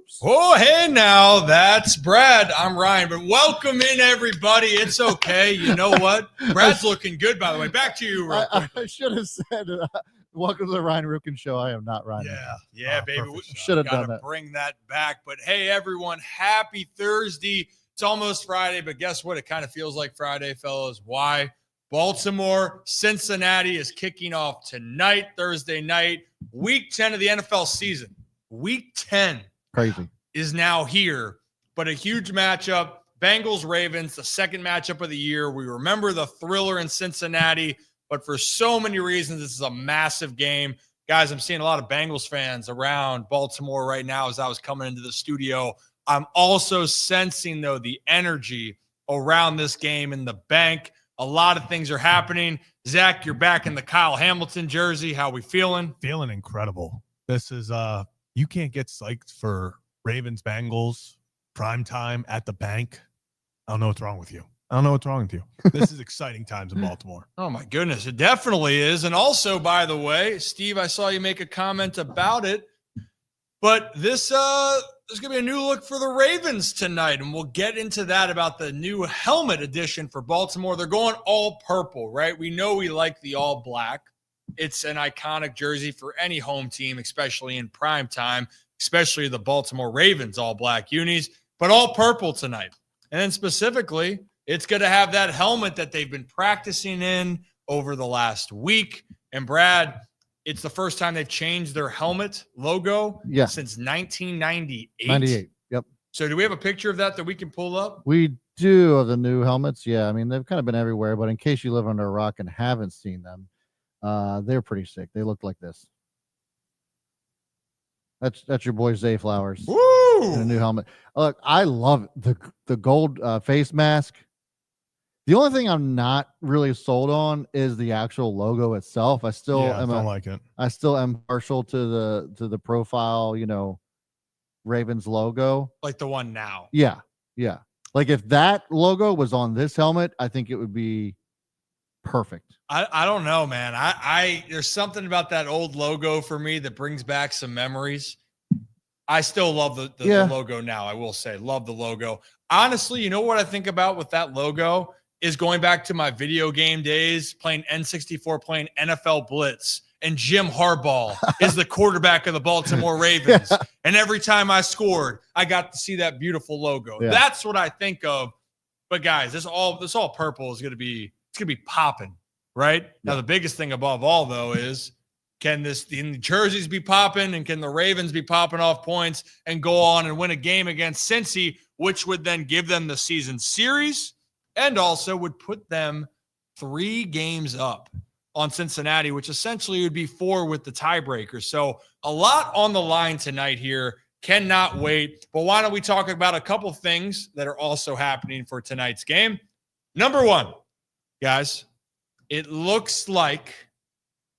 Hoops. Oh, hey now, that's Brad. I'm Ryan, but welcome in, everybody. It's okay. You know what? Brad's looking good, by the way. Back to you real quick. I should have said, welcome to the Ryan Rukin Show. I am not Ryan. Yeah, baby. We should have done that. Bring that back. But hey, everyone, happy Thursday. It's almost Friday, but guess what? It kind of feels like Friday, fellas. Why? Baltimore, Cincinnati is kicking off tonight, Thursday night. Week 10 of the NFL season. Week 10 Crazy is now here, but a huge matchup. Bengals-Ravens, the second matchup of the year. We remember the thriller in Cincinnati, but for so many reasons, this is a massive game. Guys, I'm seeing a lot of Bengals fans around Baltimore right now as I was coming into the studio. I'm also sensing, though, the energy around this game in the bank. A lot of things are happening. Zach, you're back in the Kyle Hamilton jersey. How we feeling? Feeling incredible. This is you can't get psyched for Ravens Bengals prime time at the bank. I don't know what's wrong with you. This is exciting times in Baltimore. Oh my goodness, it definitely is. And also, by the way, Steve, I saw you make a comment about it. But this there's going to be a new look for the Ravens tonight, and we'll get into that about the new helmet edition for Baltimore. They're going all purple, right? We know we like the all black. It's an iconic jersey for any home team, especially in prime time, especially the Baltimore Ravens all black unis, but all purple tonight. And then specifically, it's going to have that helmet that they've been practicing in over the last week. And Brad, it's the first time they've changed their helmet logo since 1998. 98. Yep. So do we have a picture of that we can pull up? We do, of the new helmets. Yeah, I mean, they've kind of been everywhere, but in case you live under a rock and haven't seen them, they're pretty sick. They look like this. That's your boy Zay Flowers. Woo! In a new helmet. Look, I love it. The gold face mask. The only thing I'm not really sold on is the actual logo itself. I don't like it. I still am partial to the profile, Ravens logo. Like the one now. Yeah. Yeah. Like if that logo was on this helmet, I think it would be perfect. I don't know, man. I there's something about that old logo for me that brings back some memories. I still love the logo now. I will say, love the logo. Honestly, you know what I think about with that logo is going back to my video game days, playing N64, playing NFL Blitz, and Jim Harbaugh is the quarterback of the Baltimore Ravens. Yeah. And every time I scored, I got to see that beautiful logo. Yeah. That's what I think of. But guys, this all purple is gonna be popping, right? Yeah. Now the biggest thing above all though is, can the jerseys be popping, and can the Ravens be popping off points and go on and win a game against Cincy, which would then give them the season series and also would put them 3 games up on Cincinnati, which essentially would be 4 with the tiebreaker. So a lot on the line tonight here. Cannot wait. But why don't we talk about a couple things that are also happening for tonight's game? Number 1, guys, it looks like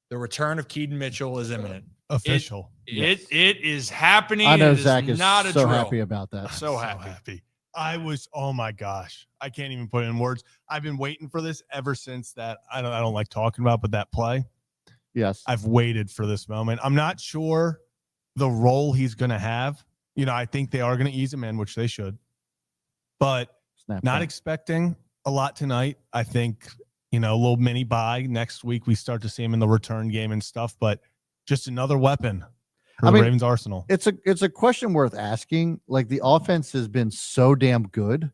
the return of Keaton Mitchell is imminent. Official. It is happening. I know Zach is not a so drill. happy about that. So happy. I was, oh my gosh, I can't even put it in words. I've been waiting for this ever since that. I don't like talking about, but that play. Yes. I've waited for this moment. I'm not sure the role he's going to have. I think they are going to ease him in, which they should, but not expecting a lot tonight. I think, a little mini bye next week. We start to see him in the return game and stuff, but just another weapon for the Ravens arsenal. It's a question worth asking. Like, the offense has been so damn good,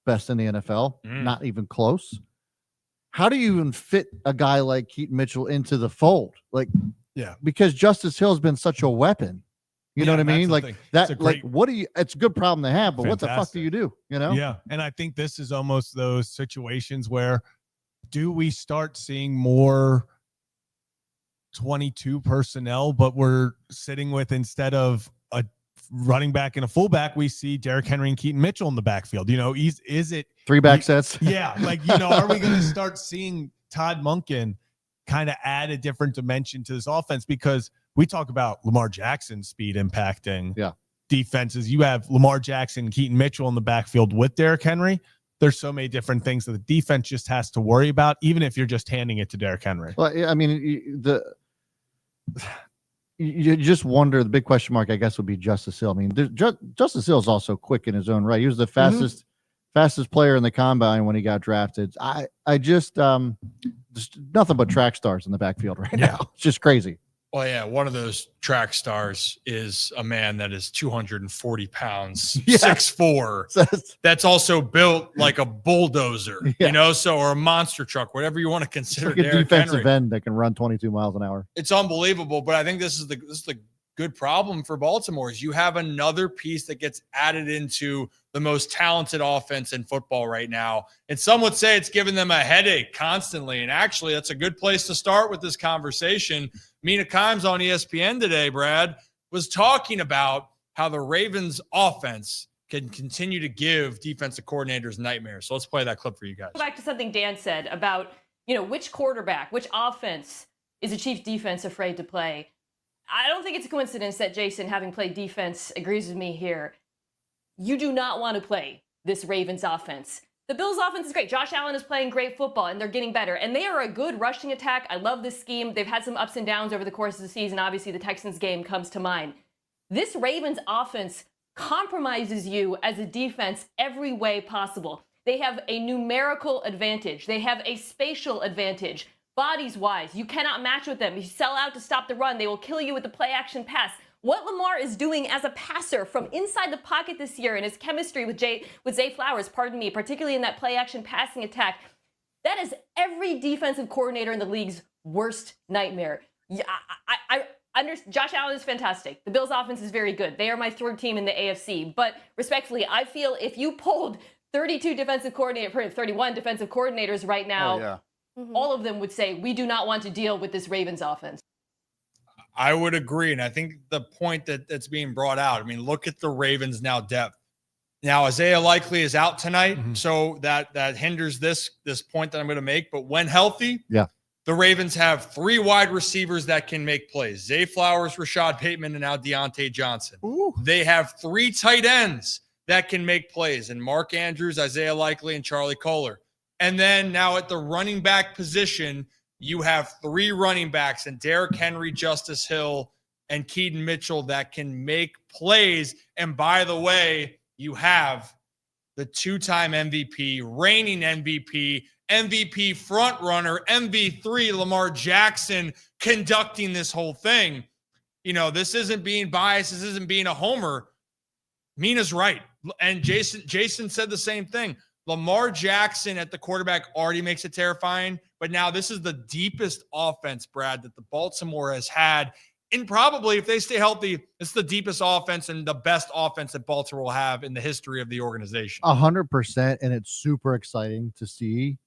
best in the NFL, not even close. How do you even fit a guy like Keaton Mitchell into the fold? Like, because Justice Hill's been such a weapon. You know what I mean? Like that. It's a good problem to have, but what the fuck do you do? Yeah, and I think this is almost those situations where do we start seeing more 22 personnel, but we're sitting with, instead of a running back and a fullback, we see Derrick Henry and Keaton Mitchell in the backfield. Is it 3 back sets? Yeah. Are we going to start seeing Todd Monken kind of add a different dimension to this offense? Because we talk about Lamar Jackson's speed impacting defenses. You have Lamar Jackson, Keaton Mitchell in the backfield with Derrick Henry. There's so many different things that the defense just has to worry about, even if you're just handing it to Derrick Henry. Well, I mean, you just wonder. The big question mark, I guess, would be Justice Hill. I mean, Justice Hill is also quick in his own right. He was the fastest player in the combine when he got drafted. I just nothing but track stars in the backfield right now. It's just crazy. Well, yeah, one of those track stars is a man that is 240 pounds, 6'4", that's also built like a bulldozer, or a monster truck, whatever you want to consider. It's like a defensive end that can run 22 miles an hour. It's unbelievable, but I think this is the good problem for Baltimore is you have another piece that gets added into the most talented offense in football right now. And some would say it's giving them a headache constantly. And actually, that's a good place to start with this conversation. Mina Kimes on ESPN today, Brad, was talking about how the Ravens offense can continue to give defensive coordinators nightmares. So let's play that clip for you guys. Go back to something Dan said about, which quarterback, which offense is the Chiefs defense afraid to play. I don't think it's a coincidence that Jason, having played defense, agrees with me here. You do not want to play this Ravens offense. The Bills offense is great. Josh Allen is playing great football, and they're getting better. And they are a good rushing attack. I love this scheme. They've had some ups and downs over the course of the season. Obviously, the Texans game comes to mind. This Ravens offense compromises you as a defense every way possible. They have a numerical advantage. They have a spatial advantage. Bodies-wise, you cannot match with them. You sell out to stop the run. They will kill you with the play-action pass. What Lamar is doing as a passer from inside the pocket this year and his chemistry with Zay Flowers, particularly in that play-action passing attack, that is every defensive coordinator in the league's worst nightmare. Josh Allen is fantastic. The Bills' offense is very good. They are my third team in the AFC. But respectfully, I feel if you pulled 31 defensive coordinators right now, all of them would say, we do not want to deal with this Ravens offense. I would agree. And I think the point that's being brought out, I mean, look at the Ravens now depth. Now, Isaiah Likely is out tonight, so that hinders this point that I'm going to make. But when healthy, the Ravens have 3 wide receivers that can make plays. Zay Flowers, Rashad Bateman, and now Deontay Johnson. Ooh. They have 3 tight ends that can make plays, and Mark Andrews, Isaiah Likely, and Charlie Kohler. And then now at the running back position, you have 3 running backs and Derrick Henry, Justice Hill, and Keaton Mitchell that can make plays. And by the way, you have the 2-time MVP, reigning MVP, MVP frontrunner, MV3 Lamar Jackson conducting this whole thing. This isn't being biased. This isn't being a homer. Mina's right. And Jason said the same thing. Lamar Jackson at the quarterback already makes it terrifying, but now this is the deepest offense, Brad, that the Baltimore has had. And probably, if they stay healthy, it's the deepest offense and the best offense that Baltimore will have in the history of the organization. 100%, and it's super exciting to see.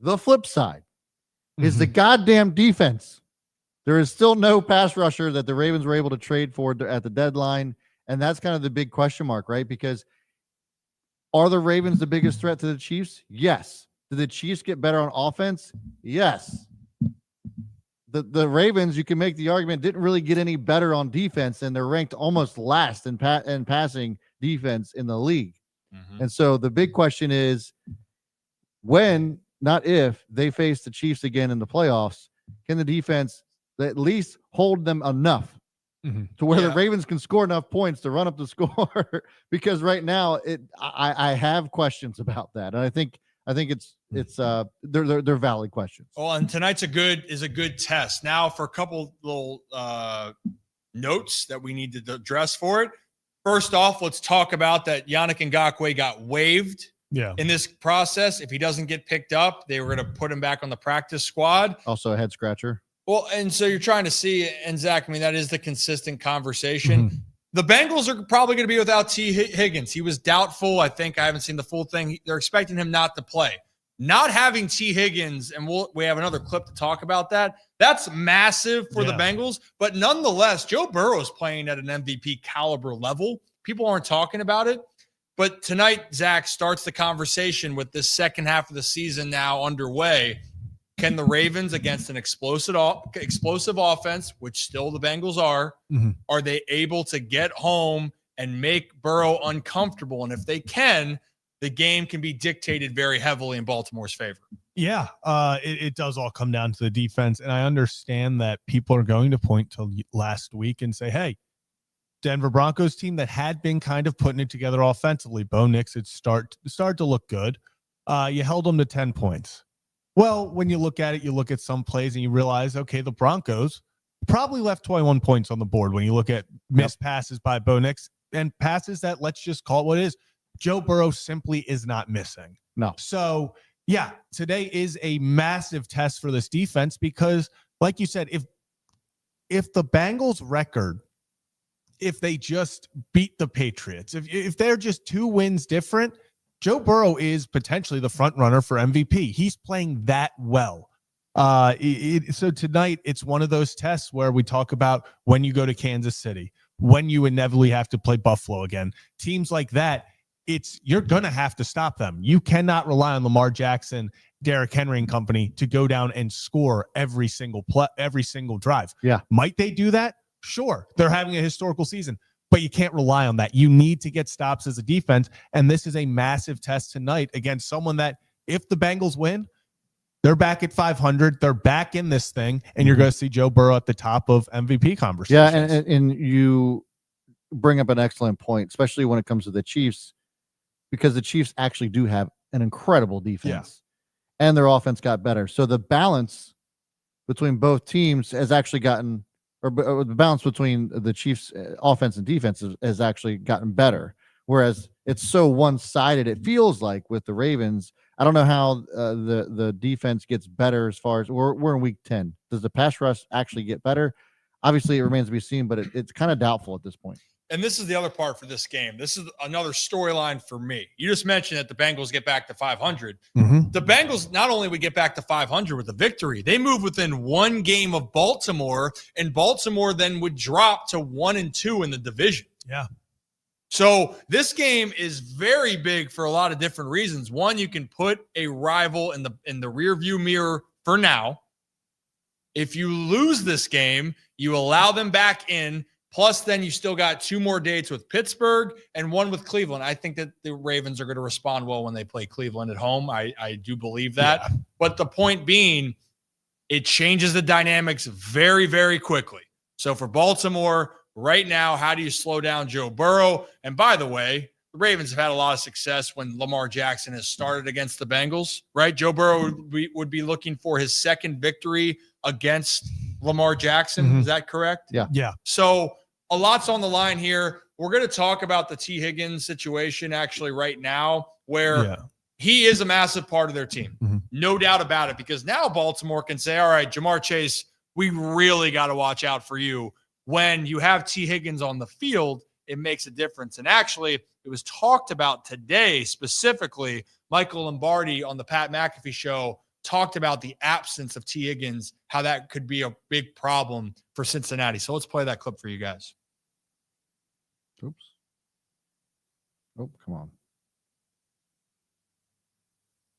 The flip side is the goddamn defense. There is still no pass rusher that the Ravens were able to trade for at the deadline, and that's kind of the big question mark, right? Because are the Ravens the biggest threat to the Chiefs? Yes. Did the Chiefs get better on offense? Yes. The Ravens, you can make the argument, didn't really get any better on defense, and they're ranked almost last in passing defense in the league. And so the big question is, when, not if, they face the Chiefs again in the playoffs, can the defense at least hold them enough to where the Ravens can score enough points to run up the score? Because right now, I have questions about that, and I think they're valid questions. Well, and tonight's a good test. Now, for a couple little notes that we need to address for it. First off, let's talk about that Yannick Ngakoue got waived in this process. If he doesn't get picked up, they were going to put him back on the practice squad. Also a head scratcher. Well, and so you're trying to see, and Zach, I mean, that is the consistent conversation. The Bengals are probably going to be without T. Higgins. He was doubtful. I haven't seen the full thing. They're expecting him not to play. Not having T. Higgins, and we have another clip to talk about that. That's massive for the Bengals. But nonetheless, Joe Burrow is playing at an MVP caliber level. People aren't talking about it. But tonight, Zach starts the conversation with this second half of the season now underway. Can the Ravens, against an explosive offense, which still the Bengals are they able to get home and make Burrow uncomfortable? And if they can, the game can be dictated very heavily in Baltimore's favor. Yeah, it does all come down to the defense. And I understand that people are going to point to last week and say, hey, Denver Broncos team that had been kind of putting it together offensively. Bo Nix had started to look good. You held them to 10 points. Well, when you look at it, you look at some plays and you realize, okay, the Broncos probably left 21 points on the board when you look at missed passes by Bo Nix and passes that, let's just call it what it is. Joe Burrow simply is not missing. No. So, yeah, today is a massive test for this defense because, like you said, if the Bengals record, if they just beat the Patriots, if they're just 2 wins different, Joe Burrow is potentially the front runner for MVP. He's playing that well. So tonight, it's one of those tests where we talk about when you go to Kansas City, when you inevitably have to play Buffalo again. Teams like that, you're going to have to stop them. You cannot rely on Lamar Jackson, Derrick Henry and company to go down and score every single drive. Yeah. Might they do that? Sure. They're having a historical season. But you can't rely on that. You need to get stops as a defense, and this is a massive test tonight against someone that, if the Bengals win, they're back at 500. They're back in this thing, and you're going to see Joe Burrow at the top of MVP conversations. Yeah, and you bring up an excellent point, especially when it comes to the Chiefs, because the Chiefs actually do have an incredible defense, and their offense got better. So the balance between both teams has actually gotten – or the balance between the Chiefs' offense and defense has actually gotten better, whereas it's so one-sided. It feels like with the Ravens. I don't know how the defense gets better as far as we're in week 10. Does the pass rush actually get better? Obviously, it remains to be seen, but it's kind of doubtful at this point. And this is the other part for this game. This is another storyline for me. You just mentioned that the Bengals get back to 500. Mm-hmm. The Bengals not only would get back to 500 with a victory, they move within 1 game of Baltimore, and Baltimore then would drop to 1-2 in the division. Yeah. So this game is very big for a lot of different reasons. One, you can put a rival in the rearview mirror for now. If you lose this game, you allow them back in. Plus, then you still got 2 more dates with Pittsburgh and 1 with Cleveland. I think that the Ravens are going to respond well when they play Cleveland at home. I do believe that. Yeah. But the point being, it changes the dynamics very, very quickly. So for Baltimore, right now, how do you slow down Joe Burrow? And by the way, the Ravens have had a lot of success when Lamar Jackson has started against the Bengals, right? Joe Burrow would be looking for his second victory against Lamar Jackson. Mm-hmm. Is that correct? Yeah. Yeah. So a lot's on the line here. We're going to talk about the T. Higgins situation actually right now, where he is a massive part of their team. Mm-hmm. No doubt about it, because now Baltimore can say, all right, Jamar Chase, we really got to watch out for you. When you have T. Higgins on the field, it makes a difference. And actually, it was talked about today specifically. Michael Lombardi on the Pat McAfee show talked about the absence of T. Higgins, how that could be a big problem for Cincinnati. So let's play that clip for you guys. Oops. Oh, come on.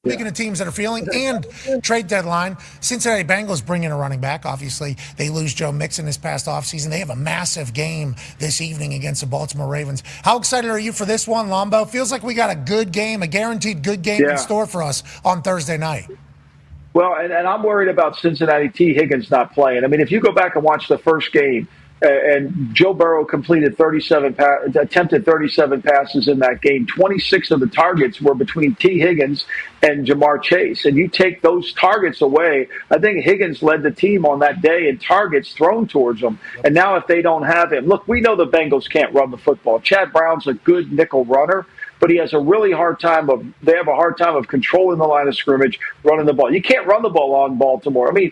Speaking of teams that are feeling and trade deadline, Cincinnati Bengals bring in a running back. Obviously, they lose Joe Mixon this past offseason. They have a massive game this evening against the Baltimore Ravens. How excited are you for this one, Lombo? Feels like we got a good game, a guaranteed good game in store for us on Thursday night. Well, and I'm worried about Cincinnati T. Higgins not playing. I mean, if you go back and watch the first game, and Joe Burrow attempted 37 passes in that game. 26 of the targets were between T. Higgins and Jamar Chase. And you take those targets away, I think Higgins led the team on that day in targets thrown towards him. And now if they don't have him, look, we know the Bengals can't run the football. Chad Brown's a good nickel runner, but he has a really hard time they have a hard time of controlling the line of scrimmage, running the ball. You can't run the ball on Baltimore. I mean,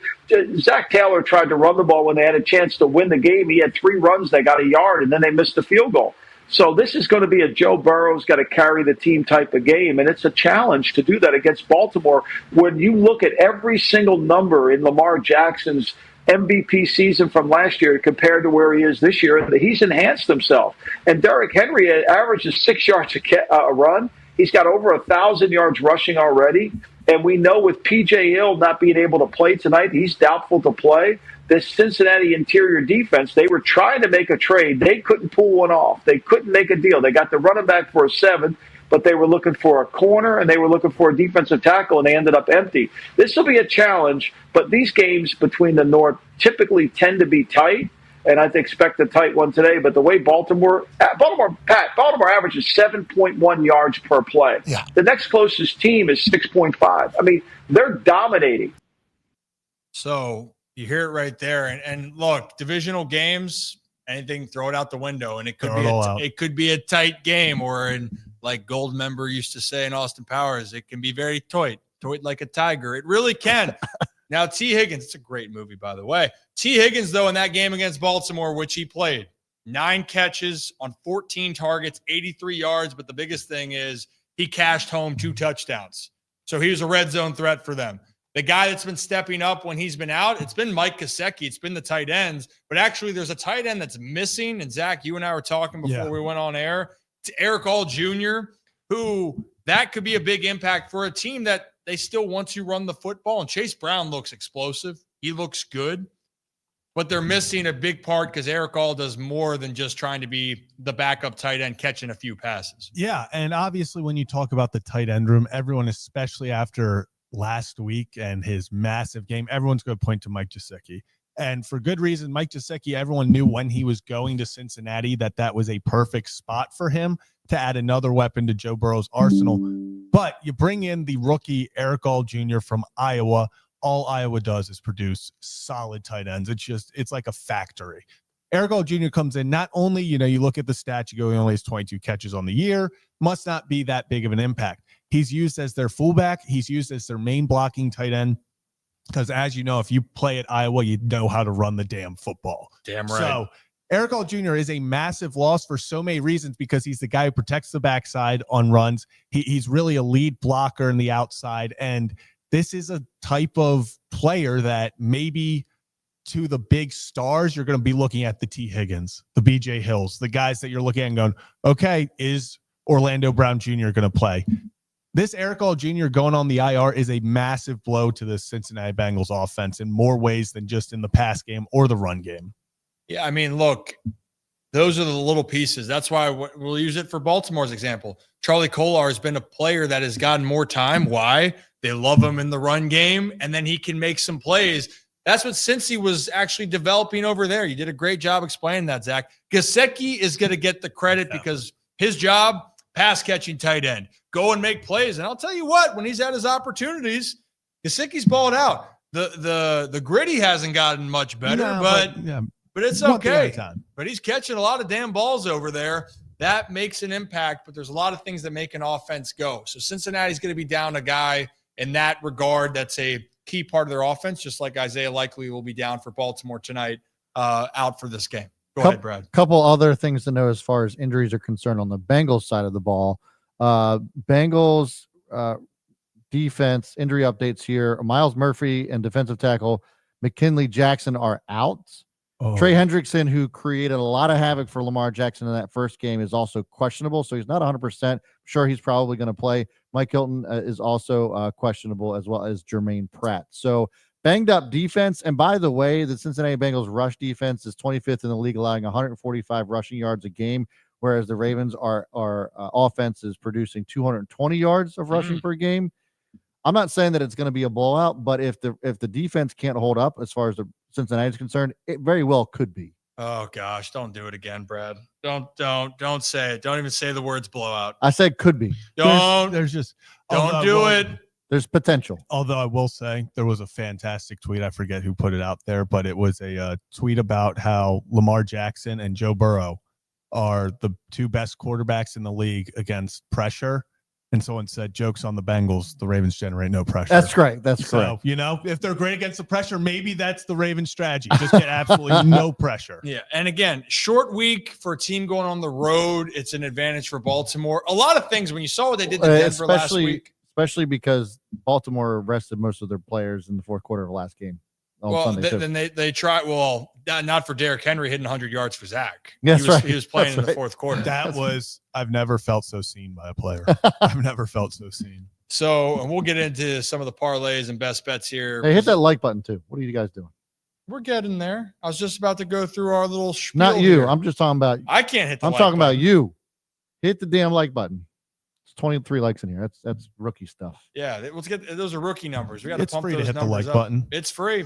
Zach Taylor tried to run the ball when they had a chance to win the game. He had 3 runs, they got a yard, and then they missed the field goal. So this is going to be a Joe Burrow's got to carry the team type of game, and it's a challenge to do that against Baltimore. When you look at every single number in Lamar Jackson's MVP season from last year compared to where he is this year, he's enhanced himself. And Derrick Henry averages 6 yards a run. He's got over 1,000 yards rushing already. And we know with P.J. Hill not being able to play tonight, he's doubtful to play. This Cincinnati interior defense, they were trying to make a trade. They couldn't pull one off. They couldn't make a deal. They got the running back for a 7th. but they were looking for a corner and they were looking for a defensive tackle, and they ended up empty. This will be a challenge, but these games between the North typically tend to be tight, and I expect a tight one today. But the way Baltimore averages 7.1 yards per play. Yeah. The next closest team is 6.5. I mean, they're dominating. So you hear it right there. And look, divisional games, anything, throw it out the window. And it could be a tight game, or like Goldmember used to say in Austin Powers, it can be very toit like a tiger. It really can. Now, T. Higgins, it's a great movie, by the way. T. Higgins, though, in that game against Baltimore, which he played, 9 catches on 14 targets, 83 yards. But the biggest thing is he cashed home 2 touchdowns. So he was a red zone threat for them. The guy that's been stepping up when he's been out, it's been Mike Gesicki. It's been the tight ends. But actually, there's a tight end that's missing. And, Zach, you and I were talking before we went on air. To Eric All Jr., who that could be a big impact for a team that they still want to run the football. And Chase Brown looks explosive. He looks good. But they're missing a big part because Eric All does more than just trying to be the backup tight end catching a few passes. Yeah, and obviously when you talk about the tight end room, everyone, especially after last week and his massive game, everyone's going to point to Mike Gesicki. And for good reason. Mike Gesicki, everyone knew when he was going to Cincinnati that was a perfect spot for him to add another weapon to Joe Burrow's arsenal. But you bring in the rookie Eric All Jr. from Iowa. All Iowa does is produce solid tight ends. It's like a factory. Eric All Jr. comes in, not only, you look at the stats, you go, he only has 22 catches on the year, must not be that big of an impact. He's used as their fullback. He's used as their main blocking tight end. Because as you know, if you play at Iowa, you know how to run the damn football. Damn right. So Eric All Jr. is a massive loss for so many reasons, because he's the guy who protects the backside on runs. He's really a lead blocker in the outside. And this is a type of player that maybe to the big stars, you're going to be looking at the T. Higgins, the BJ Hills, the guys that you're looking at and going, okay, is Orlando Brown Jr. going to play? This Eric All Jr. going on the IR is a massive blow to the Cincinnati Bengals offense in more ways than just in the pass game or the run game. Yeah, I mean, look, those are the little pieces. That's why we'll use it for Baltimore's example. Charlie Kolar has been a player that has gotten more time. Why? They love him in the run game, and then he can make some plays. That's what Cincy was actually developing over there. You did a great job explaining that, Zach. Gesicki is going to get the credit because his job, pass-catching tight end. Go and make plays. And I'll tell you what, when he's had his opportunities, Gesicki's balled out. The gritty hasn't gotten much better, but it's okay. But he's catching a lot of damn balls over there. That makes an impact, but there's a lot of things that make an offense go. So Cincinnati's going to be down a guy in that regard. That's a key part of their offense, just like Isaiah likely will be down for Baltimore tonight, out for this game. Go ahead, Brad. Couple other things to know as far as injuries are concerned on the Bengals side of the ball. Bengals defense injury updates here. Miles Murphy and defensive tackle McKinley Jackson are out. Trey Hendrickson, who created a lot of havoc for Lamar Jackson in that first game, is also questionable. So he's not 100%. I'm sure he's probably going to play. Mike Hilton is also questionable, as well as Jermaine Pratt. So banged up defense. And by the way, the Cincinnati Bengals rush defense is 25th in the league, allowing 145 rushing yards a game, whereas the Ravens are offense is producing 220 yards of rushing per game. I'm not saying that it's going to be a blowout, but if the defense can't hold up as far as the Cincinnati is concerned, it very well could be. Oh gosh, don't do it again, Brad. Don't say it. Don't even say the words blowout. I said could be. Don't do it. There's potential. Although I will say there was a fantastic tweet. I forget who put it out there, but it was a tweet about how Lamar Jackson and Joe Burrow are the two best quarterbacks in the league against pressure. And someone said, jokes on the Bengals, the Ravens generate no pressure. That's great. That's correct. If they're great against the pressure, maybe that's the Ravens strategy. Just get absolutely no pressure. Yeah. And again, short week for a team going on the road. It's an advantage for Baltimore. A lot of things when you saw what they did to Denver last week. Especially because Baltimore rested most of their players in the fourth quarter of the last game. Then they try. Well, not for Derrick Henry hitting 100 yards for Zach. Yes, He was playing in the fourth quarter. I've never felt so seen by a player. I've never felt so seen. So, and we'll get into some of the parlays and best bets here. Hey, hit that like button too. What are you guys doing? We're getting there. I was just about to go through our little spiel. Not you. Here. I'm just talking about. I can't hit the I'm like talking button. about you. Hit the damn like button. It's 23 likes in here. That's rookie stuff. Yeah, let's get those are rookie numbers. We got to It's pump free to those hit the numbers like up. button. It's free.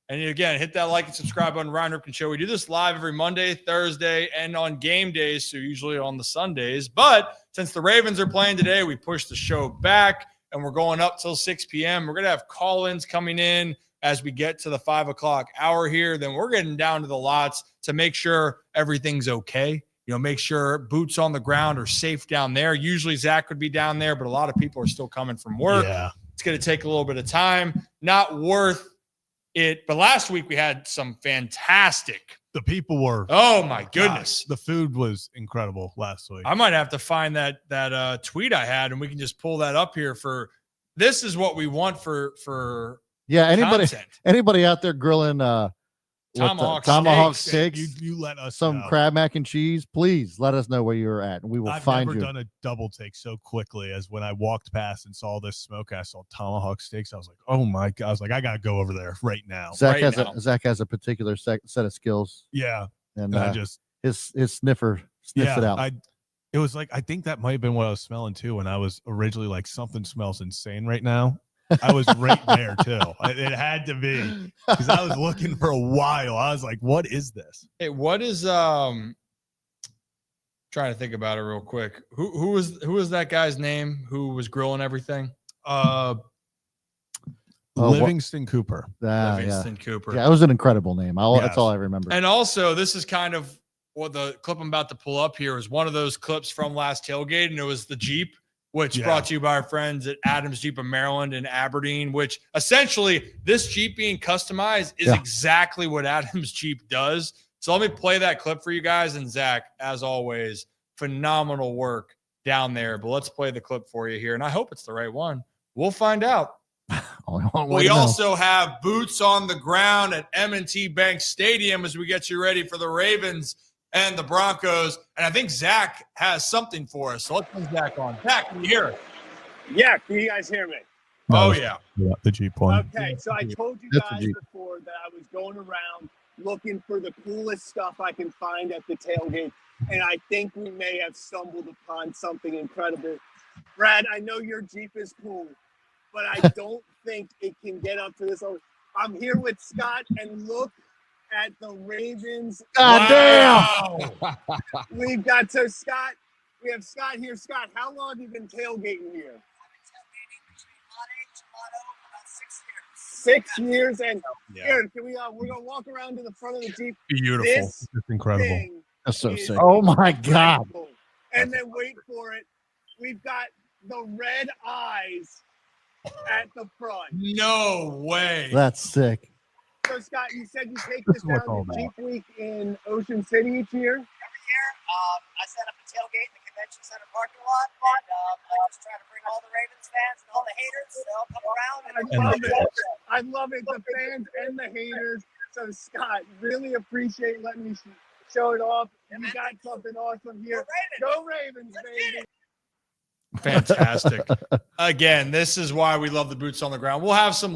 And again, hit that like and subscribe button. Ryan Ripken Show. We do this live every Monday, Thursday, and on game days, so usually on the Sundays. But since the Ravens are playing today, we pushed the show back, and we're going up till 6 p.m. We're going to have call-ins coming in as we get to the 5 o'clock hour here. Then we're getting down to the lots to make sure everything's okay. Make sure boots on the ground are safe down there. Usually Zach would be down there, but a lot of people are still coming from work. Yeah. It's going to take a little bit of time. Not worth it. But last week we had some fantastic. The people were. Oh my goodness. The food was incredible last week. I might have to find that tweet I had, and we can just pull that up here for. This is what we want for. Yeah. content. Anybody out there grilling tomahawk steaks? You let us some know. crab mac and cheese, please let us know where you're at, and we will find you. I've never done a double take so quickly as when I walked past and saw this smoke. I saw tomahawk steaks. I was like, oh my god! I was like, I gotta go over there right now. Zach has a particular set of skills. Yeah, and I just his sniffer sniffs it out. It was like I think that might have been what I was smelling too when I was originally like something smells insane right now. I was right there too. It had to be because I was looking for a while. I was like, "What is this?" Hey, what is trying to think about it real quick. Who was that guy's name who was grilling everything? Livingston Cooper. Livingston Cooper. Yeah, it was an incredible name. That's all I remember. And also, this is kind of what the clip I'm about to pull up here is one of those clips from last tailgate, and it was the Jeep, which brought to you by our friends at Adams Jeep of Maryland and Aberdeen, which essentially this Jeep being customized is exactly what Adams Jeep does. So let me play that clip for you guys. And Zach, as always, phenomenal work down there. But let's play the clip for you here. And I hope it's the right one. We'll find out. We also have boots on the ground at M&T Bank Stadium as we get you ready for the Ravens and the Broncos. And I think Zach has something for us. So let's bring Zach on. Zach, can you hear us? Yeah, can you guys hear me? Oh, yeah. The Jeep one. Okay, so I told you guys before that I was going around looking for the coolest stuff I can find at the tailgate, and I think we may have stumbled upon something incredible. Brad, I know your Jeep is cool, but I don't think it can get up to this. I'm here with Scott, and look at the Ravens. God damn! We've got Scott. We have Scott here. Scott, how long have you been tailgating here? I've been tailgating between Monterey and Toronto for about 6 years. 6 years, and here, can we? We're gonna walk around to the front of the Jeep. Beautiful. This it's incredible. That's so sick. Oh my god! And then wait for it. We've got the red eyes at the front. No way. That's sick. So, Scott, you said you take this down to Jeep Week in Ocean City each year? Every year, I set up a tailgate in the convention center parking lot, and I just try to bring all the Ravens fans and all the haters to all come around. I love it, the fans and the haters. So, Scott, really appreciate letting me show it off. You got something awesome here. Go Ravens, baby. Fantastic. Again, this is why we love the boots on the ground. We'll have some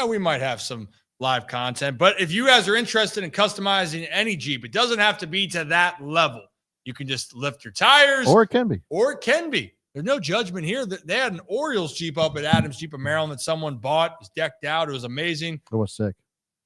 we might have some live content, but if you guys are interested in customizing any Jeep, it doesn't have to be to that level. You can just lift your tires, or it can be. There's no judgment here. They had an Orioles Jeep up at Adams Jeep of Maryland that someone bought. It was decked out. It was amazing. It was sick.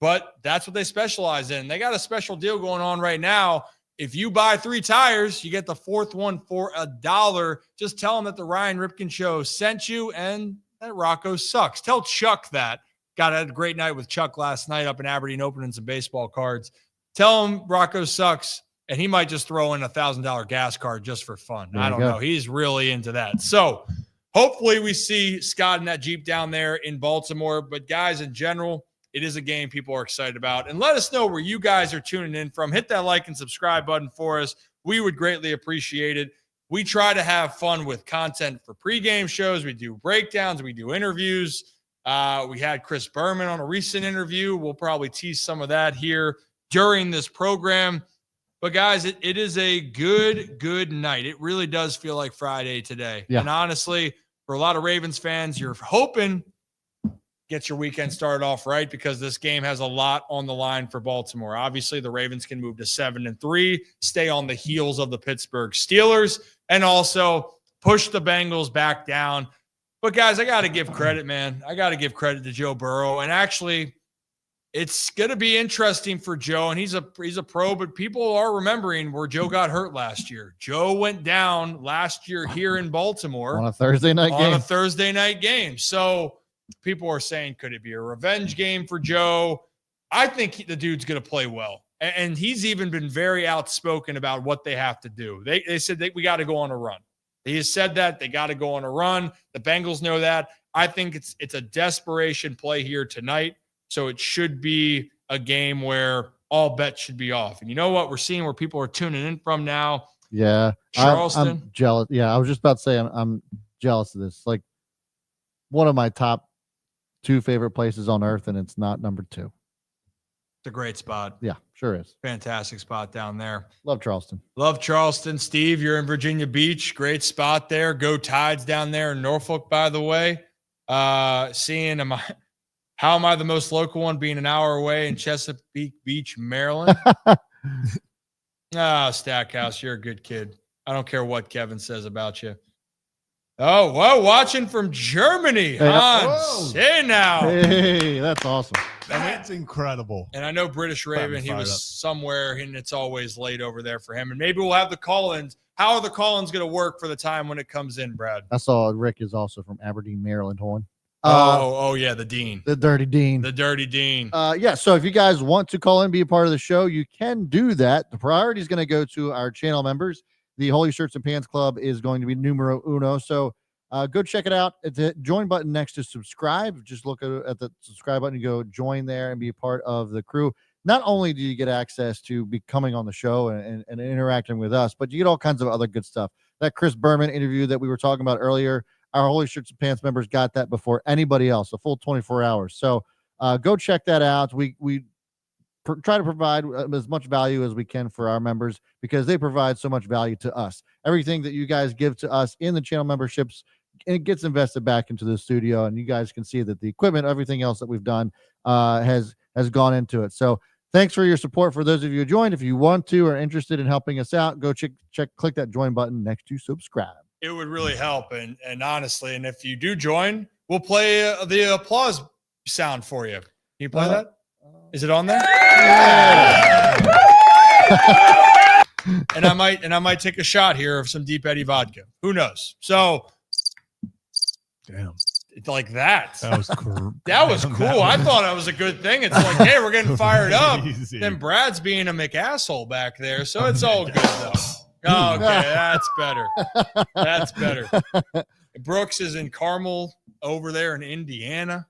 But that's what they specialize in. They got a special deal going on right now. If you buy 3 tires, you get the 4th one for $1. Just tell them that the Ryan Ripken Show sent you and that Rocco sucks. Tell Chuck that. Got a great night with Chuck last night up in Aberdeen opening some baseball cards. Tell him Rocco sucks, and he might just throw in $1,000 gas card just for fun. I don't know. He's really into that. So hopefully we see Scott in that Jeep down there in Baltimore. But guys, in general, it is a game people are excited about. And let us know where you guys are tuning in from. Hit that like and subscribe button for us. We would greatly appreciate it. We try to have fun with content for pregame shows. We do breakdowns. We do interviews. We had Chris Berman on a recent interview. We'll probably tease some of that here during this program. But, guys, it is a good night. It really does feel like Friday today. Yeah. And honestly, for a lot of Ravens fans, you're hoping get your weekend started off right because this game has a lot on the line for Baltimore. Obviously, the Ravens can move to 7-3, stay on the heels of the Pittsburgh Steelers, and also push the Bengals back down. But guys, I got to give credit, man. I got to give credit to Joe Burrow. And actually, it's going to be interesting for Joe. And he's a pro, but people are remembering where Joe got hurt last year. Joe went down last year here in Baltimore on a Thursday night game. So people are saying, could it be a revenge game for Joe? I think the dude's going to play well. And he's even been very outspoken about what they have to do. They said we got to go on a run. He has said that they got to go on a run. The Bengals know that. I think it's a desperation play here tonight. So it should be a game where all bets should be off. And you know what? We're seeing where people are tuning in from now. Yeah. Charleston. I'm jealous. Yeah. I was just about to say, I'm jealous of this. Like one of my top 2 favorite places on earth, and it's not number 2. It's a great spot. Yeah, sure is. Fantastic spot down there. Love Charleston. Love Charleston. Steve, you're in Virginia Beach. Great spot there. Go Tides down there in Norfolk, by the way. How am I the most local one being an hour away in Chesapeake Beach, Maryland? Stackhouse, you're a good kid. I don't care what Kevin says about you. Oh, whoa, watching from Germany. Hans, hey now. Hey, that's awesome. That's incredible. And I know British Raven, he was somewhere, and it's always late over there for him. And maybe we'll have the call-ins. How are the call-ins going to work for the time when it comes in, Brad? I saw Rick is also from Aberdeen, Maryland, Horn. Yeah, the Dean. The Dirty Dean. The Dirty Dean. Yeah, so if you guys want to call in, be a part of the show, you can do that. The priority is going to go to our channel members. The Holy Shirts and Pants Club is going to be numero uno. So go check it out. It's the join button next to subscribe. Just look at the subscribe button. You go join there and be a part of the crew. Not only do you get access to becoming on the show and interacting with us, but you get all kinds of other good stuff. That Chris Berman interview that we were talking about earlier, our Holy Shirts and Pants members got that before anybody else, a full 24 hours. So go check that out. We try to provide as much value as we can for our members because they provide so much value to us. Everything that you guys give to us in the channel memberships, it gets invested back into the studio, and you guys can see that the equipment, everything else that we've done has gone into it. So thanks for your support. For those of you who joined, if you want to or are interested in helping us out, go click that join button next to subscribe. It would really help. And honestly, and if you do join, we'll play the applause sound for you. Can you play that? Is it on there? Yeah. and I might take a shot here of some Deep Eddy vodka. Who knows? So, damn, it's like that. That was that was cool. I thought that was a good thing. It's like, hey, we're getting fired up. Then Brad's being a McAsshole back there, so it's all good though. Oh, okay, that's better. That's better. Brooks is in Carmel over there in Indiana.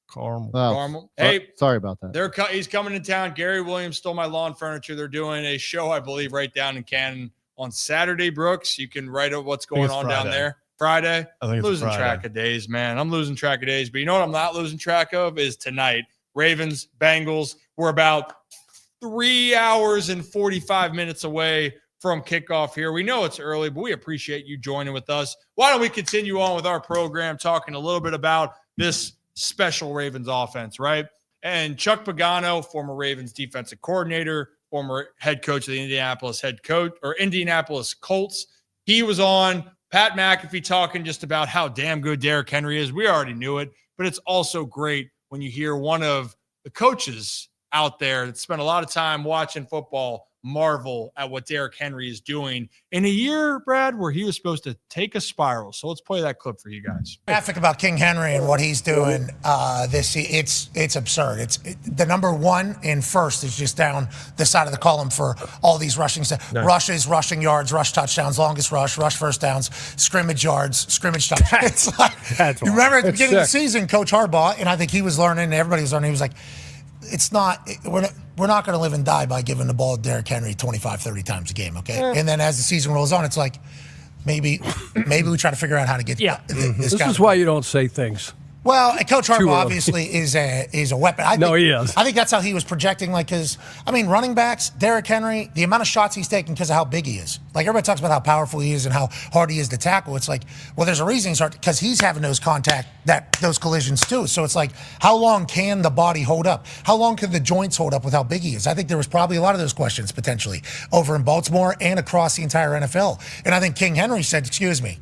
Carmel. Hey, sorry about that. He's coming to town. Gary Williams Stole My Lawn Furniture. They're doing a show, I believe, right down in Canton on Saturday. Brooks, you can write up what's going on down there. Friday. I think losing track of days, man. I'm losing track of days. But you know what I'm not losing track of is tonight. Ravens, Bengals. We're about 3 hours and 45 minutes away from kickoff here. We know it's early, but we appreciate you joining with us. Why don't we continue on with our program, talking a little bit about this special Ravens offense, right? And Chuck Pagano, former Ravens defensive coordinator, former head coach of the Indianapolis Colts. He was on. Pat McAfee talking just about how damn good Derrick Henry is. We already knew it, but it's also great when you hear one of the coaches out there that spent a lot of time watching football marvel at what Derrick Henry is doing in a year, Brad, where he was supposed to take a spiral. So let's play that clip for you guys. Graphic about King Henry and what he's doing it's absurd. The number one and first is just down the side of the column for all these rushing stuff. Nice. Rushes, rushing yards, rush touchdowns, longest rush first downs, scrimmage yards, scrimmage touchdowns. It's like, you remember at the beginning of the season, Coach Harbaugh, and I think he was learning, and everybody was learning, he was like, we're not going to live and die by giving the ball to Derrick Henry 25, 30 times a game, okay? Yeah. And then as the season rolls on, it's like maybe we try to figure out how to get this is why you don't say things. Well, Coach Harbaugh obviously is a weapon. He is. I think that's how he was projecting, because, running backs, Derrick Henry, the amount of shots he's taking because of how big he is. Like, everybody talks about how powerful he is and how hard he is to tackle. It's like, well, there's a reason he's hard, because he's having those collisions too. So it's like, how long can the body hold up? How long can the joints hold up with how big he is? I think there was probably a lot of those questions potentially over in Baltimore and across the entire NFL. And I think King Henry said, excuse me,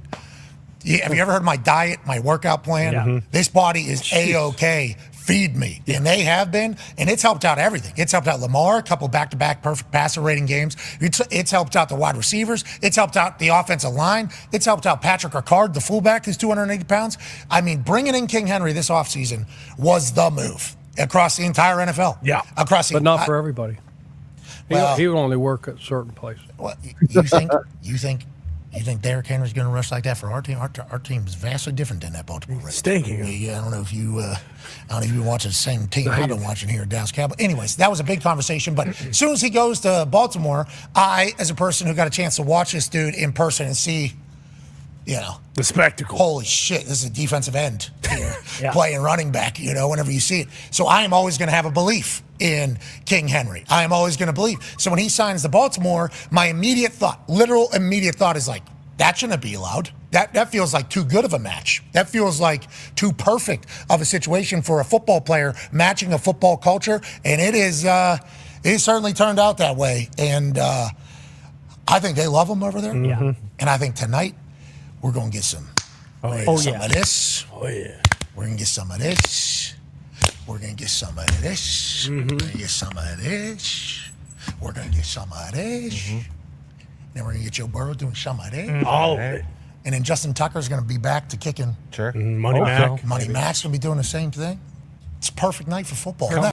Have you ever heard my diet, my workout plan? Yeah. This body is A-OK. Feed me. Yeah. And they have been, and it's helped out everything. It's helped out Lamar, a couple back-to-back perfect passer rating games. It's helped out the wide receivers. It's helped out the offensive line. It's helped out Patrick Ricard, the fullback, who's 280 pounds. I mean, bringing in King Henry this offseason was the move across the entire NFL. Yeah. But not for everybody. Well, he would only work at certain places. Well, you think Derrick Henry's going to rush like that for our team? Our team is vastly different than that Baltimore Ravens. Stinking. I don't know if you watching the same team I've been watching here at Dallas Cowboys. Anyways, that was a big conversation. But as soon as he goes to Baltimore, I, as a person who got a chance to watch this dude in person and see, the spectacle. Holy shit, this is a defensive end here playing running back, whenever you see it. So I am always going to have a belief in King Henry. I am always going to believe. So when he signs to Baltimore, my literal immediate thought is like, that shouldn't be allowed. That feels like too good of a match. That feels like too perfect of a situation for a football player matching a football culture. And it certainly turned out that way. And I think they love him over there. Mm-hmm. And I think tonight we're going to get some of this. Oh, yeah. We're going to get some of this. We're going to get some of this. Mm-hmm. We're going to get some of this. We're going to get some of this. Mm-hmm. Then we're going to get Joe Burrow doing some of this. All of it. And then Justin Tucker's going to be back to kicking. Sure. Money Mac. Money Mac's going to be doing the same thing. It's a perfect night for football.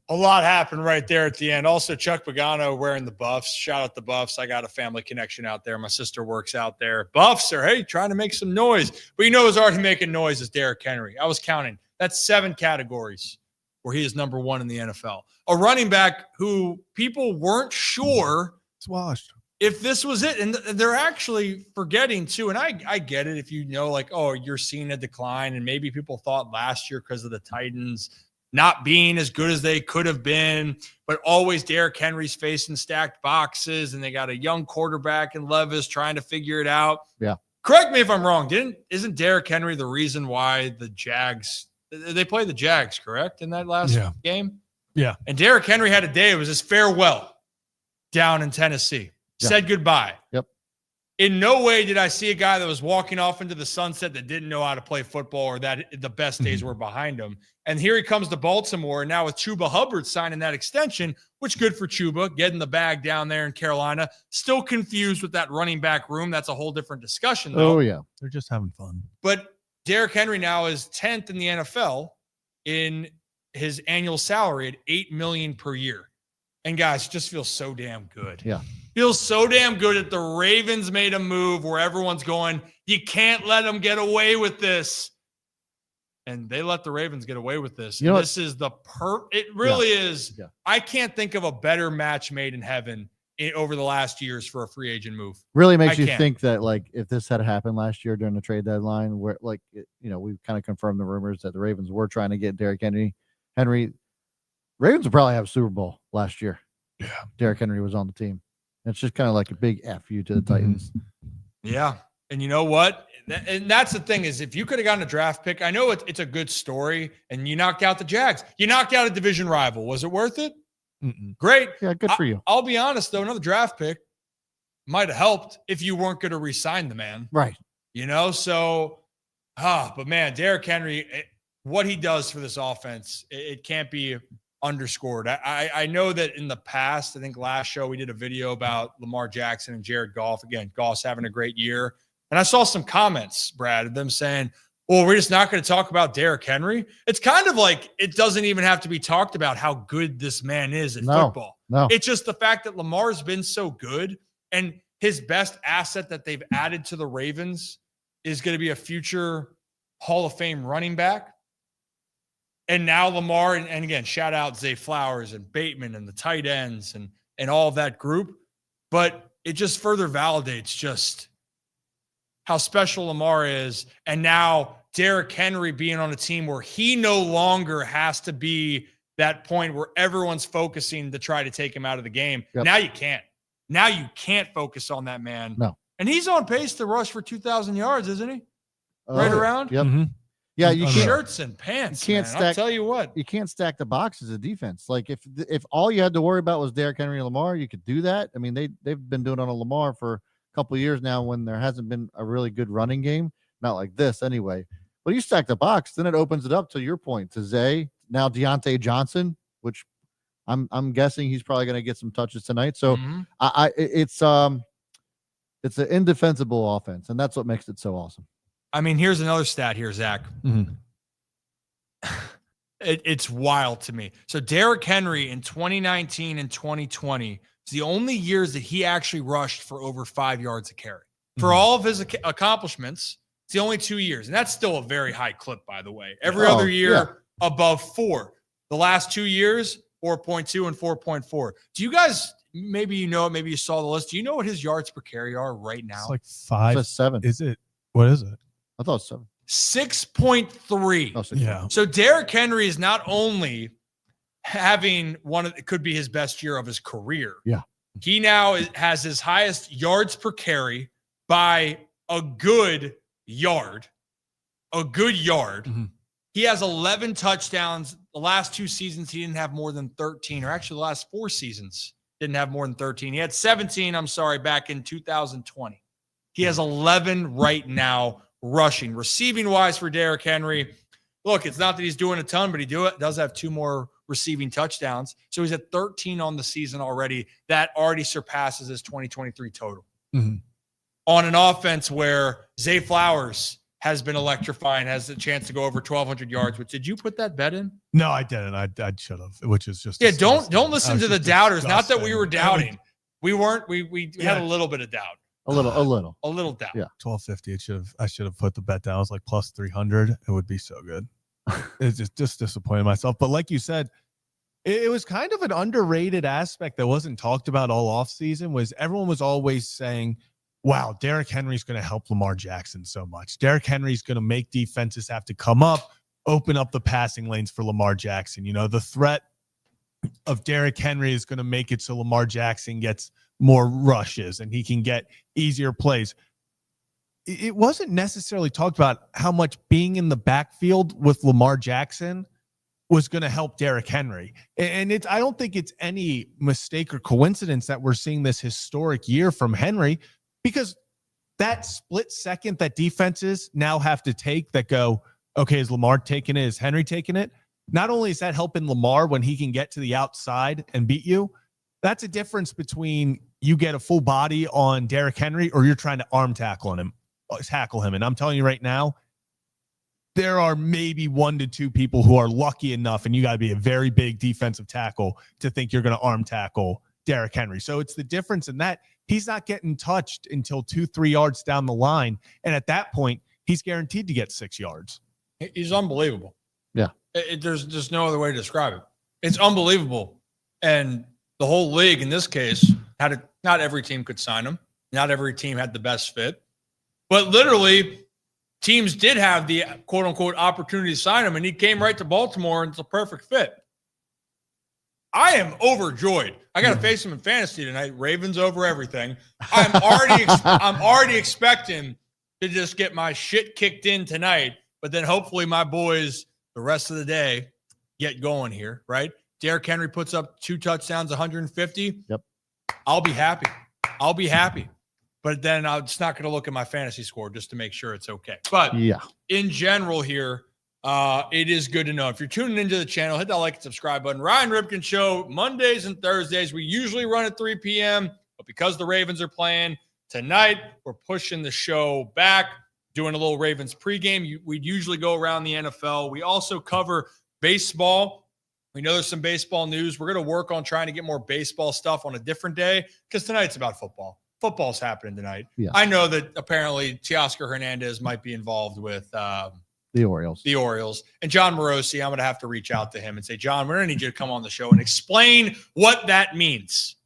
A lot happened right there at the end. Also, Chuck Pagano wearing the Buffs. Shout out the Buffs. I got a family connection out there. My sister works out there. Buffs are, trying to make some noise. But who's already making noise is Derrick Henry. I was counting. That's 7 categories where he is number 1 in the NFL. A running back who people weren't sure if this was it. And they're actually forgetting, too. And I get it if you're seeing a decline. And maybe people thought last year because of the Titans not being as good as they could have been, but always Derrick Henry's facing stacked boxes, and they got a young quarterback in Levis trying to figure it out. Yeah. Correct me if I'm wrong. Isn't Derrick Henry the reason why the Jags they played the Jags, correct, in that last game? Yeah. And Derrick Henry had a day. It was his farewell down in Tennessee. Yeah. Said goodbye. Yep. In no way did I see a guy that was walking off into the sunset that didn't know how to play football or that the best days were behind him. And here he comes to Baltimore, and now with Chuba Hubbard signing that extension, which good for Chuba, getting the bag down there in Carolina. Still confused with that running back room. That's a whole different discussion, though. Oh, yeah. They're just having fun. But Derrick Henry now is 10th in the NFL in his annual salary at $8 million per year. And guys, it just feels so damn good. Yeah. Feels so damn good that the Ravens made a move where everyone's going, you can't let them get away with this. And they let the Ravens get away with this. This is it really is. Yeah. I can't think of a better match made in heaven over the last years for a free agent move. Really makes you think that, like, if this had happened last year during the trade deadline, where, like, we kind of confirmed the rumors that the Ravens were trying to get Derrick Henry. Ravens would probably have a Super Bowl last year. Yeah. Derrick Henry was on the team. It's just kind of like a big F you to the Titans. Yeah. And you know what? And that's the thing is, if you could have gotten a draft pick, I know it's a good story, and you knocked out the Jags. You knocked out a division rival. Was it worth it? Mm-mm. Great. Yeah, good for you. I'll be honest, though, another draft pick might have helped if you weren't going to re-sign the man. Right. But man, Derrick Henry, what he does for this offense, it can't be underscored. I know that in the past, I think last show we did a video about Lamar Jackson and Jared Goff. Again, Goff's having a great year. And I saw some comments, Brad, of them saying, well, we're just not going to talk about Derrick Henry. It's kind of like it doesn't even have to be talked about how good this man is at football. No. It's just the fact that Lamar's been so good, and his best asset that they've added to the Ravens is going to be a future Hall of Fame running back. And now Lamar, and again, shout out Zay Flowers and Bateman and the tight ends and all of that group. But it just further validates just how special Lamar is. And now Derrick Henry being on a team where he no longer has to be that point where everyone's focusing to try to take him out of the game. Yep. Now you can't. Now you can't focus on that man. No. And he's on pace to rush for 2,000 yards, isn't he? Right around? Yep. Mm-hmm. Yeah, you can't. Shirts and pants. You can't man. I'll tell you what. You can't stack the box as a defense. Like if all you had to worry about was Derrick Henry and Lamar, you could do that. I mean, they've been doing it on a Lamar for a couple of years now when there hasn't been a really good running game. Not like this anyway. But you stack the box, then it opens it up to your point to Zay, now Deontay Johnson, which I'm guessing he's probably going to get some touches tonight. So it's an indefensible offense, and that's what makes it so awesome. I mean, here's another stat here, Zach. Mm-hmm. It's wild to me. So Derrick Henry in 2019 and 2020 is the only years that he actually rushed for over 5 yards a carry. For all of his accomplishments, it's the only 2 years. And that's still a very high clip, by the way. Every other year above 4. The last 2 years, 4.2 and 4.4. Do you guys, maybe you know it, maybe you saw the list. Do you know what his yards per carry are right now? It's like 5. It's 7. Is it? What is it? I thought so. 6.3. Oh, 6. Yeah. So Derrick Henry is not only having it could be his best year of his career. Yeah. He now has his highest yards per carry by a good yard. A good yard. Mm-hmm. He has 11 touchdowns. The last 2 seasons, he didn't have more than 13, or actually the last 4 seasons didn't have more than 13. He had 17, back in 2020. He has 11 right now rushing. Receiving wise for Derrick Henry, look, it's not that he's doing a ton, but he does have 2 more receiving touchdowns. So he's at 13 on the season already. That already surpasses his 2023 total. Mm-hmm. On an offense where Zay Flowers has been electrifying, has the chance to go over 1,200 yards. Which, did you put that bet in? No, I didn't. I should have, which is just don't listen to the doubters. Not that we were disgusting. doubting. We weren't. We had a little bit of doubt. A little doubt. Yeah. 1250. I should have put the bet down. I was like plus 300. It would be so good. It's just disappointed myself. But like you said, it was kind of an underrated aspect that wasn't talked about all offseason. Was everyone was always saying, wow, Derrick Henry's going to help Lamar Jackson so much. Derrick Henry's going to make defenses have to come up, open up the passing lanes for Lamar Jackson. You know, the threat of Derrick Henry is going to make it so Lamar Jackson gets more rushes and he can get easier plays. It wasn't necessarily talked about how much being in the backfield with Lamar Jackson was going to help Derrick Henry. And I don't think it's any mistake or coincidence that we're seeing this historic year from Henry, because that split second that defenses now have to take that go, okay, is Lamar taking it? Is Henry taking it? Not only is that helping Lamar when he can get to the outside and beat you, that's a difference between you get a full body on Derrick Henry or you're trying to tackle him. And I'm telling you right now, there are maybe 1 to 2 people who are lucky enough, and you got to be a very big defensive tackle to think you're going to arm tackle Derrick Henry. So it's the difference in that he's not getting touched until 2-3 yards down the line. And at that point, he's guaranteed to get 6 yards. He's unbelievable. Yeah. There's just no other way to describe it. It's unbelievable. And the whole league in this case not every team could sign him. Not every team had the best fit. But literally, teams did have the quote unquote opportunity to sign him, and he came right to Baltimore, and it's a perfect fit. I am overjoyed. I got to face him in fantasy tonight. Ravens over everything. I'm already expecting to just get my shit kicked in tonight, but then hopefully my boys the rest of the day get going here, right? Derrick Henry puts up 2 touchdowns, 150. Yep. I'll be happy. But then I'm just not going to look at my fantasy score just to make sure it's okay. But in general here, it is good to know. If you're tuning into the channel, hit that like and subscribe button. Ryan Ripken Show, Mondays and Thursdays. We usually run at 3 p.m., but because the Ravens are playing tonight, we're pushing the show back, doing a little Ravens pregame. We'd usually go around the NFL. We also cover baseball. We know there's some baseball news. We're going to work on trying to get more baseball stuff on a different day because tonight's about football. Football's happening tonight. Yeah. I know that apparently Teoscar Hernandez might be involved with the Orioles. And John Morosi, I'm going to have to reach out to him and say, John, we're going to need you to come on the show and explain what that means,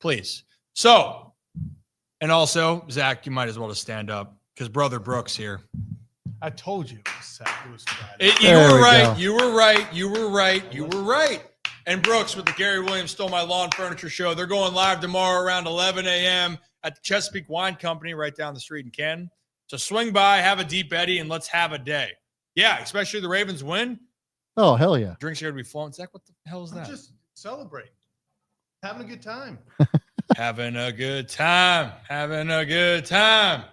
please. So, and also, Zach, you might as well just stand up because Brother Brooks here. I told you. It was You were right. And Brooks with the Gary Williams Stole My Lawn Furniture Show. They're going live tomorrow around 11 a.m. at the Chesapeake Wine Company right down the street in Canton. So swing by, have a deep Eddie, and let's have a day. Yeah, especially the Ravens win. Oh, hell yeah. Drinks are going to be flowing. Zach, what the hell is that? Just celebrate. Having a good time. Having a good time. Having a good time.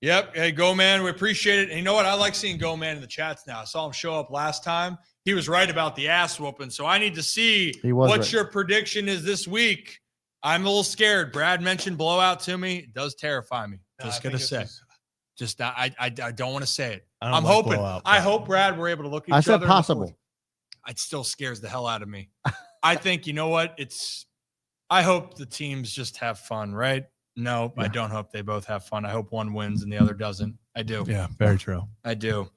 Yep. Hey, Go Man, we appreciate it. And you know what? I like seeing Go Man in the chats now. I saw him show up last time. He was right about the ass whooping. So I need to see what your prediction is this week. I'm a little scared. Brad mentioned blowout to me. It does terrify me. Just going to say. I don't want to say it. I'm hoping. I hope, Brad, we're able to look at each other. I said possible. It still scares the hell out of me. I think, you know what? I hope the teams just have fun, right? No, yeah. I don't hope they both have fun. I hope one wins and the other doesn't. I do. Yeah, very true. I do.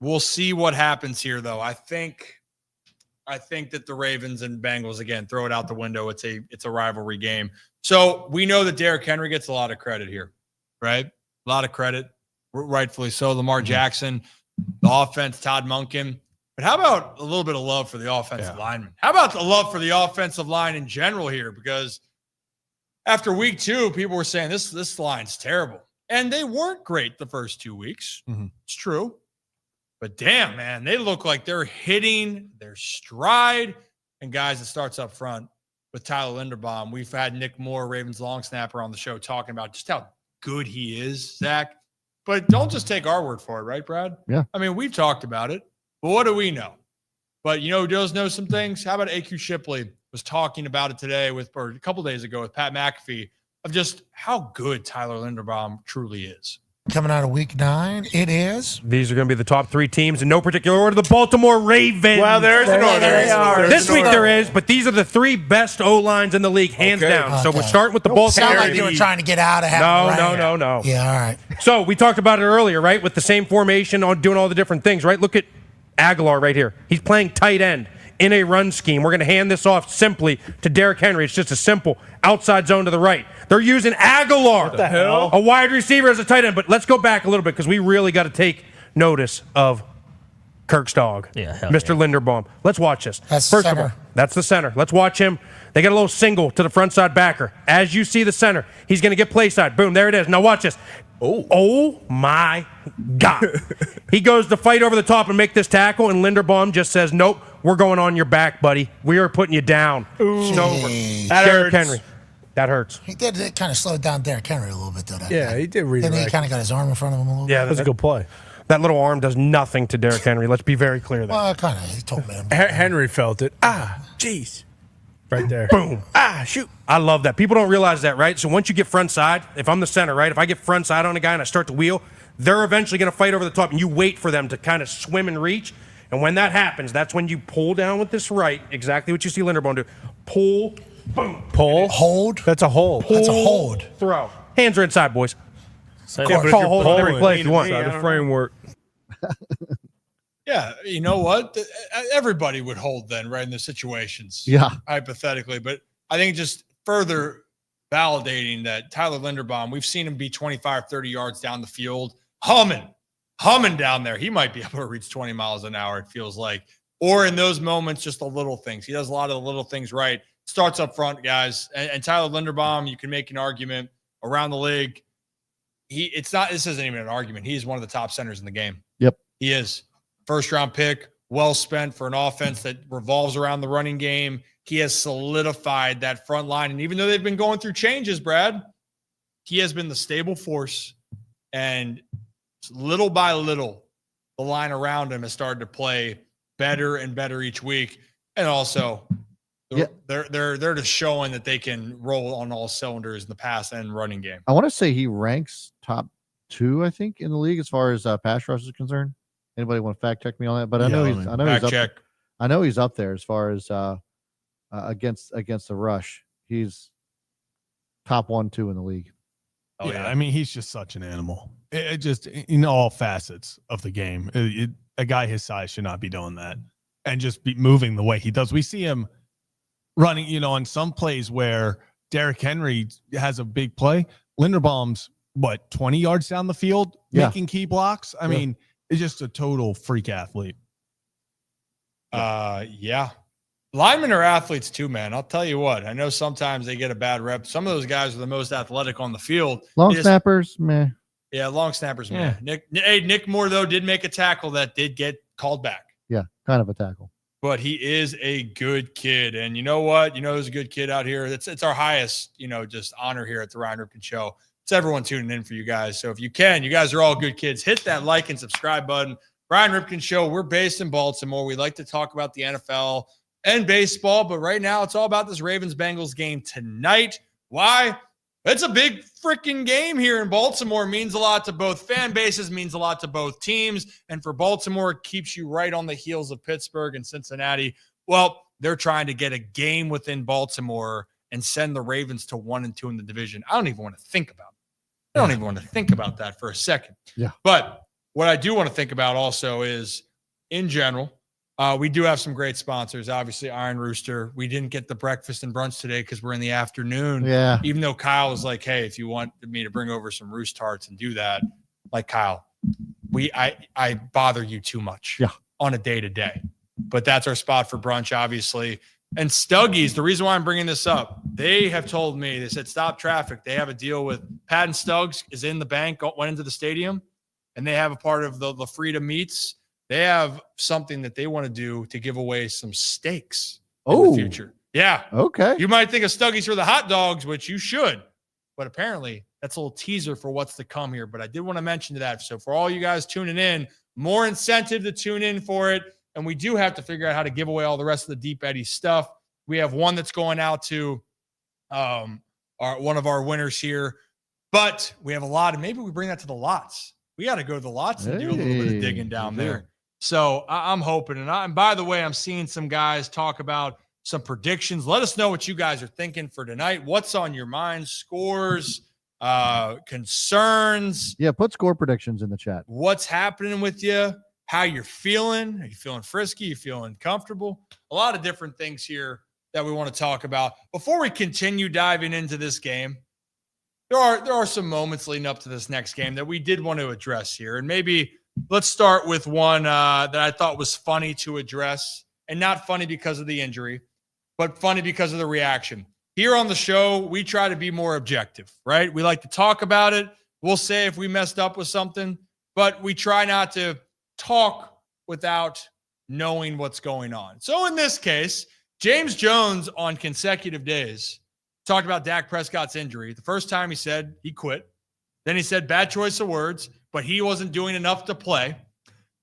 We'll see what happens here, though. I think that the Ravens and Bengals, again, throw it out the window. It's a rivalry game. So we know that Derrick Henry gets a lot of credit here, right? A lot of credit, rightfully so. Lamar Jackson, the offense, Todd Monken. But how about a little bit of love for the offensive lineman? How about the love for the offensive line in general here? Because after week 2, people were saying this line's terrible. And they weren't great the first 2 weeks. Mm-hmm. It's true. But damn, man, they look like they're hitting their stride. And guys, it starts up front with Tyler Linderbaum. We've had Nick Moore, Ravens long snapper, on the show talking about just how good he is, Zach. But don't just take our word for it, right, Brad? Yeah. I mean, we've talked about it. But what do we know? But you know who does know some things? How about AQ Shipley was talking about it today or a couple days ago with Pat McAfee of just how good Tyler Linderbaum truly is. Coming out of week 9, it is. These are going to be the top 3 teams in no particular order. The Baltimore Ravens. Well, there's an order. This week there is, but these are the 3 best O-lines in the league, hands down. Okay. So we're starting with the Baltimore Sound like you were trying to get out of having No. Yeah, all right. So we talked about it earlier, right? With the same formation on doing all the different things, right? Look at Aguilar right here. He's playing tight end in a run scheme. We're going to hand this off simply to Derrick Henry. It's just a simple outside zone to the right. They're using Aguilar, what the hell? A wide receiver, as a tight end. But let's go back a little bit because we really got to take notice of Kirk's dog, Mr. Linderbaum. Let's watch this. That's the center. That's the center. Let's watch him. They got a little single to the front side backer. As you see the center, he's going to get play side. Boom, there it is. Now watch this. Oh my God. He goes to fight over the top and make this tackle, and Linderbaum just says, nope, we're going on your back, buddy. We are putting you down. It's over. Derrick Henry. That hurts. He did kind of slow down Derrick Henry a little bit, though. He did read it. Then he kind of got his arm in front of him a little bit. Yeah, that's a good play. That little arm does nothing to Derrick Henry. Let's be very clear there. Well, kind of. He told me. Henry felt it. Jeez. Right there. Boom. Shoot. I love that. People don't realize that, right? So once you get front side, if I'm the center, right? If I get front side on a guy and I start to wheel, they're eventually going to fight over the top, and you wait for them to kind of swim and reach. And when that happens, that's when you pull down with this right, exactly what you see Linderbaum do. Pull, boom. Pull. Hold. That's a hold. That's a hold. Throw. Hands are inside, boys. Call hold on every play if you want. The framework. Yeah, you know what? Everybody would hold then, right, in those situations. Yeah. Hypothetically. But I think just further validating that Tyler Linderbaum, we've seen him be 25, 30 yards down the field, humming down there. He might be able to reach 20 miles an hour, it feels like. Or in those moments, just the little things. He does a lot of the little things right. Starts up front, guys. And Tyler Linderbaum, you can make an argument around the league. This isn't even an argument. He's one of the top centers in the game. Yep. He is. First round pick, well spent for an offense that revolves around the running game. He has solidified that front line. And even though they've been going through changes, Brad, he has been the stable force. And little by little, the line around him has started to play better and better each week. And also, they're just showing that they can roll on all cylinders in the pass and running game. I want to say he ranks top 2, I think, in the league as far as pass rush is concerned. Anybody want to fact check me on that? But I know he's up there as far as against the rush. He's top 1, 2 in the league. Oh yeah, I mean he's just such an animal. It just in all facets of the game. A guy his size should not be doing that and just be moving the way he does. We see him running, on some plays where Derrick Henry has a big play. Linderbaum's 20 yards down the field making key blocks. I mean. It's just a total freak athlete. Yeah. Linemen are athletes too, man. I'll tell you what. I know sometimes they get a bad rep. Some of those guys are the most athletic on the field. Long snappers, meh. Yeah, long snappers, meh. Nick Moore, though, did make a tackle that did get called back. Yeah, kind of a tackle. but he is a good kid. And you know what? You know, there's a good kid out here. It's our highest, just honor here at the Ryan Ripken Show. It's everyone tuning in for you guys. So if you can, you guys are all good kids. Hit that like and subscribe button. Ryan Ripken Show. We're based in Baltimore. We like to talk about the NFL and baseball, but right now it's all about this Ravens-Bengals game tonight. Why? It's a big freaking game here in Baltimore. It means a lot to both fan bases, means a lot to both teams. And for Baltimore, it keeps you right on the heels of Pittsburgh and Cincinnati. Well, they're trying to get a game within Baltimore and send the Ravens to 1-2 in the division. I don't even want to think about it. I don't even want to think about that for a second. Yeah. But what I do want to think about also is, in general, we do have some great sponsors. Obviously, Iron Rooster. We didn't get the breakfast and brunch today because we're in the afternoon. Yeah. Even though Kyle was like, hey, if you want me to bring over some Roost Tarts and do that, like, Kyle, I bother you too much on a day-to-day. But that's our spot for brunch, obviously. And Stuggies, the reason why I'm bringing this up, they have told me, they said, stop traffic. They have a deal with Pat and Stuggs is in the bank, went into the stadium, and they have a part of the Freedom Meats. They have something that they want to do to give away some steaks in the future. Yeah. Okay. You might think of Stuggies for the hot dogs, which you should, but apparently that's a little teaser for what's to come here. But I did want to mention that. So for all you guys tuning in, more incentive to tune in for it. And we do have to figure out how to give away all the rest of the Deep Eddy stuff. We have one that's going out to one of our winners here, but we have a lot, and maybe we bring that to the lots. We got to go to the lots and do a little bit of digging down there. So I'm hoping. And by the way, I'm seeing some guys talk about some predictions. Let us know what you guys are thinking for tonight. What's on your mind? Scores, concerns. Yeah, put score predictions in the chat. What's happening with you? How you're feeling? Are you feeling frisky? You feeling comfortable? A lot of different things here that we want to talk about. Before we continue diving into this game, there are some moments leading up to this next game that we did want to address here. And maybe let's start with one that I thought was funny to address, and not funny because of the injury, but funny because of the reaction. Here on the show, we try to be more objective, right? We like to talk about it. We'll say if we messed up with something, but we try not to talk without knowing what's going on. So in this case, James Jones on consecutive days talked about Dak Prescott's injury. The first time he said he quit. Then he said bad choice of words, but he wasn't doing enough to play.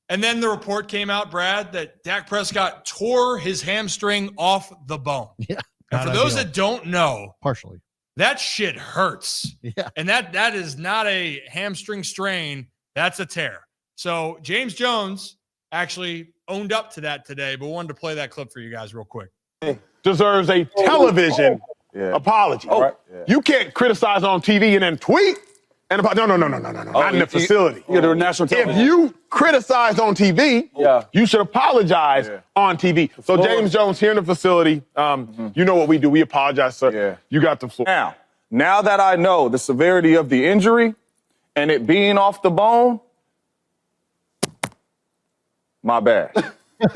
And then the report came out, Brad, that Dak Prescott tore his hamstring off the bone. Yeah. And for those that don't know, partially, that shit hurts. Yeah. And that is not a hamstring strain. That's a tear. So James Jones actually owned up to that today, but wanted to play that clip for you guys real quick. Deserves a television apology. Right. You can't criticize on TV and then tweet. And about not in the facility. You're the national television. If you criticize on TV, you should apologize on TV. So James Jones here in the facility, you know what we do. We apologize, sir. Yeah. You got the floor. Now that I know the severity of the injury and it being off the bone, my bad.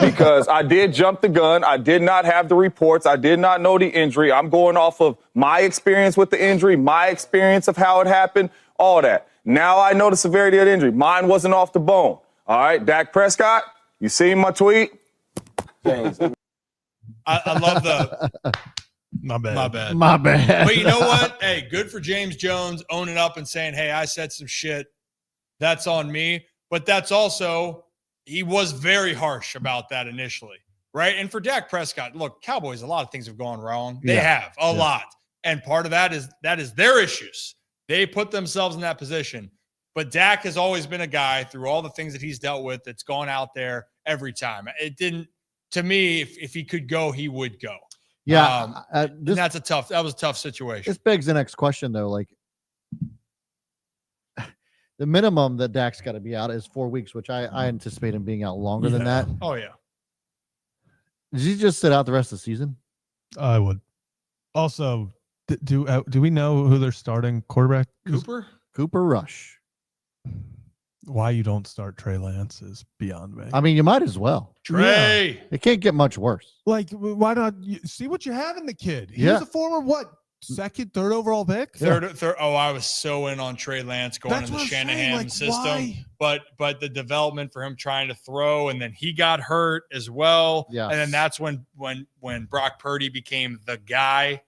Because I did jump the gun. I did not have the reports. I did not know the injury. I'm going off of my experience with the injury, my experience of how it happened, all that. Now I know the severity of the injury. Mine wasn't off the bone. All right, Dak Prescott, you seen my tweet? I love the My bad. My bad. But you know what? Hey, good for James Jones owning up and saying, hey, I said some shit. That's on me. But that's also, he was very harsh about that initially, right? And for Dak Prescott, look, Cowboys, a lot of things have gone wrong. They have a lot. And part of that is their issues. They put themselves in that position. But Dak has always been a guy through all the things that he's dealt with that's gone out there every time. It didn't, to me, if he could go, he would go. Yeah. That was a tough situation. This begs the next question, though. Like, the minimum that Dak's got to be out is 4 weeks, which I anticipate him being out longer than that. Oh, yeah. Does he just sit out the rest of the season? I would. Also, do we know who their starting quarterback? Cooper Rush. Why you don't start Trey Lance is beyond me. I mean, you might as well. Trey. It can't get much worse. Like, why not see what you have in the kid? He was a former second, third overall pick. Third. Oh, I was so in on Trey Lance going That's in the what I'm saying, Shanahan like, system, why? but the development for him trying to throw, and then he got hurt as well. Yes. And then that's when Brock Purdy became the guy,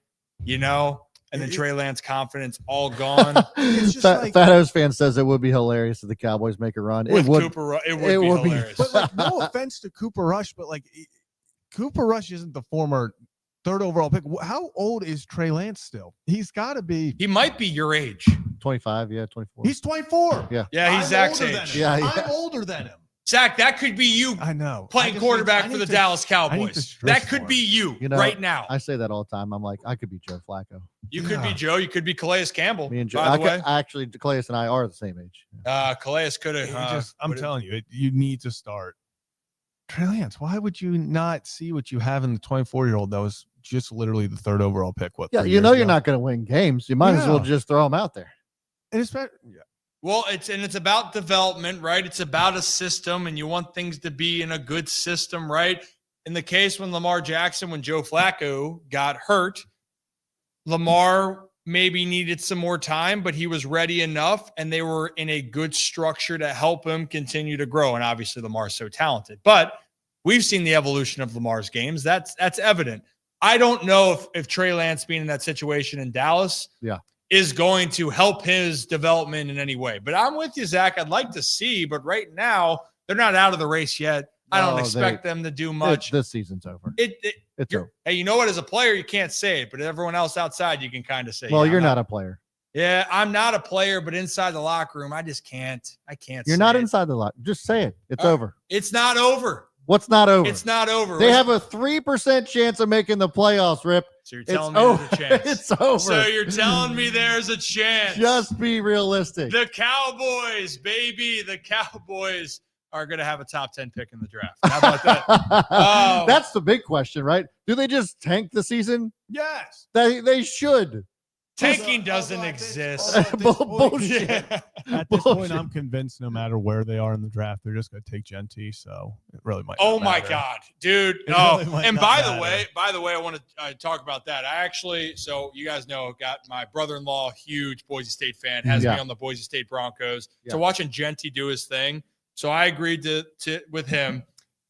and then Trey Lance confidence all gone. It's just Fat House fan says it would be hilarious if the Cowboys make a run. With It would. Cooper, it would be hilarious. But like, no offense to Cooper Rush, but like, Cooper Rush isn't the former third overall pick. How old is Trey Lance still? He's got to be. He might be your age. 25, 24. He's 24. Yeah. Yeah, he's Zach's older age. than him. Yeah. I'm older than him. Zach, that could be you I know. playing quarterback for the Dallas Cowboys. That could be you, right now. I say that all the time. I'm like, I could be Joe Flacco. You could be Joe. You could be Calais Campbell. Me and Joe. By the way, Actually, Calais and I are the same age. Calais could have. I'm telling you, you need to start. Trey Lance, why would you not see what you have in the 24-year-old that was just literally the third overall pick? Yeah, you're not going to win games. You might as well just throw them out there. And it's better. Yeah. Well, it's about development, right? It's about a system, and you want things to be in a good system, right? In the case when Joe Flacco got hurt, Lamar maybe needed some more time, but he was ready enough, and they were in a good structure to help him continue to grow. And obviously, Lamar's so talented. But we've seen the evolution of Lamar's games. That's evident. I don't know if Trey Lance being in that situation in Dallas is going to help his development in any way. But I'm with you, Zach. I'd like to see, but right now, they're not out of the race yet. I don't expect them to do much. This season's over. It's over. Hey, you know what? As a player, you can't say it, but everyone else outside, you can kind of say. Well, you're not a player. Yeah, I'm not a player, but inside the locker room, I just can't. I can't. You're not inside the locker. Just say it. It's over. It's not over. What's not over? It's not over. They have a 3% chance of making the playoffs, Rip. So you're telling me there's a chance. It's over. So you're telling me there's a chance. Just be realistic. The Cowboys, baby. The Cowboys are going to have a top 10 pick in the draft. How about that? That's the big question, right? Do they just tank the season? Yes. They should. Tanking doesn't exist. Bullshit. At this point, I'm convinced no matter where they are in the draft, they're just going to take Genty. So it really might. Oh my matter. God, dude! And by the way, I want to talk about that. I actually, so you guys know, got my brother-in-law, huge Boise State fan, has me on the Boise State Broncos. So watching Genty do his thing, so I agreed to with him.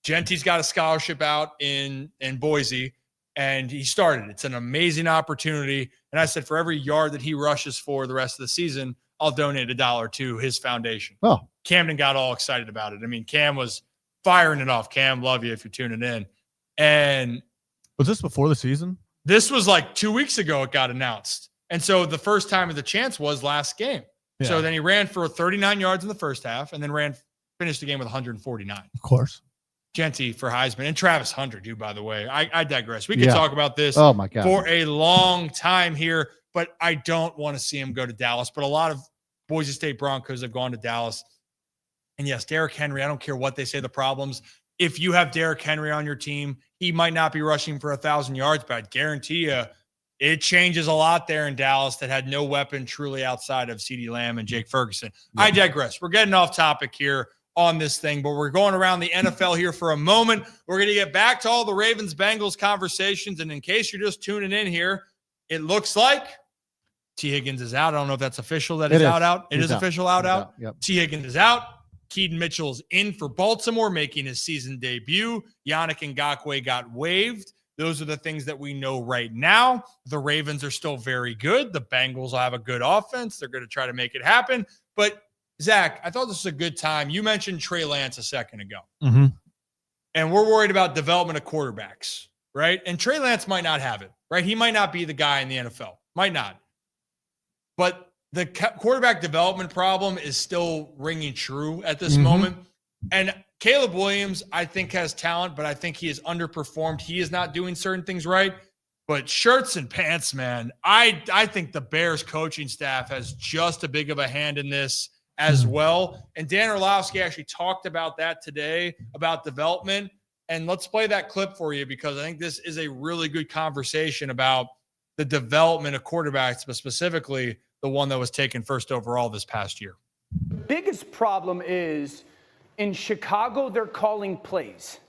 Genty's got a scholarship out in Boise, and he started. It's an amazing opportunity. And I said, for every yard that he rushes for the rest of the season, I'll donate $1 to his foundation. Oh, Camden got all excited about it. I mean, Cam was firing it off. Cam, love you if you're tuning in. And was this before the season? This was like 2 weeks ago. It got announced. And so the first time of the chance was last game. Yeah. So then he ran for 39 yards in the first half and then finished the game with 149. Of course. Genty for Heisman and Travis Hunter, dude, by the way. I digress. We could talk about this for a long time here, but I don't want to see him go to Dallas. But a lot of Boise State Broncos have gone to Dallas. And yes, Derrick Henry, I don't care what they say the problems. If you have Derrick Henry on your team, he might not be rushing for 1,000 yards, but I guarantee you it changes a lot there in Dallas that had no weapon truly outside of CeeDee Lamb and Jake Ferguson. Yeah. I digress. We're getting off topic here on this thing, but we're going around the NFL here for a moment. We're going to get back to all the Ravens-Bengals conversations, and in case you're just tuning in here, it looks like T. Higgins is out. I don't know if that's official that he's out. It is official out. Yep. T. Higgins is out. Keaton Mitchell's in for Baltimore, making his season debut. Yannick Ngakoue got waived. Those are the things that we know right now. The Ravens are still very good. The Bengals will have a good offense. They're going to try to make it happen, but Zach, I thought this was a good time. You mentioned Trey Lance a second ago. Mm-hmm. And we're worried about development of quarterbacks, right? And Trey Lance might not have it, right? He might not be the guy in the NFL. Might not. But the quarterback development problem is still ringing true at this moment. And Caleb Williams, I think, has talent, but I think he is underperformed. He is not doing certain things right. But shirts and pants, man, I think the Bears coaching staff has just as big of a hand in this as well. And Dan Orlovsky actually talked about that today, about development. And let's play that clip for you because I think this is a really good conversation about the development of quarterbacks, but specifically the one that was taken first overall this past year. The biggest problem is in Chicago, they're calling plays.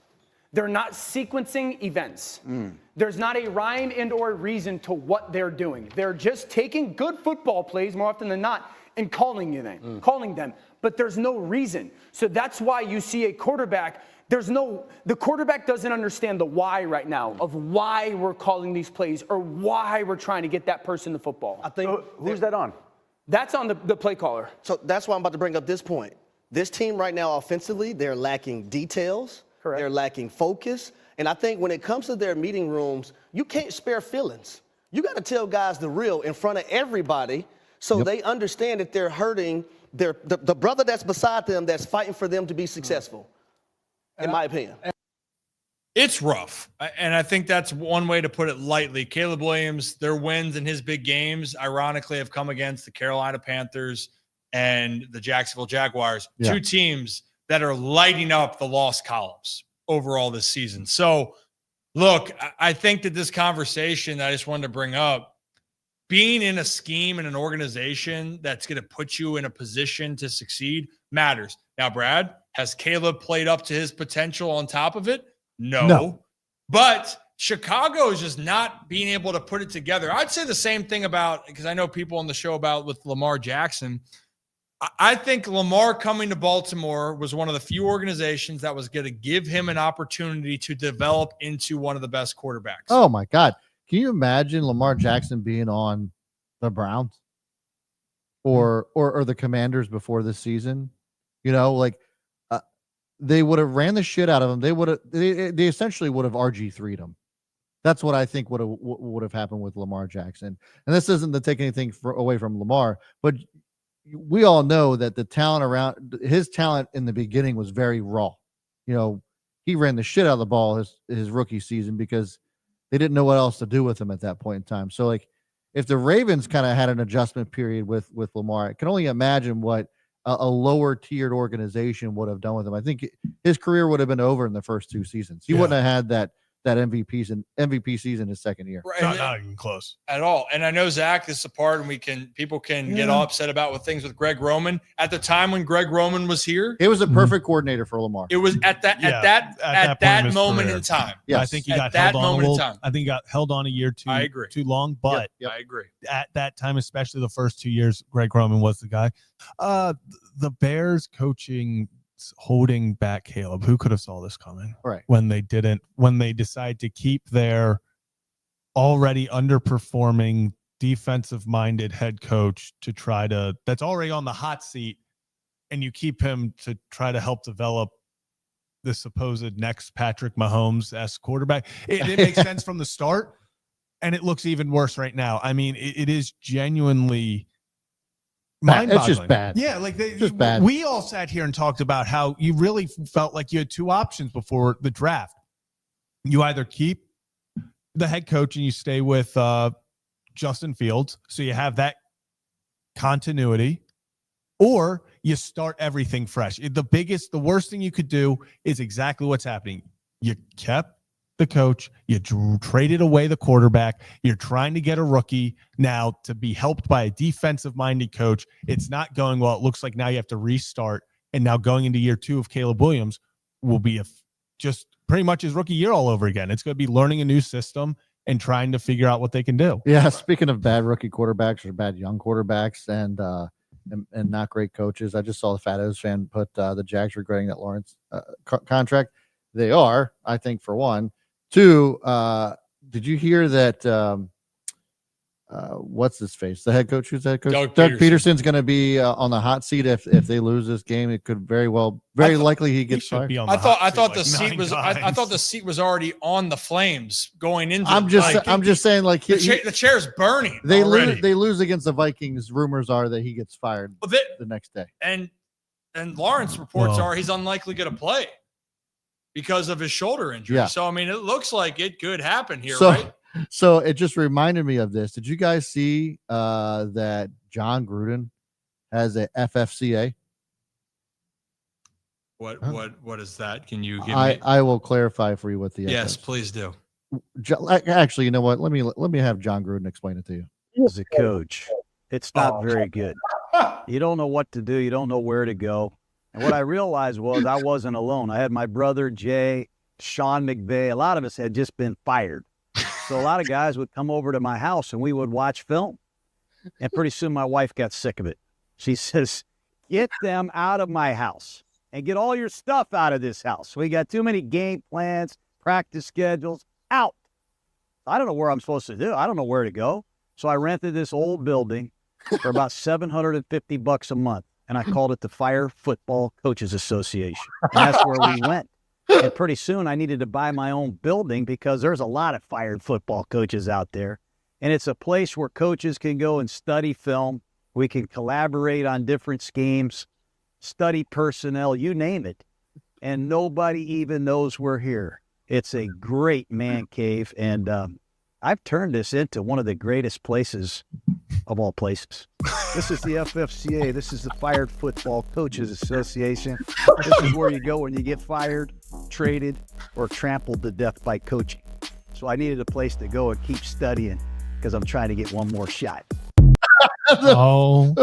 They're not sequencing events. There's not a rhyme and or reason to what they're doing. They're just taking good football plays more often than not and calling them. But there's no reason. So that's why you see a quarterback. The quarterback doesn't understand the why right now of why we're calling these plays or why we're trying to get that person the football. I think who's that on? That's on the play caller. So that's why I'm about to bring up this point. This team right now offensively, they're lacking details. Correct. They're lacking focus. And I think when it comes to their meeting rooms, you can't spare feelings. You got to tell guys the real in front of everybody so they understand that they're hurting the brother that's beside them that's fighting for them to be successful, in my opinion. It's rough. And I think that's one way to put it lightly. Caleb Williams, their wins in his big games, ironically, have come against the Carolina Panthers and the Jacksonville Jaguars, two teams that are lighting up the loss columns overall this season. So, look, I think that this conversation that I just wanted to bring up, being in a scheme and an organization that's going to put you in a position to succeed matters. Now, Brad, has Caleb played up to his potential on top of it? No. But Chicago is just not being able to put it together. I'd say the same thing about, because I know people on the show about with Lamar Jackson. I think Lamar coming to Baltimore was one of the few organizations that was going to give him an opportunity to develop into one of the best quarterbacks. Oh my God. Can you imagine Lamar Jackson being on the Browns or the Commanders before this season? You know, like they would have ran the shit out of him. They essentially would have RG3'd him. That's what I think would have happened with Lamar Jackson. And this isn't to take anything away from Lamar, but we all know that the talent around his talent in the beginning was very raw. You know, he ran the shit out of the ball his rookie season because they didn't know what else to do with him at that point in time. So, like, if the Ravens kind of had an adjustment period with Lamar, I can only imagine what a lower tiered organization would have done with him. I think his career would have been over in the first two seasons. He wouldn't have had that MVP season his second year. Right. Not even close at all. And I know, Zach, this is a part, and people can get all upset about with things with Greg Roman. At the time when Greg Roman was here, it was a perfect coordinator for Lamar. It was at that moment in time. Yes. I think he got held on I think he got held on a year too long. But I agree. At that time, especially the first 2 years, Greg Roman was the guy. The Bears coaching holding back Caleb. Who could have saw this coming? Right. When they decide to keep their already underperforming defensive-minded head coach that's already on the hot seat, and you keep him to try to help develop the supposed next Patrick Mahomes-esque quarterback. It makes sense from the start, and it looks even worse right now. I mean, it is genuinely It's just bad. Yeah, like just bad. We all sat here and talked about how you really felt like you had two options before the draft. You either keep the head coach and you stay with Justin Fields, so you have that continuity, or you start everything fresh. The worst thing you could do is exactly what's happening. You kept the coach, you traded away the quarterback, you're trying to get a rookie now to be helped by a defensive-minded coach. It's not going well. It looks like now you have to restart, and now going into year 2 of Caleb Williams will be just pretty much his rookie year all over again. It's going to be learning a new system and trying to figure out what they can do. Yeah, speaking of bad rookie quarterbacks or bad young quarterbacks and not great coaches, I just saw the Fat O's fan put the Jags regretting that Lawrence contract. They are, I think, for one. Two, did you hear that what's his face? The head coach, who's the head coach? Doug Peterson's going to be on the hot seat if they lose this game. It could very likely he gets fired. I thought the seat was already on the flames going into. I'm just saying, like the chair's burning. They lose against the Vikings. Rumors are that he gets fired the next day. And Lawrence reports are he's unlikely going to play because of his shoulder injury. Yeah. So I mean, it looks like it could happen here, right? So it just reminded me of this. Did you guys see that John Gruden has a FFCA? What is that? Can you give me? I will clarify for you what the Yes, please do. Actually, you know what? Let me have John Gruden explain it to you. As a coach, it's not very good. You don't know what to do. You don't know where to go. And what I realized was I wasn't alone. I had my brother, Jay, Sean McVay, a lot of us had just been fired. So a lot of guys would come over to my house and we would watch film. And pretty soon my wife got sick of it. She says, get them out of my house and get all your stuff out of this house. We got too many game plans, practice schedules, out. I don't know where I'm supposed to do. I don't know where to go. So I rented this old building for about $750 a month. And I called it the Fire Football Coaches Association. And that's where we went. And pretty soon I needed to buy my own building because there's a lot of fired football coaches out there. And it's a place where coaches can go and study film. We can collaborate on different schemes, study personnel, you name it. And nobody even knows we're here. It's a great man cave. And I've turned this into one of the greatest places of all places. This is the FFCA. This is the Fired Football Coaches Association. This is where you go when you get fired, traded, or trampled to death by coaching. So I needed a place to go and keep studying because I'm trying to get one more shot. Oh,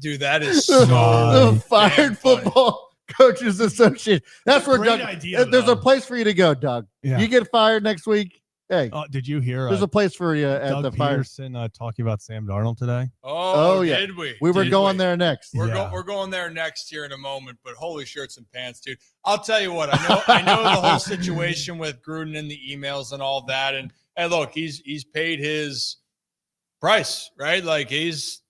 dude, that is so the Fired Football Coaches Association. That's where great Doug. idea, There's though. a place for you to go, Doug. Yeah. You get fired next week. Hey, did you hear? there's a place for you at Doug the Fire. Peterson talking about Sam Darnold today. Oh, yeah. did we? We were Did going there next. We're going there next here in a moment, but holy shirts and pants, dude. I'll tell you what, I know the whole situation with Gruden and the emails and all that. And hey, look, he's paid his price, right? Like he's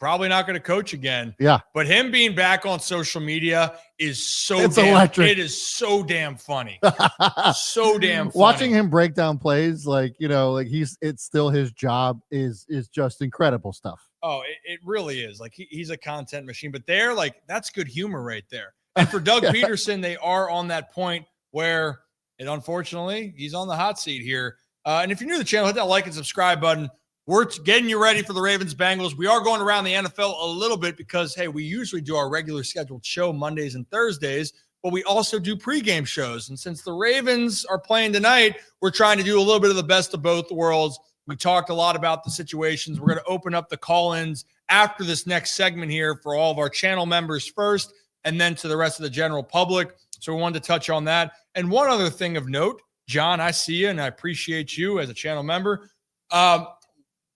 probably not going to coach again. Yeah. But him being back on social media is so It's damn electric. It is so damn funny. So damn funny. Watching him break down plays, like it's still his job is just incredible stuff. Oh, it really is. Like he's a content machine, but they're like, that's good humor right there. And for Doug Peterson, they are on that point where unfortunately he's on the hot seat here. And if you're new to the channel, hit that like and subscribe button. We're getting you ready for the Ravens Bengals. We are going around the NFL a little bit because, hey, we usually do our regular scheduled show Mondays and Thursdays, but we also do pregame shows. And since the Ravens are playing tonight, we're trying to do a little bit of the best of both worlds. We talked a lot about the situations. We're going to open up the call-ins after this next segment here for all of our channel members first, and then to the rest of the general public. So we wanted to touch on that. And one other thing of note, John, I see you and I appreciate you as a channel member.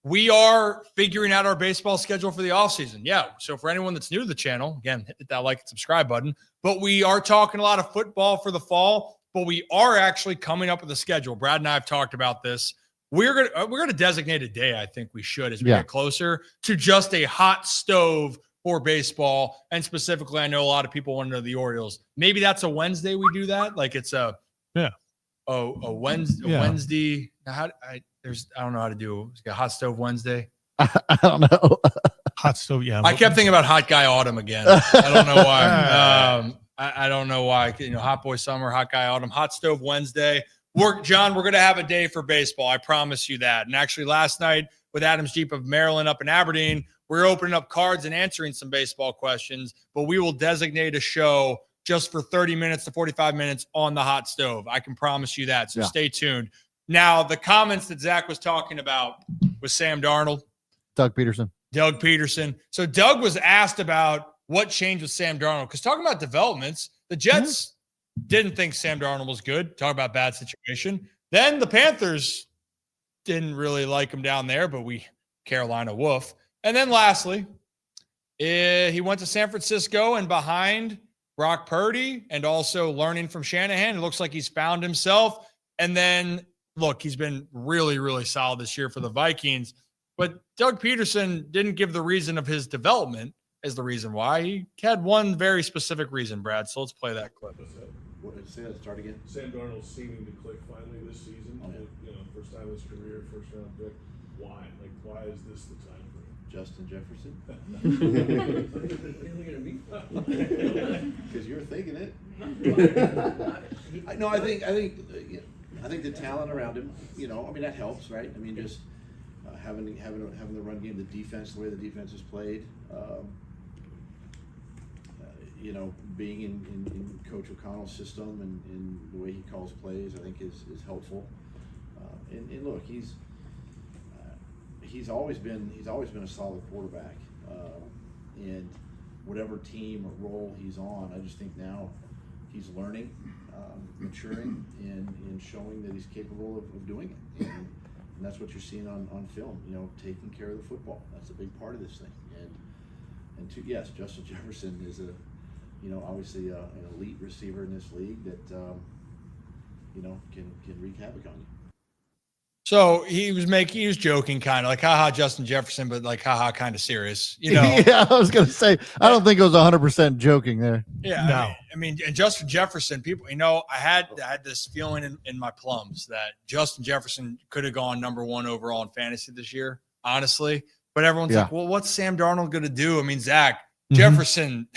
We are figuring out our baseball schedule for the offseason. Yeah. So for anyone that's new to the channel, again, hit that like and subscribe button. But we are talking a lot of football for the fall, but we are actually coming up with a schedule. Brad and I have talked about this. We're gonna designate a day, I think we should, as we get closer to just a hot stove for baseball. And specifically, I know a lot of people want to know the Orioles. Maybe that's a Wednesday we do that. Like it's a Wednesday. Yeah. Wednesday. I don't know how to do it. Hot stove Wednesday. I don't know. Hot stove, yeah. I kept thinking about Hot Guy Autumn again. I don't know why. I don't know why. Hot Boy Summer, Hot Guy Autumn, Hot Stove Wednesday. John, we're going to have a day for baseball. I promise you that. And actually last night with Adam's Jeep of Maryland up in Aberdeen, we're opening up cards and answering some baseball questions, but we will designate a show just for 30 minutes to 45 minutes on the hot stove. I can promise you that. So stay tuned. Now, the comments that Zach was talking about was Sam Darnold. Doug Peterson. So Doug was asked about what changed with Sam Darnold. Because talking about developments, the Jets didn't think Sam Darnold was good. Talk about bad situation. Then the Panthers didn't really like him down there, but Carolina woof. And then lastly, he went to San Francisco and behind Brock Purdy and also learning from Shanahan. It looks like he's found himself. And then, look, he's been really, really solid this year for the Vikings. But Doug Peterson didn't give the reason of his development as the reason why. He had one very specific reason, Brad. So let's play that clip. What did it say? Let's start again. Sam Darnold seeming to click finally this season. First time in his career, first round pick. Why? Why is this the time for him? Justin Jefferson. Because you're thinking it. I think the talent around him. That helps, right? Just having the run game, the defense, the way the defense is played. Being in Coach O'Connell's system and the way he calls plays, I think is helpful. And look, he's always been a solid quarterback, and whatever team or role he's on, I just think now he's learning, maturing, and showing that he's capable of doing it. And that's what you're seeing on film. Taking care of the football. That's a big part of this thing. And yes, Justin Jefferson is obviously an elite receiver in this league that can wreak havoc on you. So he was joking, kind of like haha Justin Jefferson, but like haha kind of serious, Yeah, I was gonna say I don't think it was 100% joking there. Yeah, No. I mean, and Justin Jefferson, people, I had this feeling in my plums that Justin Jefferson could have gone number 1 overall in fantasy this year, honestly. But everyone's like, well, what's Sam Darnold going to do? I mean, Zach, Jefferson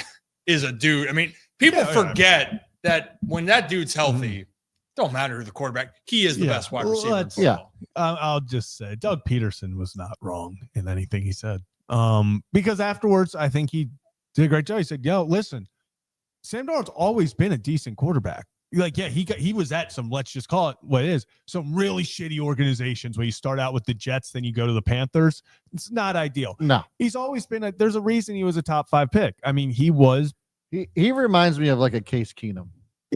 is a dude. I mean, people forget that when that dude's healthy, don't matter who the quarterback, he is the best wide receiver in football. I'll just say Doug Peterson was not wrong in anything he said. Because afterwards, I think he did a great job. He said, listen, Sam Darnold's always been a decent quarterback. Like, yeah, he was at some, let's just call it what it is, some really shitty organizations where you start out with the Jets, then you go to the Panthers. It's not ideal. No. He's always been there's a reason he was a top 5 pick. I mean, he reminds me of like a Case Keenum.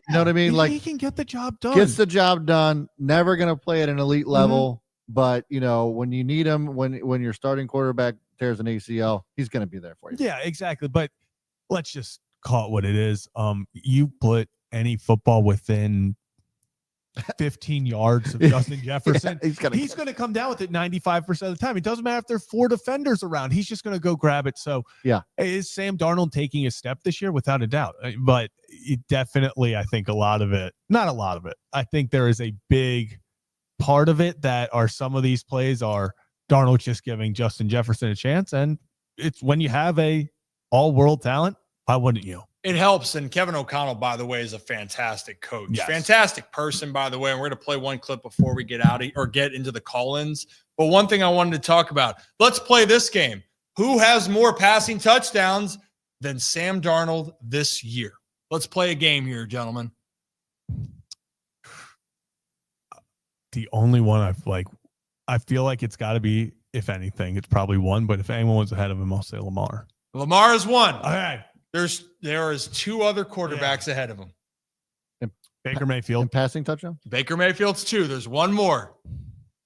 You know what I mean? Like, he can get the job done. Gets the job done. Never going to play at an elite level, but when you need him, when your starting quarterback tears an ACL, he's going to be there for you. Yeah, exactly. But let's just call it what it is. You put any football within 15 yards of Justin Jefferson, he's going to come down with it 95% of the time. It doesn't matter if there are 4 defenders around. He's just going to go grab it. So, is Sam Darnold taking a step this year? Without a doubt. But it definitely, I think not a lot of it. I think there is a big part of it that are some of these plays are Darnold just giving Justin Jefferson a chance. And it's when you have a all-world talent, why wouldn't you? It helps. And Kevin O'Connell, by the way, is a fantastic coach. Yes. Fantastic person, by the way. And we're going to play one clip before we get into the call-ins. But one thing I wanted to talk about, let's play this game. Who has more passing touchdowns than Sam Darnold this year? Let's play a game here, gentlemen. The only one I feel like it's got to be, if anything, it's probably one. But if anyone was ahead of him, I'll say Lamar. Lamar is one. Okay. There is 2 other quarterbacks ahead of him. Baker Mayfield. And passing touchdown? Baker Mayfield's 2. There's one more.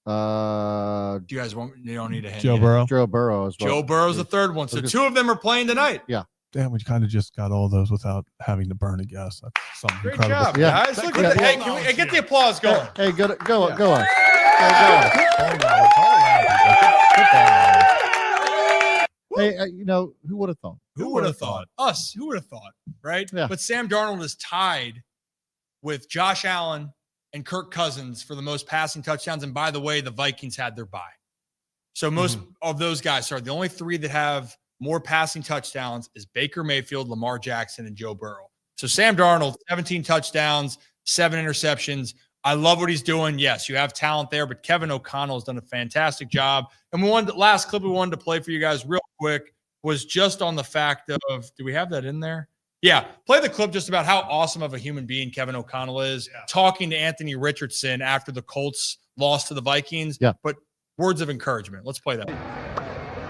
Do you guys you don't need a hint. Joe Burrow. Joe Burrow as well. Joe Burrow's the 3rd one. So 2 of them are playing tonight. Yeah. Damn, we kind of just got all those without having to burn a guess. That's something Great incredible. job, guys. Look at that. Hey, can we get the applause going? Hey, go on. Hey, who would have thought? Who would have thought? Us. Who would have thought? Right? Yeah. But Sam Darnold is tied with Josh Allen and Kirk Cousins for the most passing touchdowns. And by the way, the Vikings had their bye. So most of those guys the only 3 that have more passing touchdowns is Baker Mayfield, Lamar Jackson, and Joe Burrow. So Sam Darnold, 17 touchdowns, 7 interceptions. I love what he's doing. Yes, you have talent there, but Kevin O'Connell has done a fantastic job. And last clip we wanted to play for you guys real quick was just on the fact of, do we have that in there? Yeah, play the clip just about how awesome of a human being Kevin O'Connell is, talking to Anthony Richardson after the Colts lost to the Vikings. Yeah. But words of encouragement. Let's play that.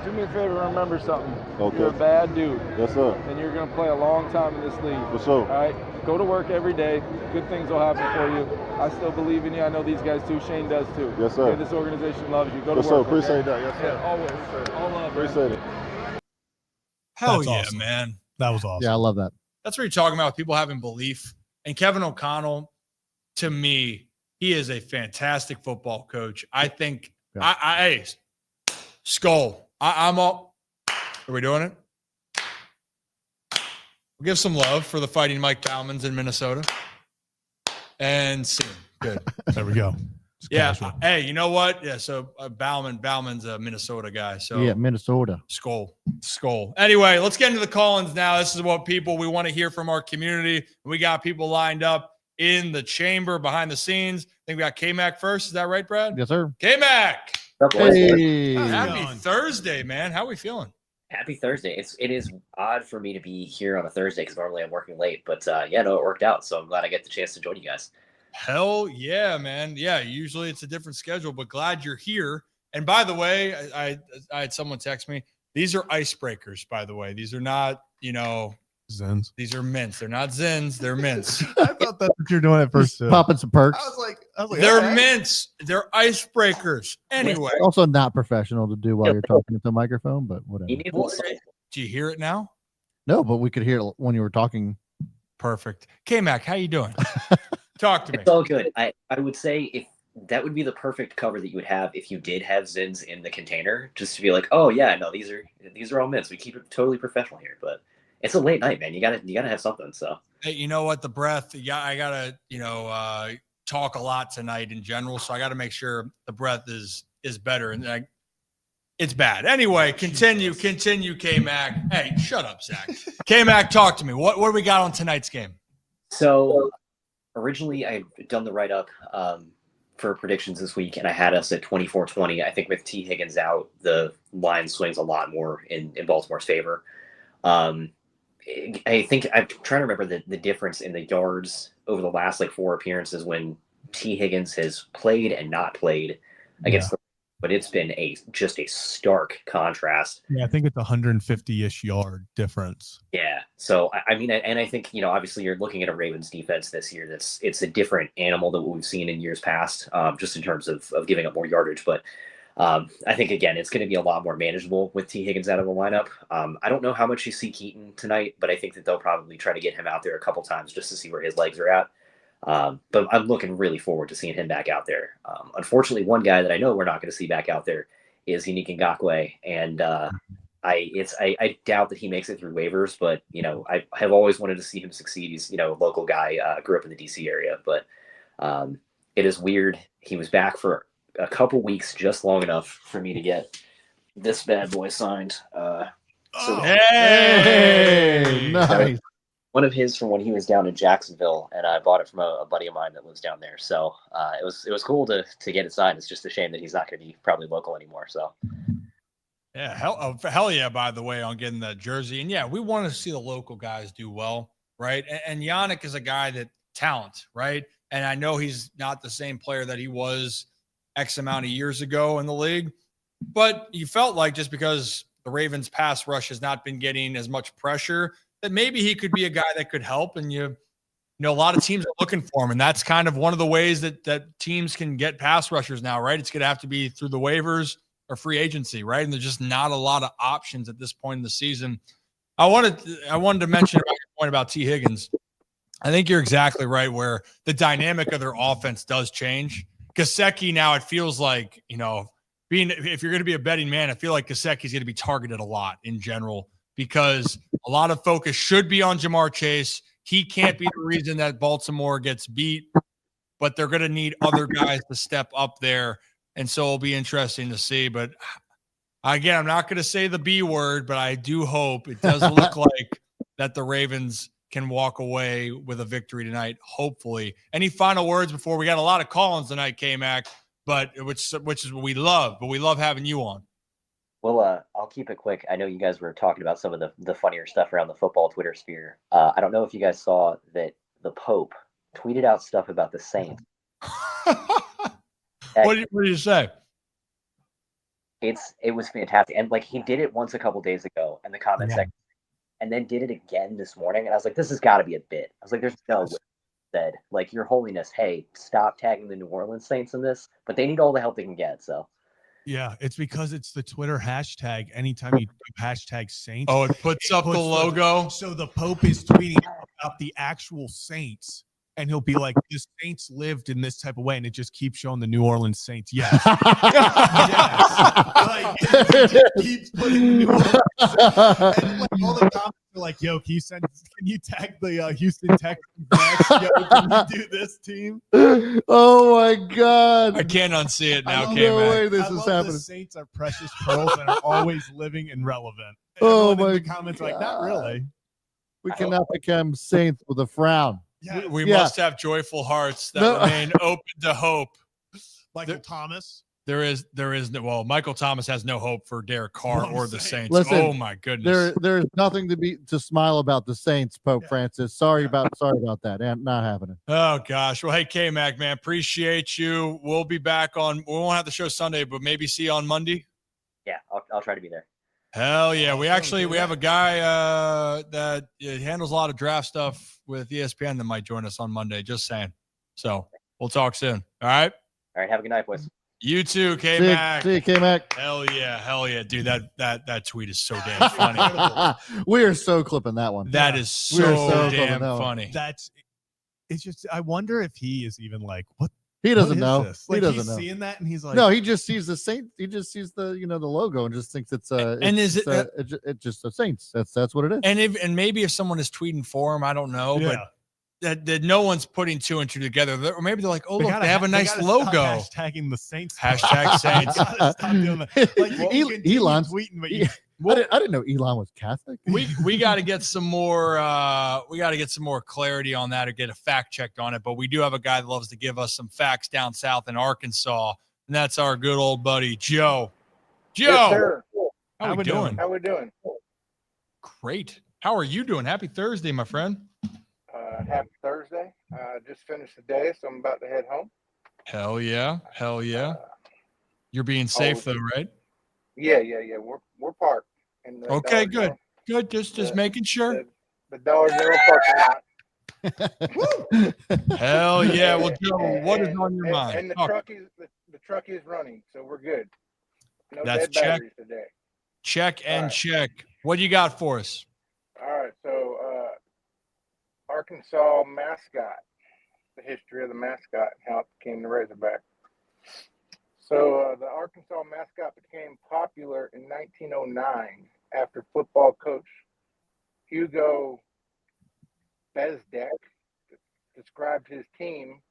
Do me a favor, remember something. Okay. You're a bad dude. Yes, sir. And you're going to play a long time in this league. For sure. All right? Go to work every day. Good things will happen for you. I still believe in you. I know these guys too. Shane does too. Yes, sir. Okay, this organization loves you. Go to For sure. work. Appreciate okay? that. Yes, sir. Yeah, always. All love. Appreciate it. Hell That's yeah, awesome. man. That was awesome. Yeah, I love that. That's what you're talking about, people having belief. And Kevin O'Connell, to me, he is a fantastic football coach. I think, hey, Skull, I'm up. Are we doing it? We'll give some love for the Fighting Mike Bauman's in Minnesota. And see. Good. There we go. Yeah. Hey, you know what? Yeah. So Bauman's a Minnesota guy. So Yeah, Minnesota. Skull. Anyway, let's get into the call-ins now. This is what we want to hear from our community. We got people lined up in the chamber behind the scenes. I think we got K-Mac first. Is that right, Brad? Yes, sir. K-Mac. Hey. Happy Thursday, man. How are we feeling? Happy Thursday. It is odd for me to be here on a Thursday because normally I'm working late, but it worked out. So I'm glad I get the chance to join you guys. Hell yeah, man. Yeah, usually it's a different schedule, but glad you're here. And by the way, I had someone text me. These are icebreakers, by the way. These are not, Zins. These are mints. They're not Zins. They're mints. I thought that's what you're doing at first. Too. Popping some perks. I was like, they're okay. mints. They're icebreakers. Anyway. Also not professional to do while you're talking into the microphone, but whatever. Do you hear it now? No, but we could hear it when you were talking. Perfect. K-Mac, how you doing? Talk to me. It's all good. I would say if that would be the perfect cover that you would have if you did have Zins in the container, just to be like, oh yeah, no, these are all mints. We keep it totally professional here, but it's a late night, man. You gotta have something. So hey, you know what? The breath. Yeah, I gotta talk a lot tonight in general, so I gotta make sure the breath is better. And it's bad. Anyway, continue, K-Mac. Hey, shut up, Zach. K-Mac, talk to me. What do we got on tonight's game? So originally I had done the write-up for predictions this week, and I had us at 24-20. I think with T. Higgins out, the line swings a lot more in Baltimore's favor. I think I'm trying to remember the difference in the yards over the last 4 appearances when T. Higgins has played and not played against the, but it's been just a stark contrast. Yeah, I think it's 150-ish yard difference. Yeah. So I mean, and I think, obviously you're looking at a Ravens defense this year it's a different animal than what we've seen in years past, just in terms of giving up more yardage. But I think, again, it's going to be a lot more manageable with T. Higgins out of the lineup. I don't know how much you see Keaton tonight, but I think that they'll probably try to get him out there a couple times just to see where his legs are at. But I'm looking really forward to seeing him back out there. Unfortunately, one guy that I know we're not going to see back out there is Unique Ngakoue. And I doubt that he makes it through waivers, but, I have always wanted to see him succeed. He's, a local guy, grew up in the DC area, but it is weird. He was back for a couple weeks, just long enough for me to get this bad boy signed. Hey, nice. One of his from when he was down in Jacksonville, and I bought it from a buddy of mine that lives down there. So it was cool to get it signed. It's just a shame that he's not going to be probably local anymore. So yeah, hell yeah! By the way, on getting the jersey, and yeah, we want to see the local guys do well, right? And Yannick is a guy that talent, right? And I know he's not the same player that he was X amount of years ago in the league, but you felt like just because the Ravens pass rush has not been getting as much pressure, that maybe he could be a guy that could help. And a lot of teams are looking for him. And that's kind of one of the ways that teams can get pass rushers now, right? It's going to have to be through the waivers or free agency, right? And there's just not a lot of options at this point in the season. I wanted to mention about your point about T. Higgins. I think you're exactly right where the dynamic of their offense does change. Gesicki now, it feels like, if you're going to be a betting man, I feel like Gesicki's going to be targeted a lot in general because a lot of focus should be on Jamar Chase. He can't be the reason that Baltimore gets beat, but they're going to need other guys to step up there. And so it'll be interesting to see. But again, I'm not going to say the B word, but I do hope it does look like that the Ravens can walk away with a victory tonight, hopefully. Any final words before we got a lot of call-ins tonight, K-Mac, but which is what we love, but we love having you on. Well, I'll keep it quick. I know you guys were talking about some of the funnier stuff around the football Twitter sphere. I don't know if you guys saw that the Pope tweeted out stuff about the Saints. What did you say? It was fantastic. And he did it once a couple days ago in the comment section. And then did it again this morning. And I was like, this has got to be a bit. I was like, there's no way. Said, Your Holiness, hey, stop tagging the New Orleans Saints in this. But they need all the help they can get. So, yeah, it's because it's the Twitter hashtag. Anytime you do hashtag Saints. Oh, it puts up the logo. So the Pope is tweeting about the actual Saints. And he'll be like, the Saints lived in this type of way. And it just keeps showing the New Orleans Saints. Yes. It keeps putting New Orleans. And all the comments are like, yo, can you tag the Houston Texans next? Yo, can you do this team? Oh, my God. I can't unsee it now, K-Mac. No way this is happening. The Saints are precious pearls and are always living and relevant. Oh, my in the comments God. Like, not really. We cannot become saints with a frown. Yeah. We must have joyful hearts that remain open to hope. Michael Thomas. There is no. Well, Michael Thomas has no hope for Derek Carr or the Saints. Listen, oh my goodness. There's nothing to smile about the Saints, Pope Francis. Sorry about that. Not happening. Oh gosh. Well, hey K-Mac, man, appreciate you. We'll be back on. We won't have the show Sunday, but maybe see you on Monday. Yeah, I'll try to be there. Hell yeah. We have a guy that handles a lot of draft stuff with ESPN that might join us on Monday. Just saying. So we'll talk soon. All right. All right. Have a good night, boys. You too, K-Mac. See you, K-Mac. Hell yeah. Dude, that tweet is so damn funny. We are so clipping that one. That is so damn funny. It's just, I wonder if he is even like, what? He doesn't what is know. this? Like, He doesn't he's know. seeing that and he's like, No, he just sees the Saint. He just sees the the logo and just thinks it's it's just the Saints. That's what it is. And maybe if someone is tweeting for him, I don't know, but that no one's putting two and two together. Or maybe they're like, oh, look, they have a nice logo. Hashtagging the Saints. Hashtag Saints. Stop doing that. Like, Elon's tweeting, but I didn't know Elon was Catholic. We got to get some more. We got to get some more clarity on that or get a fact checked on it. But we do have a guy that loves to give us some facts down south in Arkansas, and that's our good old buddy Joe. Yes, sir. How we doing? How we doing? Great. How are you doing? Happy Thursday, my friend. Happy Thursday. Just finished the day, so I'm about to head home. Hell yeah. You're being safe though, right? Yeah. We're parked. Okay, good. Good. Just making sure. The Dollar General parking lot. Hell yeah. Well, Joe, what is on your mind? And the truck is running, so we're good. No That's dead check. batteries today. Check and check. What do you got for us? All right, so Arkansas mascot, the history of the mascot, and how it became the Razorback. So the Arkansas mascot became popular in 1909 after football coach Hugo Bezdek described his team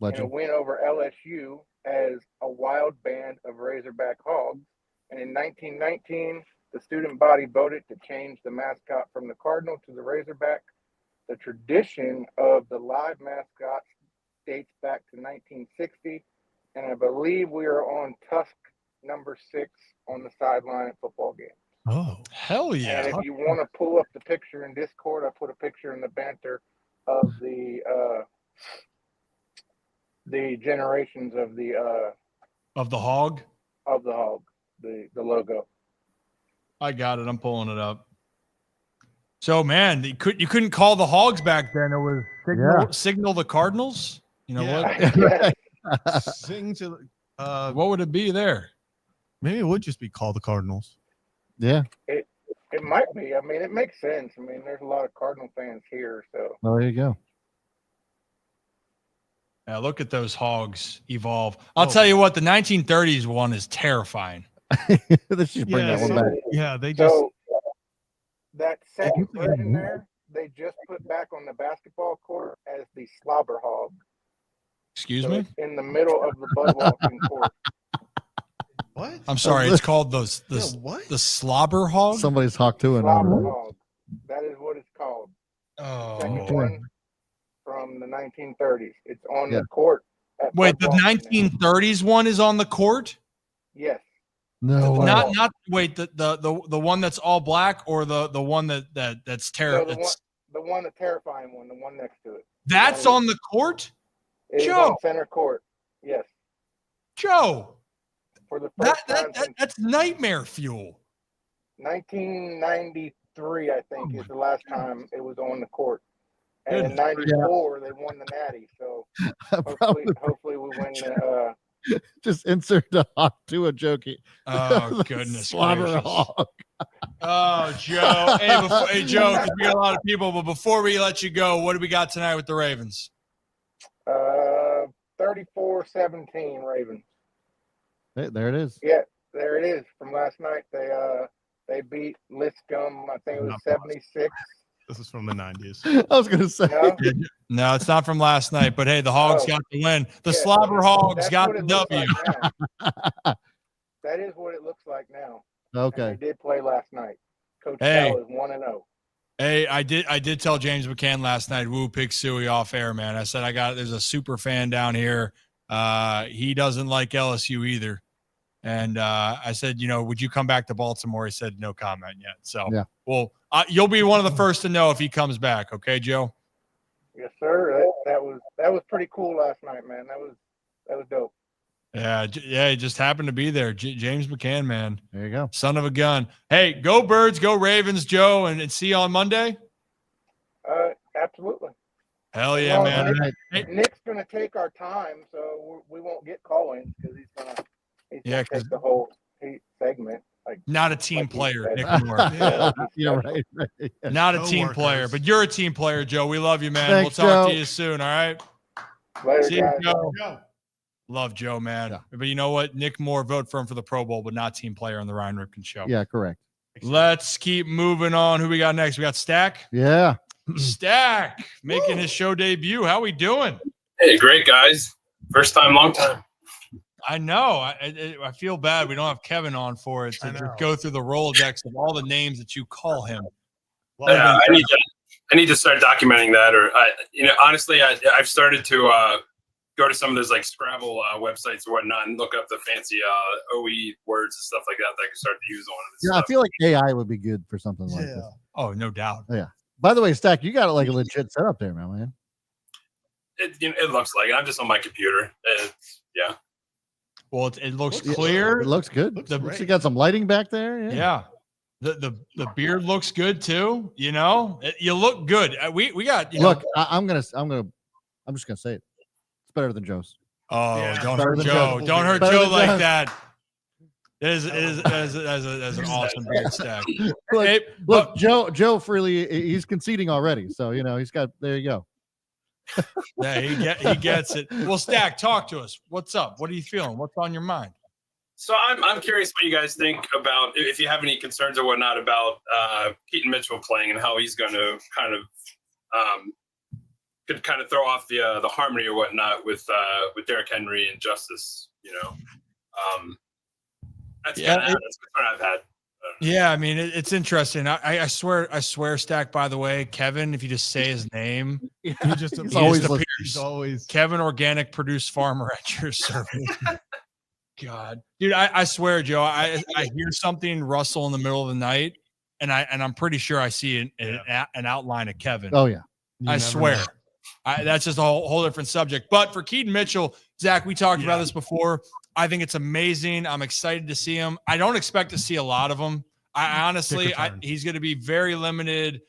in a win over LSU as a wild band of Razorback hogs. And in 1919, the student body voted to change the mascot from the Cardinal to the Razorback. The tradition of the live mascot dates back to 1960, and I believe we are on Tusk number 6 on the sideline at football games. Oh, hell yeah. And if you want to pull up the picture in Discord, I put a picture in the banter of the generations of the hog? Of the hog, the logo. I got it. I'm pulling it up. So, man, you couldn't call the Hogs back then. It was signal the Cardinals. You know what? Sing to what would it be there? Maybe it would just be called the Cardinals. Yeah. It might be. I mean, it makes sense. I mean, there's a lot of Cardinal fans here, so. Well, there you go. Yeah, look at those Hogs evolve. I'll tell you what, the 1930s one is terrifying. They should bring that one back. Yeah, they just. So, that second version there, they just put back on the basketball court as the slobber hog. Excuse So me? it's in the middle of the bud walking court. What? I'm sorry, it's called the slobber hog? Somebody's hawk to it. Slobber hog. That is what it's called. Oh. Second one from the 1930s. It's on the court. Wait, the 1930s one is on the court? Yes. No. Not wait, the one that's all black or the one that's terrible. No, the one, the terrifying one, the one next to it. That's on the court? It's Joe. on center court. Yes. Joe. For the first time that's nightmare fuel. 1993, I think, is the last time it was on the court. And in 94, they won the Natty. So hopefully we win the just insert the hawk to a joke. Oh, goodness Slobber gracious. hawk. Oh, Joe. Hey, Joe, 'cause we got a lot of people, but before we let you go, what do we got tonight with the Ravens? 34-17 Ravens. Hey, there it is. Yeah, there it is from last night. They beat Lipscomb, I think it was 76. This is from the 90s. I was going to say. No, it's not from last night, but hey, the Hogs got the win. The Slobber Hogs got the W. That is what it looks like now. Okay. And they did play last night. Coach Hey. Cal is 1-0. Hey, I did tell James McCann last night, woo, Pig Suey off air, man. I said, there's a super fan down here. He doesn't like LSU either. And I said, would you come back to Baltimore? He said, no comment yet. So, well, you'll be one of the first to know if he comes back. Okay, Joe? Yes, sir. That was pretty cool last night, man. That was dope. Yeah, he just happened to be there. James McCann, man. There you go. Son of a gun. Hey, go Birds, go Ravens, Joe, and see you on Monday? Absolutely. Hell yeah, man. Nick's going to take our time, so we won't get call-ins because he's going to take the whole segment. Not a team player, Nick Moore. You're right. Not a team player, but you're a team player, Joe. We love you, man. Thanks, we'll talk Joe. to you soon, all right? Later, see you, guys. Joe. Love Joe, man. Yeah. But you know what? Nick Moore, vote for him for the Pro Bowl, but not team player on the Ryan Ripken show. Yeah, correct. Let's keep moving on. Who we got next? We got Stack. Yeah. Stack making his show debut. How we doing? Hey, great, guys. First time, long time. I know. I feel bad we don't have Kevin on for it to go through the Rolodex of all the names that you call him. I need to start documenting that. Or, honestly, I've started to go to some of those like Scrabble websites or whatnot and look up the fancy OE words and stuff like that I can start to use on it. Yeah, I feel like AI would be good for something like this. Oh, no doubt. Yeah. By the way, Stack, you got like a legit setup there, man. It looks like it. I'm just on my computer. Yeah. Well, it looks clear. It looks good. You got some lighting back there. Yeah. The beard looks good too. You know, you look good. We got. Look, I'm just gonna say it. It's better than Joe's. Oh, don't hurt Joe. Don't hurt Joe like that. It is an awesome beard, Stack. Look, Joe Freely, he's conceding already. So he's got. There you go. Yeah, he gets it. Well, Stack, talk to us. What's up? What are you feeling? What's on your mind? So I'm curious what you guys think about, if you have any concerns or whatnot about Keaton Mitchell playing and how he's going to could kind of throw off the harmony or whatnot with Derrick Henry and Justice. That's kind of that's the concern I've had. Yeah, I mean it's interesting. I swear, Stack. By the way, Kevin, if you just say his name, he's always Kevin Organic Produce Farmer at your service. God, dude, I swear, Joe, I hear something rustle in the middle of the night, and I'm pretty sure I see an outline of Kevin. Oh yeah, I swear. That's just a whole different subject. But for Keaton Mitchell, Zach, we talked about this before. I think it's amazing. I'm excited to see him. I don't expect to see a lot of him. I honestly, he's going to be very limited.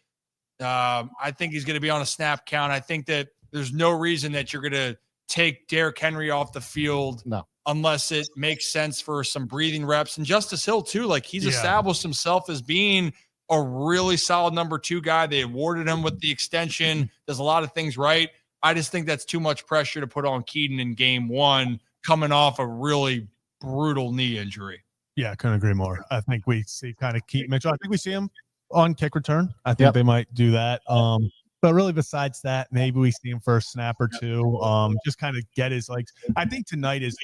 I think he's going to be on a snap count. I think that there's no reason that you're going to take Derrick Henry off the field unless it makes sense for some breathing reps. And Justice Hill, too, like he's established himself as being a really solid number 2 guy. They awarded him with the extension. Does a lot of things right. I just think that's too much pressure to put on Keaton in game 1 coming off a really brutal knee injury. Yeah, I couldn't agree more. I think we see kind of Keaton Mitchell. I think we see him on kick return. I think they might do that. But really besides that, maybe we see him for a snap or 2. Just kind of get his legs. I think tonight is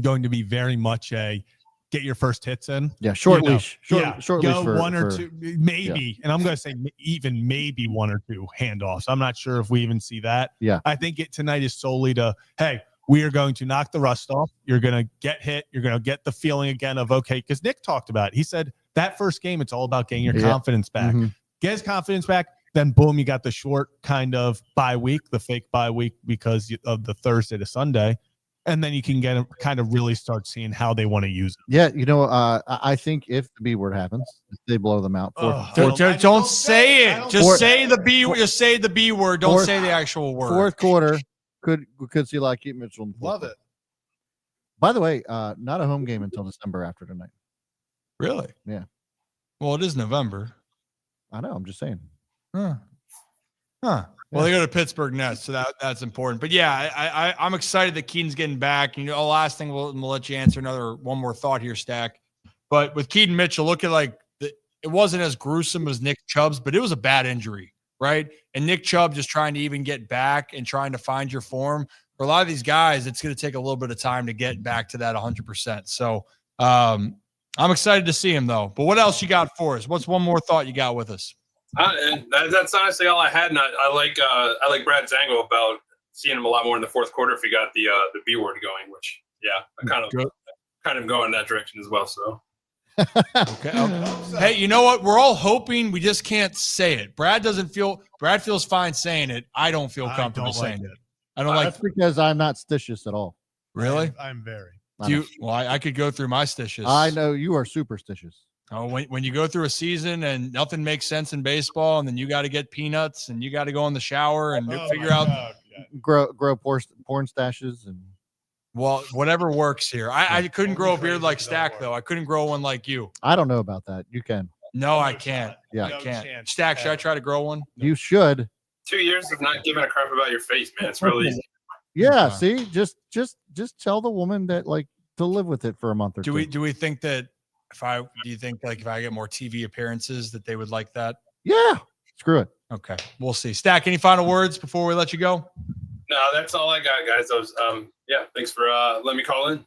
going to be very much a get your first hits in. Yeah, short leash. Short go leash one or 2, maybe. And I'm going to say even maybe 1 or 2 handoffs. I'm not sure if we even see that. Yeah. I think tonight is solely to, hey, we are going to knock the rust off. You're going to get hit. You're going to get the feeling again of, okay, because Nick talked about it. He said that first game, it's all about getting your confidence back. Get his confidence back. Then, boom, you got the short kind of bye week, the fake bye week because of the Thursday to Sunday. And then you can get kind of really start seeing how they want to use it. Yeah, I think if the B word happens, if they blow them out. Don't say it. Just say the B word. Just say the B word. Don't say the actual word. Fourth quarter could see a lot of Keaton Mitchell. Love it. By the way, not a home game until December after tonight. Really? Yeah. Well, it is November. I know. I'm just saying. Well, they go to Pittsburgh next, so that's important. But yeah, I'm excited that Keaton's getting back. Last thing we'll let you answer one more thought here, Stack. But with Keaton Mitchell, look at it wasn't as gruesome as Nick Chubb's, but it was a bad injury, right? And Nick Chubb just trying to even get back and trying to find your form. For a lot of these guys, it's going to take a little bit of time to get back to that 100%. So I'm excited to see him though. But what else you got for us? What's one more thought you got with us? And that's honestly all I had. And I like Brad Zango about seeing him a lot more in the fourth quarter if he got the B word going, which I kind of go in that direction as well. So okay. Hey, you know what? We're all hoping. We just can't say it. Brad feels fine saying it. I don't feel comfortable saying it. I don't like. That's because I'm not stitious at all. Really? I'm very. Well, I could go through my stitches. I know you are superstitious. Oh, when you go through a season and nothing makes sense in baseball, and then you got to get peanuts and you got to go in the shower and figure out grow porn stashes and whatever works here. I couldn't grow a beard like Stack though. I couldn't grow one like you. I don't know about that. You can. No, I can't. Yeah. I can't. Stack, should I try to grow one? You should. 2 years of not giving a crap about your face, man. It's real easy. Yeah. See, just tell the woman that to live with it for a month or two. Do we think that do you think if I get more TV appearances that they would like that? Yeah. Screw it. Okay. We'll see. Stack, any final words before we let you go? No, that's all I got, guys. Thanks for letting me call in.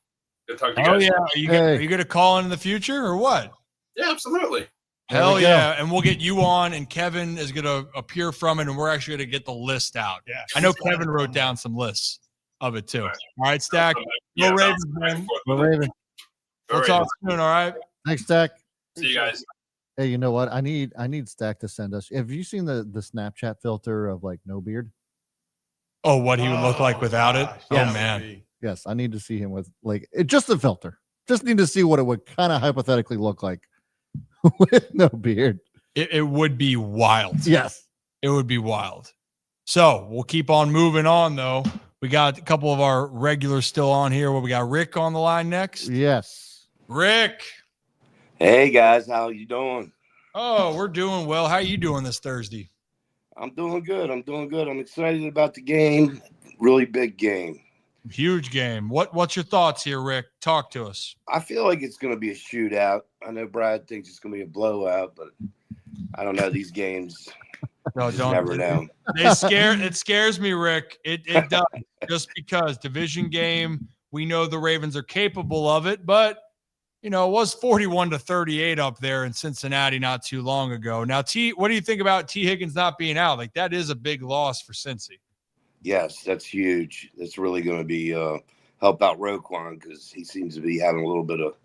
Good talking to you guys. Are you going to call in the future or what? Yeah, absolutely. Hell yeah. And we'll get you on, and Kevin is going to appear from it, and we're actually going to get the list out. Yeah. I know Kevin wrote down some lists of it too. All right, Stack. Go Ravens, man. Go Raven. We'll talk soon, all right? Thanks, Stack. See you guys. Hey, you know what? I need Stack to send us. Have you seen the Snapchat filter of no beard? Oh, what he would look like without it? Yes. Oh man. Yes, I need to see him with just the filter. Just need to see what it would kind of hypothetically look like with no beard. It would be wild. Yes. It would be wild. So we'll keep on moving on though. We got a couple of our regulars still on here. We got Rick on the line next. Yes. Rick. Hey guys, how you doing? Oh, we're doing well. How are you doing this Thursday? I'm doing good. I'm excited about the game. Really big game. Huge game. What's your thoughts here, Rick? Talk to us. I feel like it's going to be a shootout. I know Brad thinks it's going to be a blowout, but I don't know these games. No, You just never know. It scares me, Rick. It does, just because division game. We know the Ravens are capable of it, but it was 41-38 up there in Cincinnati not too long ago. Now, what do you think about T. Higgins not being out? That is a big loss for Cincy. Yes, that's huge. That's really going to be help out Roquan because he seems to be having a little bit of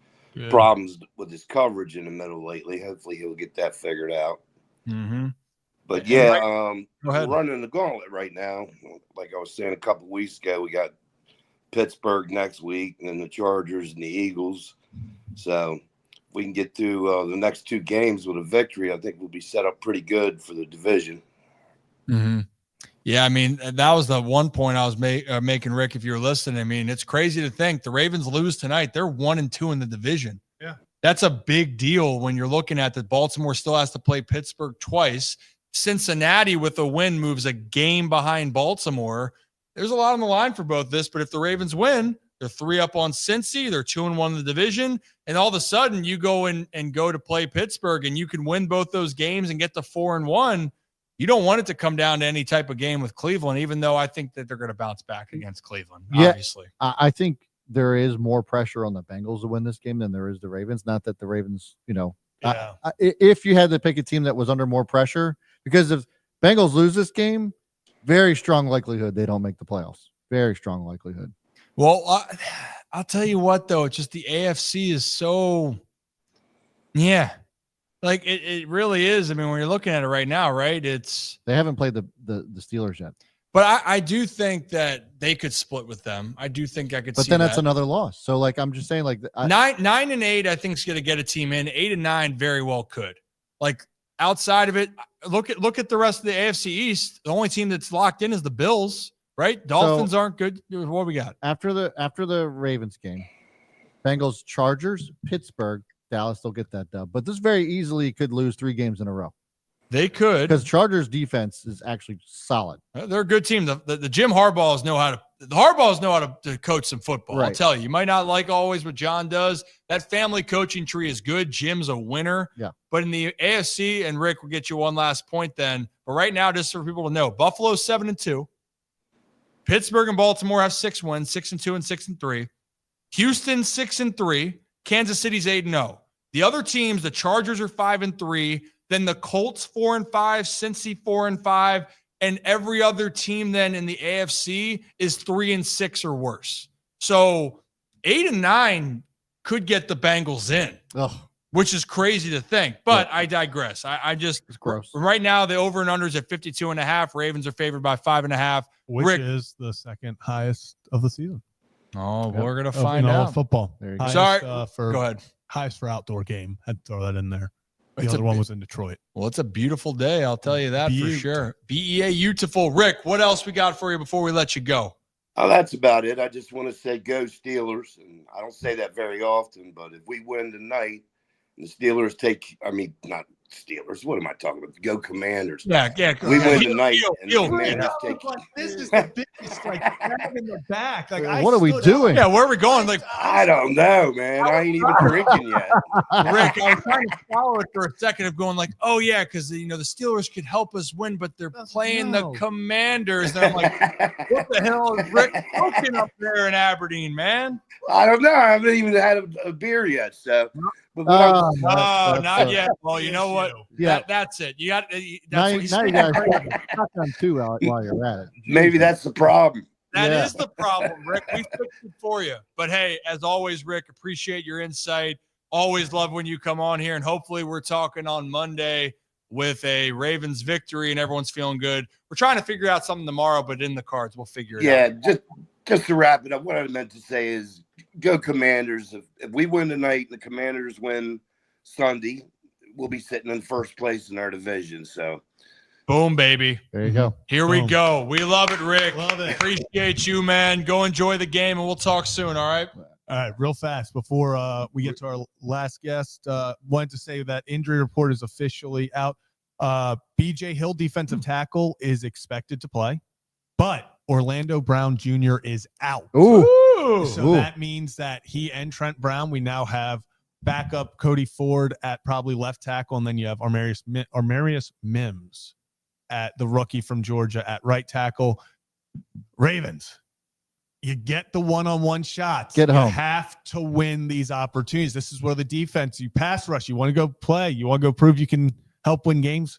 problems with his coverage in the middle lately. Hopefully, he'll get that figured out. Mm-hmm. But Go we're ahead. running the gauntlet right now. Like I was saying a couple weeks ago, we got Pittsburgh next week, and then the Chargers and the Eagles. So if we can get through the next two games with a victory, I think we'll be set up pretty good for the division. Mm-hmm. Yeah, I mean, that was the one point I was making, Rick, if you're listening. I mean, it's crazy to think the Ravens lose tonight. They're 1-2 in the division. Yeah. That's a big deal when you're looking at that. Baltimore still has to play Pittsburgh twice. Cincinnati with a win moves a game behind Baltimore. There's a lot on the line for both this, but if the Ravens win, they're 3 up on Cincy. They're 2-1 in the division. And all of a sudden you go and go to play Pittsburgh and you can win both those games and get to 4-1. You don't want it to come down to any type of game with Cleveland, even though I think that they're going to bounce back against Cleveland, obviously. I think there is more pressure on the Bengals to win this game than there is the Ravens. Not that the Ravens, if you had to pick a team that was under more pressure, because if Bengals lose this game, very strong likelihood they don't make the playoffs. Very strong likelihood. Well, I'll tell you what, though, it's just the AFC is so, it really is. I mean, when you're looking at it right now, right, they haven't played the Steelers yet. But I do think that they could split with them. I do think I could see that. But then that's another loss. So, I'm just saying, 9-8, I think is going to get a team in. 8-9 very well could. Outside of it, look at the rest of the AFC East. The only team that's locked in is the Bills, right? Dolphins aren't good. What we got? After the Ravens game, Bengals, Chargers, Pittsburgh, Dallas, they'll get that dub. But this very easily could lose 3 games in a row. They could, because Chargers defense is actually solid. They're a good team. The Jim Harbaughs know how to coach some football. Right. I'll tell you. You might not like always what John does. That family coaching tree is good. Jim's a winner. Yeah. But in the AFC, and Rick will get you one last point then. But right now, just for people to know, Buffalo's 7-2. Pittsburgh and Baltimore have 6 wins, 6-2 and 6-3. Houston 6-3. Kansas City's 8-0. The other teams, the Chargers are 5-3. Then the Colts 4-5, Cincy 4-5, and every other team then in the AFC is 3-6 or worse. So 8-9 could get the Bengals in, which is crazy to think. But I digress. I just it's gross. Right now the over and under is at 52.5. Ravens are favored by 5.5. Which is the second highest of the season. Oh, we're gonna Of, find out. Football. There you go. Highest, Sorry. for Go ahead. highest for outdoor game. I'd throw that in there. The It's other a one big- was in Detroit. Well, it's a beautiful day. I'll tell you that for Beautiful. sure. BEA beautiful. Rick, what else we got for you before we let you go? Oh, that's about it. I just want to say go Steelers. And I don't say that very often, but if we win tonight and the Steelers not Steelers. What am I talking about? Go Commanders. Yeah. We win tonight and the Heel. Commanders take. This is the biggest pat in the back. What are we doing? Yeah, where are we going? Like, I don't know, man. I ain't even drinking yet. Rick, I was trying to follow it for a second of going like, oh yeah, because the Steelers could help us win, but they're playing the Commanders. And I'm like, what the hell is Rick cooking up there in Aberdeen, man? I don't know. I haven't even had a beer yet. So, but not yet. Well, you know what? Yeah. That's it. You got. Now That's you guys shotgun too while you're at it. maybe that's the problem. That is the problem, Rick. We fixed it for you. But hey, as always, Rick, appreciate your insight. Always love when you come on here, and hopefully we're talking on Monday with a Ravens victory and everyone's feeling good. We're trying to figure out something tomorrow, but in the cards, we'll figure it out. Yeah, just to wrap it up, what I meant to say is go Commanders. If we win tonight and the Commanders win Sunday, we'll be sitting in first place in our division. So boom, baby. There you go. Here we go. We love it, Rick. Love it. Appreciate you, man. Go enjoy the game, and we'll talk soon, all right? All right, real fast before we get to our last guest, wanted to say that injury report is officially out. BJ Hill, defensive tackle, is expected to play, but Orlando Brown Jr. is out. Ooh. So that means that he and Trent Brown, we now have backup Cody Ford at probably left tackle, and then you have Armarius Mims at the rookie from Georgia at right tackle. Ravens, you get the one-on-one shots. Get home. You have to win these opportunities. This is where the defense, you pass rush, you want to go play, you want to go prove you can help win games.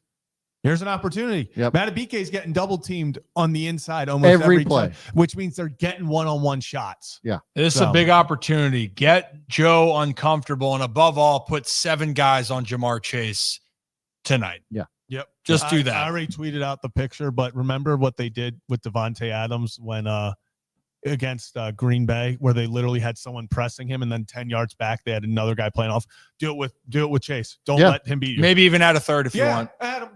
Here's an opportunity. Yep. Matabike is getting double teamed on the inside almost every play, time, which means they're getting one-on-one shots. Yeah. This is a big opportunity. Get Joe uncomfortable, and above all, put 7 guys on Jamar Chase tonight. Yeah. Yep. Just do that. I already tweeted out the picture, but remember what they did with Devontae Adams when against Green Bay, where they literally had someone pressing him, and then 10 yards back they had another guy playing off. Do it with Chase. Don't let him beat you. Maybe even add a third if you want. Adam,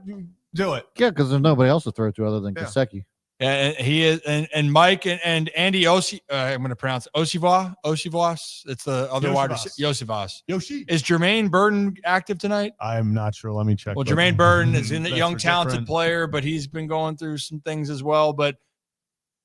do it. Yeah, because there's nobody else to throw to other than Gesicki. And he is, and Mike and Andy I'm going to pronounce it Osivas. It's the other wide receiver. Yosivas. Yoshi. Is Jermaine Burton active tonight? I'm not sure. Let me check. Well, Jermaine Burton is in the That's young, for talented different. player, but he's been going through some things as well. But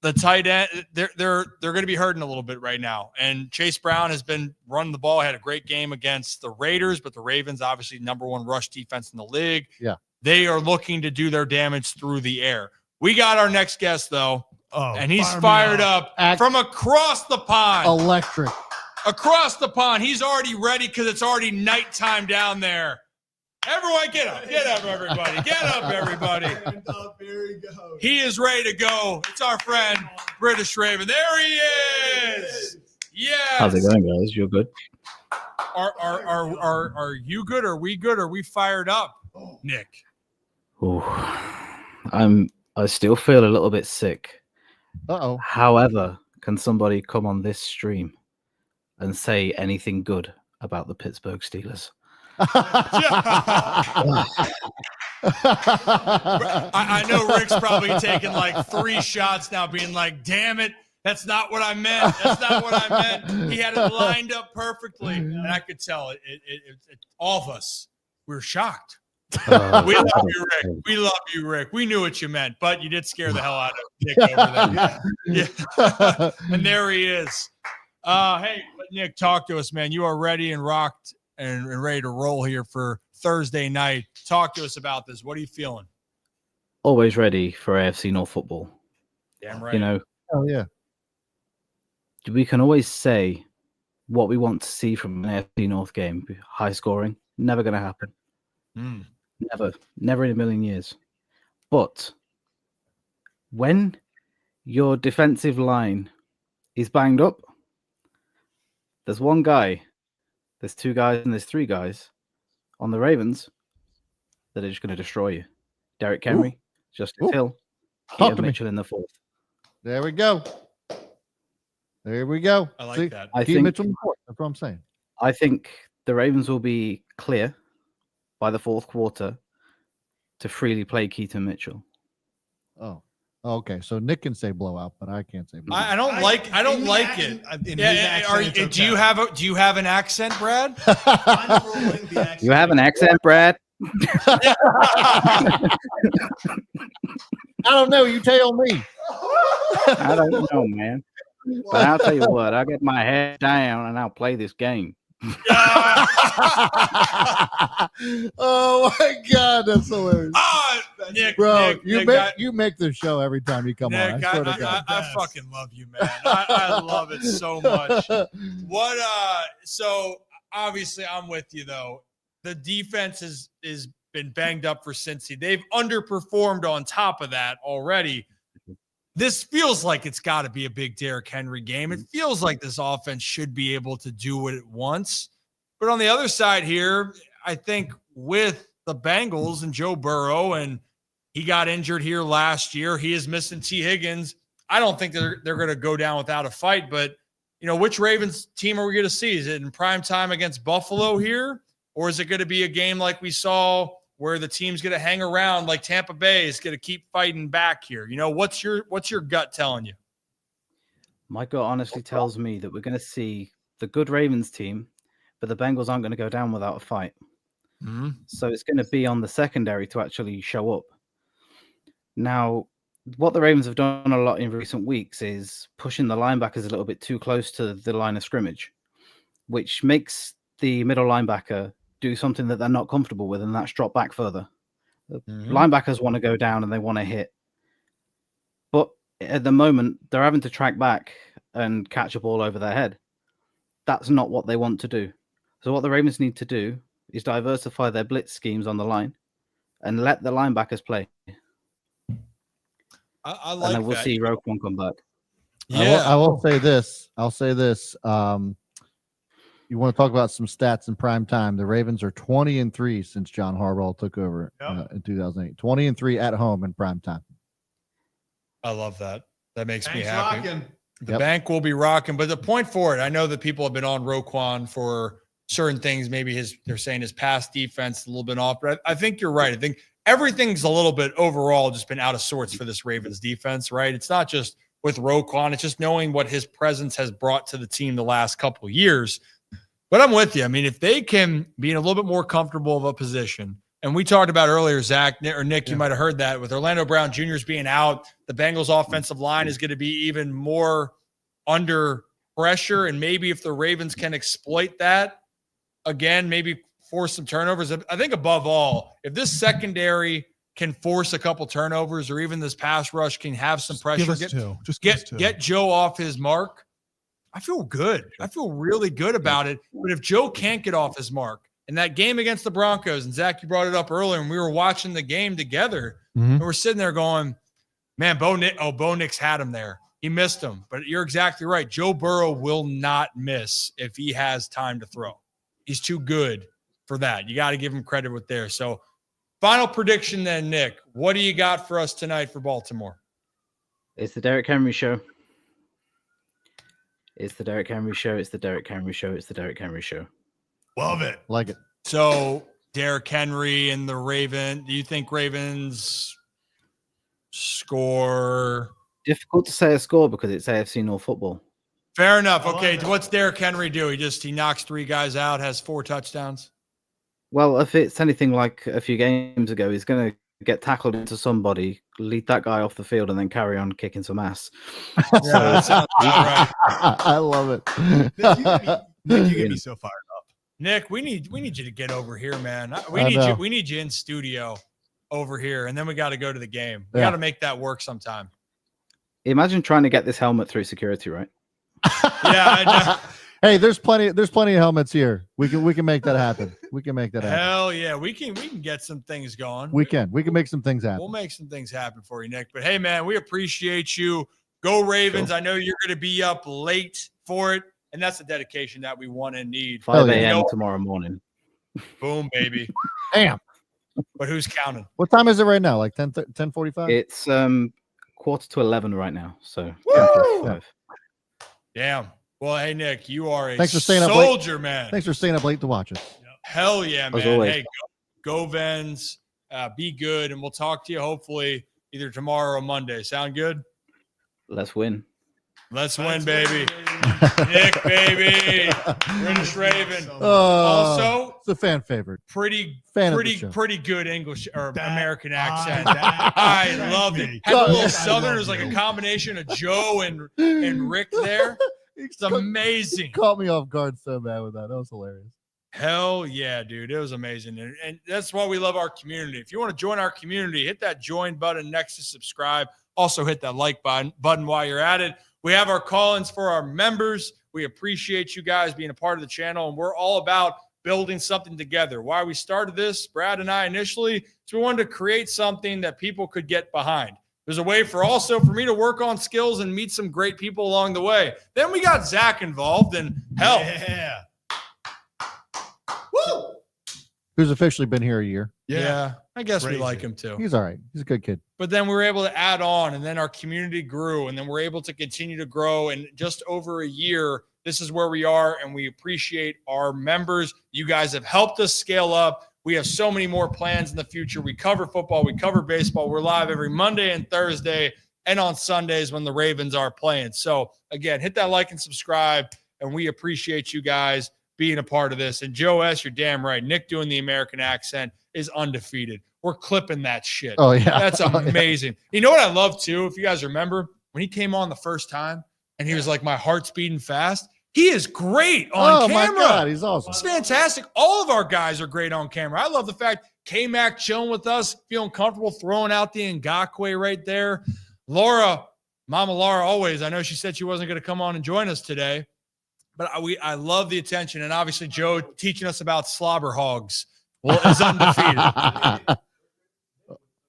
the tight end, they're going to be hurting a little bit right now. And Chase Brown has been running the ball. Had a great game against the Raiders, but the Ravens, obviously number 1 rush defense in the league. Yeah. They are looking to do their damage through the air. We got our next guest, though, and he's fire me fired up from across the pond. Electric. Across the pond. He's already ready because it's already nighttime down there. Everyone, get up. Get up, everybody. Get up, everybody. He is ready to go. It's our friend, British Raven. There he is. Yes. How's it going, guys? You're good? Are you good? Are we good? Are we fired up, Nick? Ooh, I still feel a little bit sick. Uh-oh. However, can somebody come on this stream and say anything good about the Pittsburgh Steelers? I know Rick's probably taking like 3 shots now, being like, damn it, that's not what I meant. That's not what I meant. He had it lined up perfectly. And I could tell it all of us, we were shocked. We love you, Rick. We love you, Rick. We knew what you meant, but you did scare the hell out of Nick over there. Yeah. And there he is. Hey, Nick, talk to us, man. You are ready and rocked and ready to roll here for Thursday night. Talk to us about this. What are you feeling? Always ready for AFC North football. Damn right. You know, Oh, yeah. we can always say what we want to see from an AFC North game. High scoring, never going to happen. Never in a million years. But when your defensive line is banged up, there's 1 guy, there's 2 guys, and there's 3 guys on the Ravens that are just going to destroy you. Derrick Henry, Justice Hill, Talk Keaton to me. Mitchell in the 4th. There we go. There we go. I like that. I Keith think Mitchell. That's what I'm saying. I think the Ravens will be clear by the fourth quarter to freely play Keaton Mitchell. Oh, okay. So Nick can say blowout, but I can't say blowout. I don't like it. Do you have an accent, Brad? You have an accent, Brad? I don't know. You tell me. I don't know, man. But I'll tell you what, I'll get my head down and I'll play this game. Oh my God, that's hilarious. Nick, Bro, Nick, you make the show every time you come on. Nick, I swear to God. I fucking love you, man. I love it so much. So obviously I'm with you though. The defense is been banged up for Cincy. They've underperformed on top of that already. This feels like it's got to be a big Derrick Henry game. It feels like this offense should be able to do what it wants. But on the other side here, I think with the Bengals and Joe Burrow, and he got injured here last year. He is missing T. Higgins. I don't think they're going to go down without a fight. But, which Ravens team are we going to see? Is it in prime time against Buffalo here? Or is it going to be a game like we saw where the team's going to hang around like Tampa Bay is going to keep fighting back here? What's your gut telling you? My gut honestly tells me that we're going to see the good Ravens team, but the Bengals aren't going to go down without a fight. Mm-hmm. So it's going to be on the secondary to actually show up. Now, what the Ravens have done a lot in recent weeks is pushing the linebackers a little bit too close to the line of scrimmage, which makes the middle linebacker do something that they're not comfortable with, and that's drop back further. Linebackers want to go down and they want to hit. But at the moment, they're having to track back and catch a ball over their head. That's not what they want to do. So what the Ravens need to do is diversify their blitz schemes on the line and let the linebackers play. I like that. And then we'll see Roquan come back. Yeah. I will say this. You want to talk about some stats in prime time? The Ravens are 20-3 since John Harbaugh took over in 2008. 20-3 at home in prime time. I love that. That makes me happy. Rocking. The bank will be rocking. But the point for it, I know that people have been on Roquan for certain things. Maybe they're saying his pass defense a little bit off. But I think you're right. I think everything's a little bit overall just been out of sorts for this Ravens defense, right? It's not just with Roquan. It's just knowing what his presence has brought to the team the last couple of years. But I'm with you. I mean, if they can be in a little bit more comfortable of a position, and we talked about earlier, Zach or Nick, you might have heard that with Orlando Brown Jr.'s being out, the Bengals offensive line is going to be even more under pressure. And maybe if the Ravens can exploit that again, maybe force some turnovers. I think above all, if this secondary can force a couple turnovers, or even this pass rush can have some pressure, get Joe off his mark, I feel good. I feel really good about it. But if Joe can't get off his mark, and that game against the Broncos, and Zach, you brought it up earlier, and we were watching the game together, and we're sitting there going, man, Bo Nix had him there. He missed him. But you're exactly right. Joe Burrow will not miss if he has time to throw. He's too good for that. You got to give him credit with there. So final prediction then, Nick. What do you got for us tonight for Baltimore? It's the Derrick Henry show. It's the Derrick Henry show. It's the Derrick Henry show. It's the Derrick Henry show. Love it. Like it. So Derrick Henry and the Ravens. Do you think Ravens score? Difficult to say a score because it's AFC North football. Fair enough. Okay. What's Derrick Henry do? He knocks 3 guys out, has 4 touchdowns. Well, if it's anything like a few games ago, he's going to get tackled into somebody, lead that guy off the field, and then carry on kicking some ass. That sounds right. I love it. Nick, you get me so fired up. Nick, we need you to get over here, man. We need you in studio over here, and then we got to go to the game. We got to make that work sometime. Imagine trying to get this helmet through security, right? Yeah, I know. Hey, there's plenty of helmets here. We can make that happen. We can make that happen. Hell yeah, we can get some things going. We can make some things happen. We'll make some things happen for you, Nick. But hey, man, we appreciate you. Go Ravens! Sure. I know you're going to be up late for it, and that's the dedication that we want and need. 5 a.m. tomorrow morning. Boom, baby. Damn. But who's counting? What time is it right now? Like 10:45? It's 10:45 right now. So 10:45. Damn. Well, hey, Nick, you are a Thanks for staying up late. soldier, man. Thanks for staying up late to watch us. Hell yeah, As man. always. Hey, go Vens. Be good, and we'll talk to you hopefully either tomorrow or Monday. Sound good? Let's win. Let's win, baby. Nick, baby. British Raven. Oh, Also, it's a fan favorite. pretty Fan of the show. good English or American accent. I love it. Had a little Southern. It was like a combination of Joe and Rick there. It's amazing. Caught me off guard so bad with that. That was hilarious. Hell yeah, dude. It was amazing. And that's why we love our community. If you want to join our community, hit that join button next to subscribe. Also hit that like button while you're at it. We have our call-ins for our members. We appreciate you guys being a part of the channel, and we're all about building something together. Why we started this, Brad and I initially, is we wanted to create something that people could get behind. There's a way for me to work on skills and meet some great people along the way. Then we got Zach involved, and hell. Yeah. Woo! Who's officially been here a year. Yeah. I guess Crazy. we like him too. He's all right. He's a good kid. But then we were able to add on, and then our community grew, and then we're able to continue to grow. And just over a year, this is where we are, and we appreciate our members. You guys have helped us scale up. We have so many more plans in the future. We cover football. We cover baseball. We're live every Monday and Thursday and on Sundays when the Ravens are playing. So, again, hit that like and subscribe, and we appreciate you guys being a part of this. And Joe S., you're damn right. Nick doing the American accent is undefeated. We're clipping that shit. Oh, yeah. That's amazing. You know what I love, too? If you guys remember, when he came on the first time and he was like, my heart's beating fast, he is great on camera. Oh, my God. He's awesome. It's fantastic. All of our guys are great on camera. I love the fact K-Mac chilling with us, feeling comfortable, throwing out the Ngakwe right there. Laura, Mama Laura, always. I know she said she wasn't going to come on and join us today, but I love the attention. And obviously, Joe teaching us about slobber hogs is undefeated.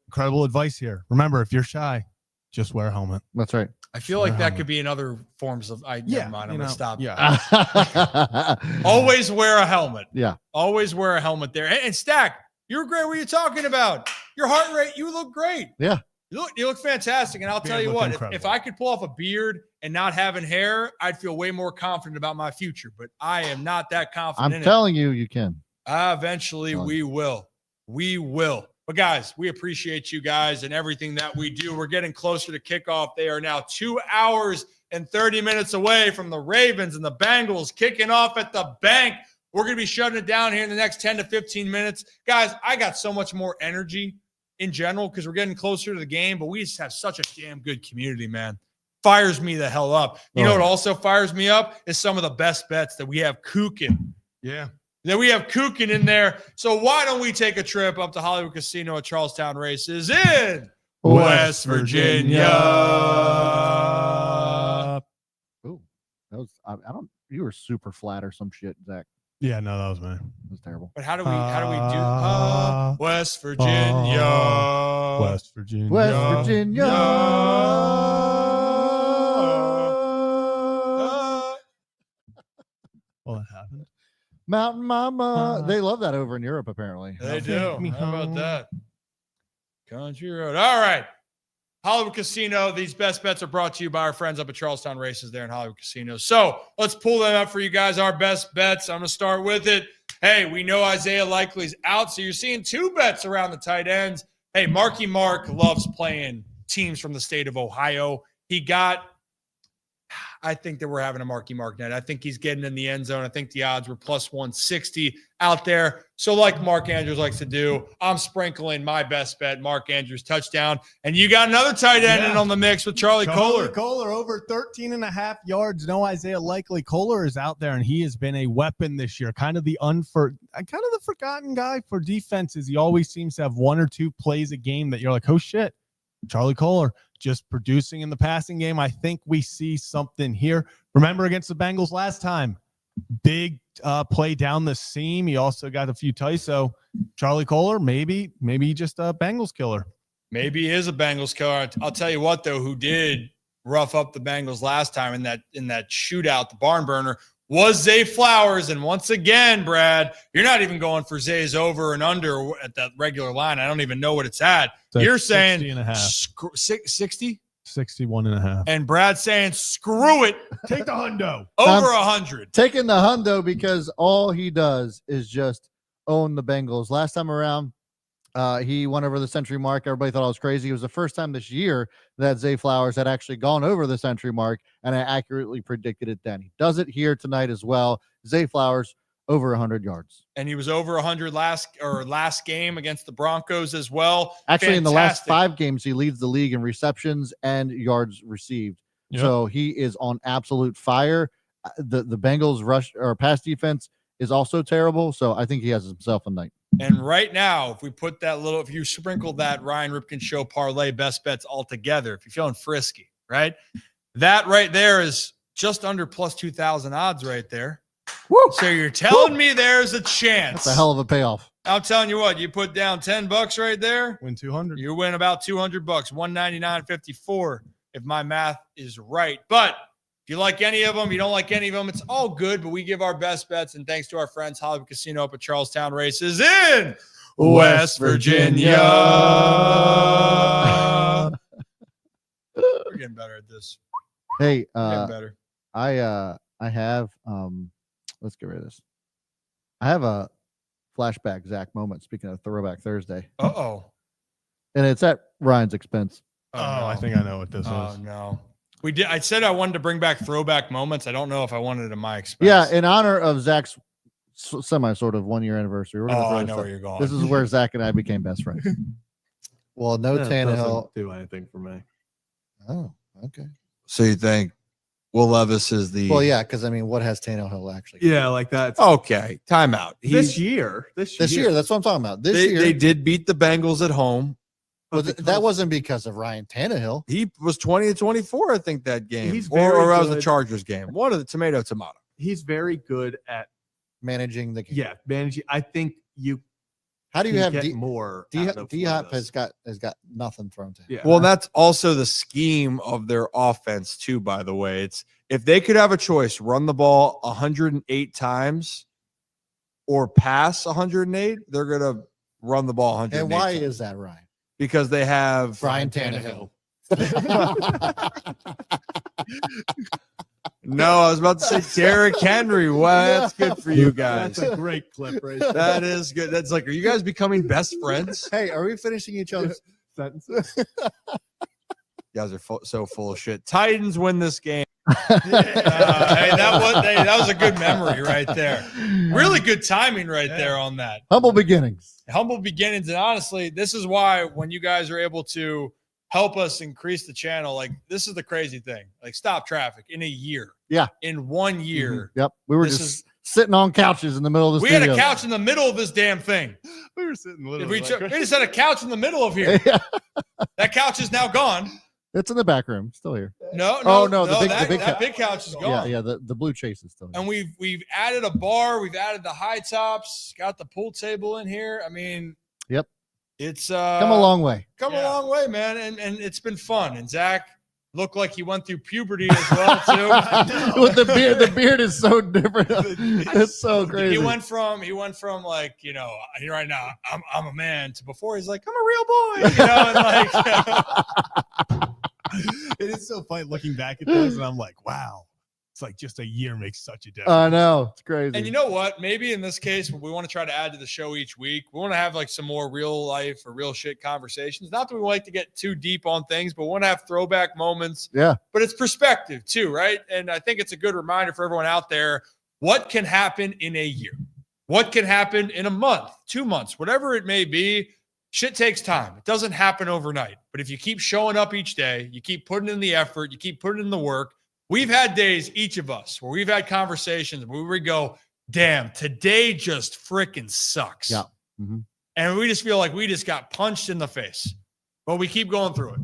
Incredible advice here. Remember, if you're shy, just wear a helmet. That's right. I feel like that could be in other forms of. Never mind. I'm going to stop. Yeah. Always wear a helmet. Yeah. Always wear a helmet there. And Stack, you're great. What are you talking about? Your heart rate, you look great. Yeah. You look fantastic. And I'll tell you what, if I could pull off a beard and not having hair, I'd feel way more confident about my future. But I am not that confident I'm telling you, you can. Eventually, we will. We will. But guys, we appreciate you guys and everything that we do. We're getting closer to kickoff. They are now 2 hours and 30 minutes away from the Ravens and the Bengals kicking off at the bank. We're going to be shutting it down here in the next 10 to 15 minutes. Guys, I got so much more energy in general because we're getting closer to the game, but we just have such a damn good community, man. Fires me the hell up. You know what also fires me up is some of the best bets that we have cooking. Yeah. That we have cooking in there. So why don't we take a trip up to Hollywood Casino at Charlestown Races in West Virginia? Ooh, that was I don't. You were super flat or some shit, Zach. Yeah, no, that was me. It was terrible. But how do we do West Virginia? West Virginia. West Virginia. Well, it happened. Mountain Mama. They love that over in Europe, apparently. They do. How about that? Country Road. All right. Hollywood Casino. These best bets are brought to you by our friends up at Charlestown Races there in Hollywood Casino. So let's pull them up for you guys. Our best bets. I'm going to start with it. Hey, we know Isaiah Likely's out, so you're seeing two bets around the tight ends. Hey, Marky Mark loves playing teams from the state of Ohio. I think that we're having a Marky Mark night. I think he's getting in the end zone. I think the odds were plus 160 out there. So like Mark Andrews likes to do, I'm sprinkling my best bet, Mark Andrews touchdown. And you got another tight end in on the mix with Charlie Kohler. Kohler over 13.5 yards. No Isaiah Likely. Kohler is out there, and he has been a weapon this year. Kind of the forgotten guy for defenses. He always seems to have one or two plays a game that you're like, oh, shit. Charlie Kohler just producing in the passing game. I think we see something here. Remember against the Bengals last time, big play down the seam. He also got a few ties. So Charlie Kohler, maybe just a Bengals killer. Maybe he is a Bengals killer. I'll tell you what, though, who did rough up the Bengals last time in that shootout, the barn burner, was Zay Flowers. And once again, Brad, you're not even going for Zay's over and under at that regular line. I don't even know what it's at. You're saying 60.5. 60? 61.5. And Brad saying, screw it. Take the hundo. Over 100. Taking the hundo because all he does is just own the Bengals. Last time around, he went over the century mark. Everybody thought I was crazy. It was the first time this year that Zay Flowers had actually gone over the century mark, and I accurately predicted it then. He does it here tonight as well. Zay Flowers over 100 yards. And he was over 100 last game against the Broncos as well. Actually, in the last Fantastic. 5 games, he leads the league in receptions and yards received. Yep. So he is on absolute fire. The Bengals rush or pass defense is also terrible. So I think he has himself a night. And right now, if you sprinkle that Ryan Ripken show parlay best bets all together, if you're feeling frisky, right? That right there is just under plus 2,000 odds right there. Woo! So you're telling me there's a chance. That's a hell of a payoff. I'm telling you what, you put down $10 right there, Win 200. you win about $200, $199.54 if my math is right. But if you like any of them, you don't like any of them, it's all good. But we give our best bets, and thanks to our friends, Hollywood Casino up at Charlestown Races in West Virginia. We're getting better at this. Hey, We're getting better. I have let's get rid of this. I have a flashback Zach moment. Speaking of Throwback Thursday, Uh-oh. and it's at Ryan's expense. Oh, I think I know what this Oh, is. no. We did. I said I wanted to bring back throwback moments. I don't know if I wanted it at my expense. Yeah, in honor of Zach's semi sort of 1 year anniversary. We're gonna Oh, throw I this know up. where you're going. This is where Zach and I became best friends. Well, no That Tannehill. doesn't do anything for me. Oh, okay. So you think Will Levis is the Well, yeah, because I mean, what has Tannehill actually? Yeah, like that. Okay, timeout. This year. This year, that's what I'm talking about. This They, year, they did beat the Bengals at home. well, that wasn't because of Ryan Tannehill. He was 20-24, I think, that game. He's or very that was the good. Chargers game. One of the tomato. He's very good at Managing the game. managing. I think you. How do you can have get more? D Hop has got nothing thrown to him. Yeah. Well, that's also the scheme of their offense, too, by the way. It's if they could have a choice, run the ball 108 times or pass 108, they're going to run the ball 108 And why times. is that, Ryan? Because they have Ryan Tannehill. No, I was about to say Derrick Henry. Wow, that's good for you guys. That's a great clip, right there. That is good. That's like, are you guys becoming best friends? Hey, are we finishing each other's sentences? You guys are so full of shit. Titans win this game. Hey, that was a good memory right there. Really good timing right there on that. Humble beginnings? Humble beginnings. And honestly, this is why when you guys are able to help us increase the channel, like this is the crazy thing. Like stop traffic in a year. Yeah. In 1 year. Yep. We were This just is- sitting on couches in the middle of the We studio. had a couch in the middle of this damn thing. We were sitting We literally. just had a couch in the middle of here. That couch is now gone. It's in the back room, still here. No, that big couch is gone. Yeah, the blue chase is still here. And we've added a bar, we've added the high tops, got the pool table in here. I mean, Yep. it's Come a long way. Come a long way, man. And it's been fun. And Zach looked like he went through puberty as well, too. With the beard is so different. It's so crazy. He went from like, right now I'm a man to before he's like, I'm a real boy. And like It is so funny looking back at those, and I'm like, wow. It's like just a year makes such a difference. I know. It's crazy. And you know what? Maybe in this case, we want to try to add to the show each week. We want to have like some more real life or real shit conversations. Not that we like to get too deep on things, but we want to have throwback moments. Yeah. But it's perspective too, right? And I think it's a good reminder for everyone out there, what can happen in a year? What can happen in a month, 2 months, whatever it may be. Shit takes time. It doesn't happen overnight. But if you keep showing up each day, you keep putting in the effort, you keep putting in the work. We've had days, each of us, where we've had conversations where we go, damn, today just freaking sucks. Yeah. Mm-hmm. And we just feel like we just got punched in the face. But we keep going through it.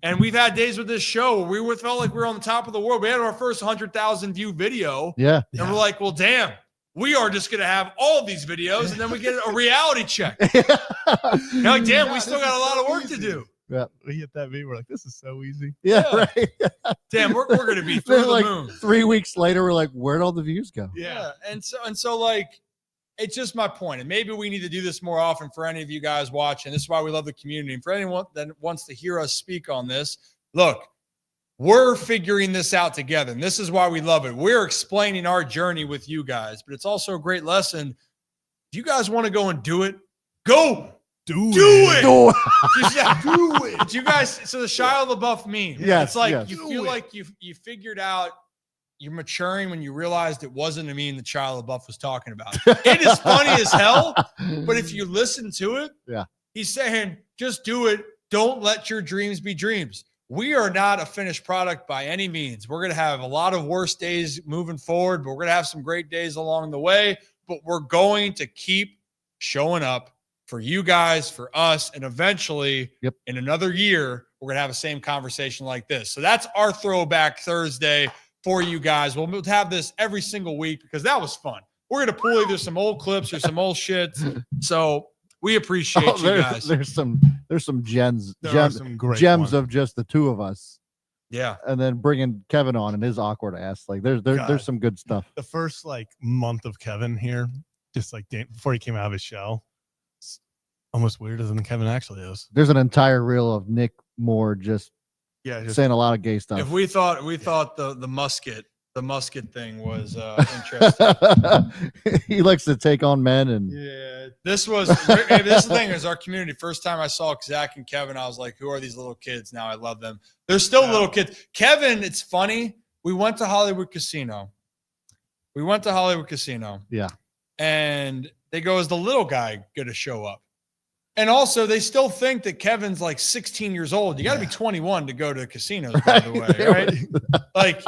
And we've had days with this show where we felt like we were on the top of the world. We had our first 100,000 view video. Yeah. And we're like, well, damn, we are just going to have all these videos. And then we get a reality check. You're like, damn, we still got a lot of work to do. Yeah. We hit that video. We're like, this is so easy. Yeah, right. Damn, we're going to be through Then, the like moon. 3 weeks later, we're like, where'd all the views go? Yeah. And so like, it's just my point. And maybe we need to do this more often for any of you guys watching. This is why we love the community. And for anyone that wants to hear us speak on this, look, we're figuring this out together. And this is why we love it. We're explaining our journey with you guys, but it's also a great lesson. If you guys want to go and do it, go do it. Do it. Did you guys, so the Shia LaBeouf meme. Yes, it's like yes. you feel like you figured out you're maturing when you realized it wasn't a meme that Shia LaBeouf was talking about. It is funny as hell, but if you listen to it, yeah, he's saying, just do it. Don't let your dreams be dreams. We are not a finished product by any means. We're going to have a lot of worse days moving forward, but we're going to have some great days along the way. But we're going to keep showing up for you guys, for us, and eventually in another year, we're going to have the same conversation like this. So that's our Throwback Thursday for you guys. We'll have this every single week because that was fun. We're going to pull either some old clips or some old shit. So we appreciate you guys. There's some gems some great gems ones. of just the two of us. Yeah. And then bringing Kevin on and his awkward ass. Like there's some good stuff. The first like month of Kevin here, just like before he came out of his shell, it's almost weirder than Kevin actually is. There's an entire reel of Nick Moore just saying a lot of gay stuff. If we thought the musket thing was interesting. He likes to take on men and This is the thing is our community. First time I saw Zach and Kevin, I was like, who are these little kids? Now I love them. They're still little kids. Kevin, it's funny. We went to Hollywood Casino. Yeah. And they go, is the little guy going to show up? And also, they still think that Kevin's like 16 years old. You got to be 21 to go to casinos, by the way, right? Like,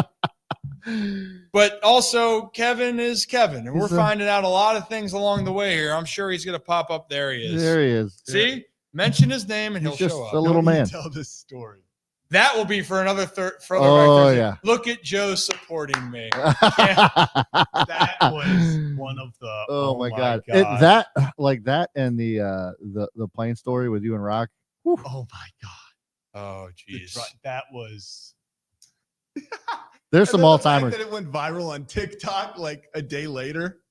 but also, Kevin is Kevin. And we're finding out a lot of things along the way here. I'm sure he's going to pop up. There he is. There he is. See? Mention his name and He's he'll just show up. a little man. Tell this story. That will be for another Oh, yeah. Look at Joe supporting me. That was one of the. Oh my God. That and the plane story with you and Rock. Whew. Oh my God. Oh geez. That was. There's some all timers. That it went viral on TikTok like a day later.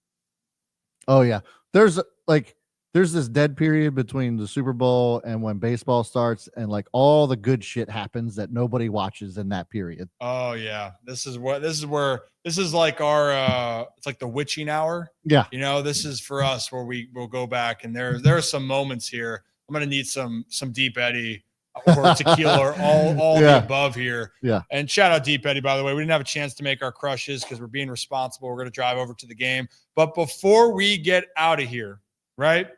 Oh yeah. There's this dead period between the Super Bowl and when baseball starts, and like all the good shit happens that nobody watches in that period. Oh yeah. This is like our it's like the witching hour. Yeah. You know, this is for us where we'll go back and there are some moments here. I'm gonna need some Deep Eddy or tequila or all the above here. Yeah. And shout out Deep Eddy, by the way. We didn't have a chance to make our crushes because we're being responsible. We're gonna drive over to the game. But before we get out of here, right?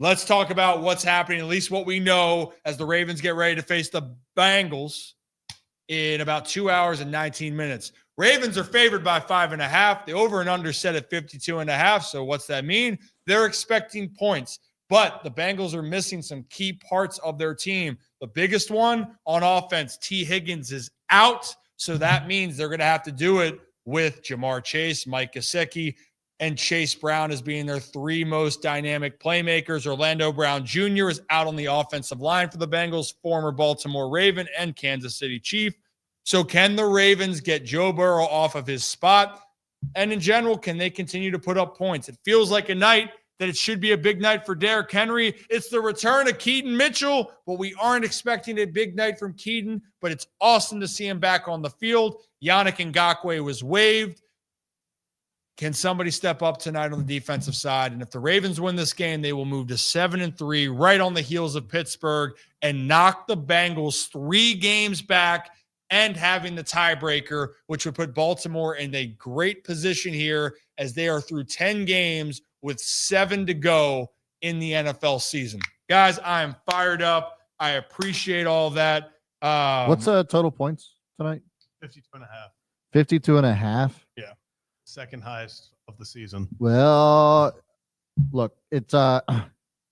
Let's talk about what's happening, at least what we know as the Ravens get ready to face the Bengals in about 2 hours and 19 minutes. Ravens are favored by 5.5. The over and under set at 52.5. So what's that mean? They're expecting points, but the Bengals are missing some key parts of their team. The biggest one on offense, T. Higgins is out. So that means they're going to have to do it with Jamar Chase, Mike Gesicki, and Chase Brown as being their three most dynamic playmakers. Orlando Brown Jr. is out on the offensive line for the Bengals, former Baltimore Raven and Kansas City Chief. So can the Ravens get Joe Burrow off of his spot? And in general, can they continue to put up points? It feels like a night that it should be a big night for Derrick Henry. It's the return of Keaton Mitchell, but we aren't expecting a big night from Keaton, but it's awesome to see him back on the field. Yannick Ngakoue was waived. Can somebody step up tonight on the defensive side? And if the Ravens win this game, they will move to 7-3, right on the heels of Pittsburgh, and knock the Bengals 3 games back and having the tiebreaker, which would put Baltimore in a great position here as they are through 10 games with 7 to go in the NFL season. Guys, I am fired up. I appreciate all of that. What's total points tonight? 52.5. 52.5. Yeah. Second highest of the season. Well, look, it's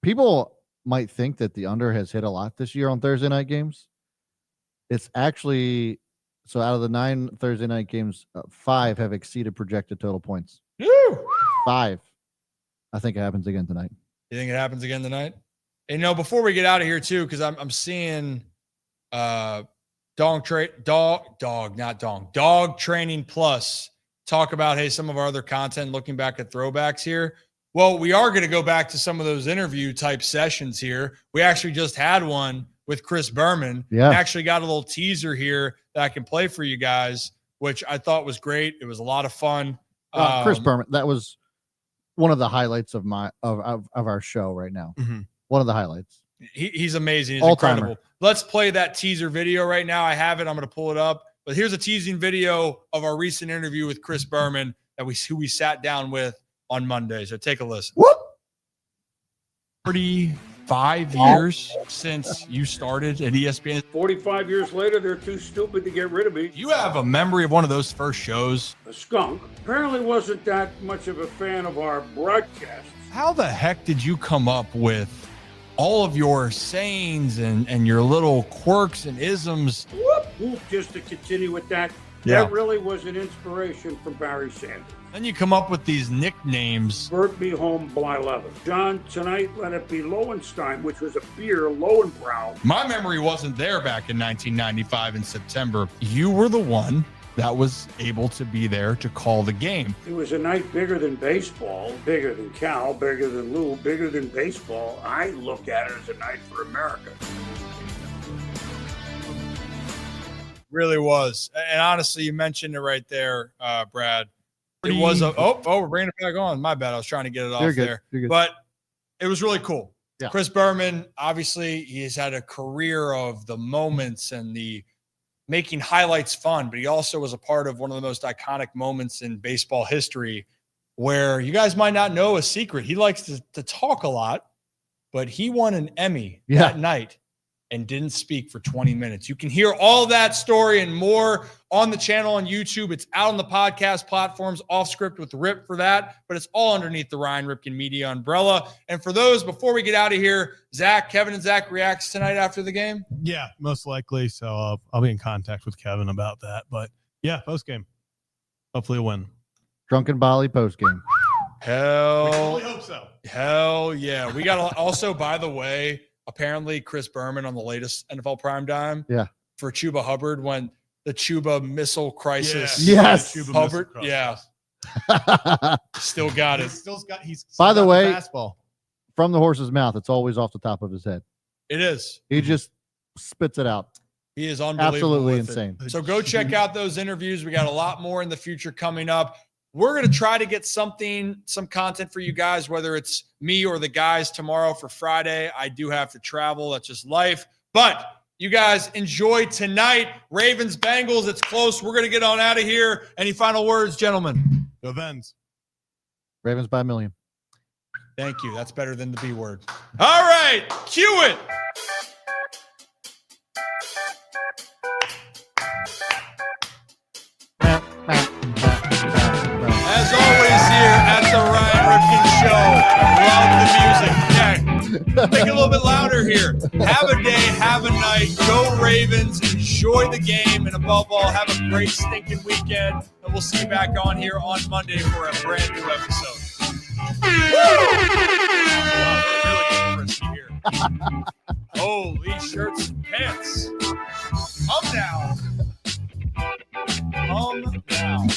people might think that the under has hit a lot this year on Thursday night games. It's actually, so out of the 9 Thursday night games, 5 have exceeded projected total points. Woo! 5. I think it happens again tonight. You think it happens again tonight? And before we get out of here too, because I'm seeing Dog Training Plus talk about, hey, some of our other content, looking back at throwbacks here. Well, we are going to go back to some of those interview type sessions here. We actually just had one with Chris Berman. Yeah. I actually got a little teaser here that I can play for you guys, which I thought was great. It was a lot of fun. Chris Berman, that was one of the highlights of our show right now. One of the highlights. He's amazing. He's All-timer. incredible. Let's play that teaser video right now. I have it. I'm going to pull it up. But here's a teasing video of our recent interview with Chris Berman who we sat down with on Monday. So take a listen. 45 years since you started at ESPN. 45 years later, they're too stupid to get rid of me. You have a memory of one of those first shows. A skunk apparently wasn't that much of a fan of our broadcasts. How the heck did you come up with all of your sayings and your little quirks and isms? Whoop, just to continue with that, Yeah. that really was an inspiration from Barry Sanders. Then you come up with these nicknames. Bert Me Home Blyleven. John, tonight let it be Lowenstein, which was a beer, Lowenbrow. My memory wasn't there back in 1995 in September. You were the one that was able to be there to call the game. It was a night bigger than baseball, bigger than Cal, bigger than Lou, bigger than baseball. I look at it as a night for America. Really was. And honestly, you mentioned it right there, Brad. It was we're bringing it back on. My bad. I was trying to get it off You're good. there. You're good. But it was really cool. Yeah. Chris Berman, obviously, he's had a career of the moments and the making highlights fun, but he also was a part of one of the most iconic moments in baseball history where you guys might not know a secret. He likes to talk a lot, but he won an Emmy that night and didn't speak for 20 minutes. You can hear all that story and more on the channel on YouTube. It's out on the podcast platforms, off script with Rip for that, but it's all underneath the Ryan Ripken Media umbrella. And for those, before we get out of here, Kevin and Zach reacts tonight after the game? Yeah, most likely. So I'll be in contact with Kevin about that. But yeah, post game. Hopefully a win. Drunken Bali post game. Hell, We hope so. Hell yeah. We got also, by the way, apparently Chris Berman on the latest NFL Primetime for Chuba Hubbard when the Chuba missile crisis. Yes. Chuba Hubbard. missile Yeah. Still got it. He's By the got way, fastball. from the horse's mouth, it's always off the top of his head. It is. He just spits it out. He is unbelievable. Absolutely with it. insane. So go check out those interviews. We got a lot more in the future coming up. We're going to try to get some content for you guys, whether it's me or the guys tomorrow for Friday. I do have to travel. That's just life. But you guys enjoy tonight. Ravens, Bengals. It's close. We're going to get on out of here. Any final words, gentlemen? Go Vens. Ravens by a million. Thank you. That's better than the B word. All right. Cue it. As always here at the Ryan Ripken Show, love the music. Yeah, make it a little bit louder here. Have a day, have a night. Go Ravens. Enjoy the game. And above all, have a great stinking weekend. And we'll see you back on here on Monday for a brand new episode. Wow, really crispy here. Holy shirts and pants. Come down. Come down.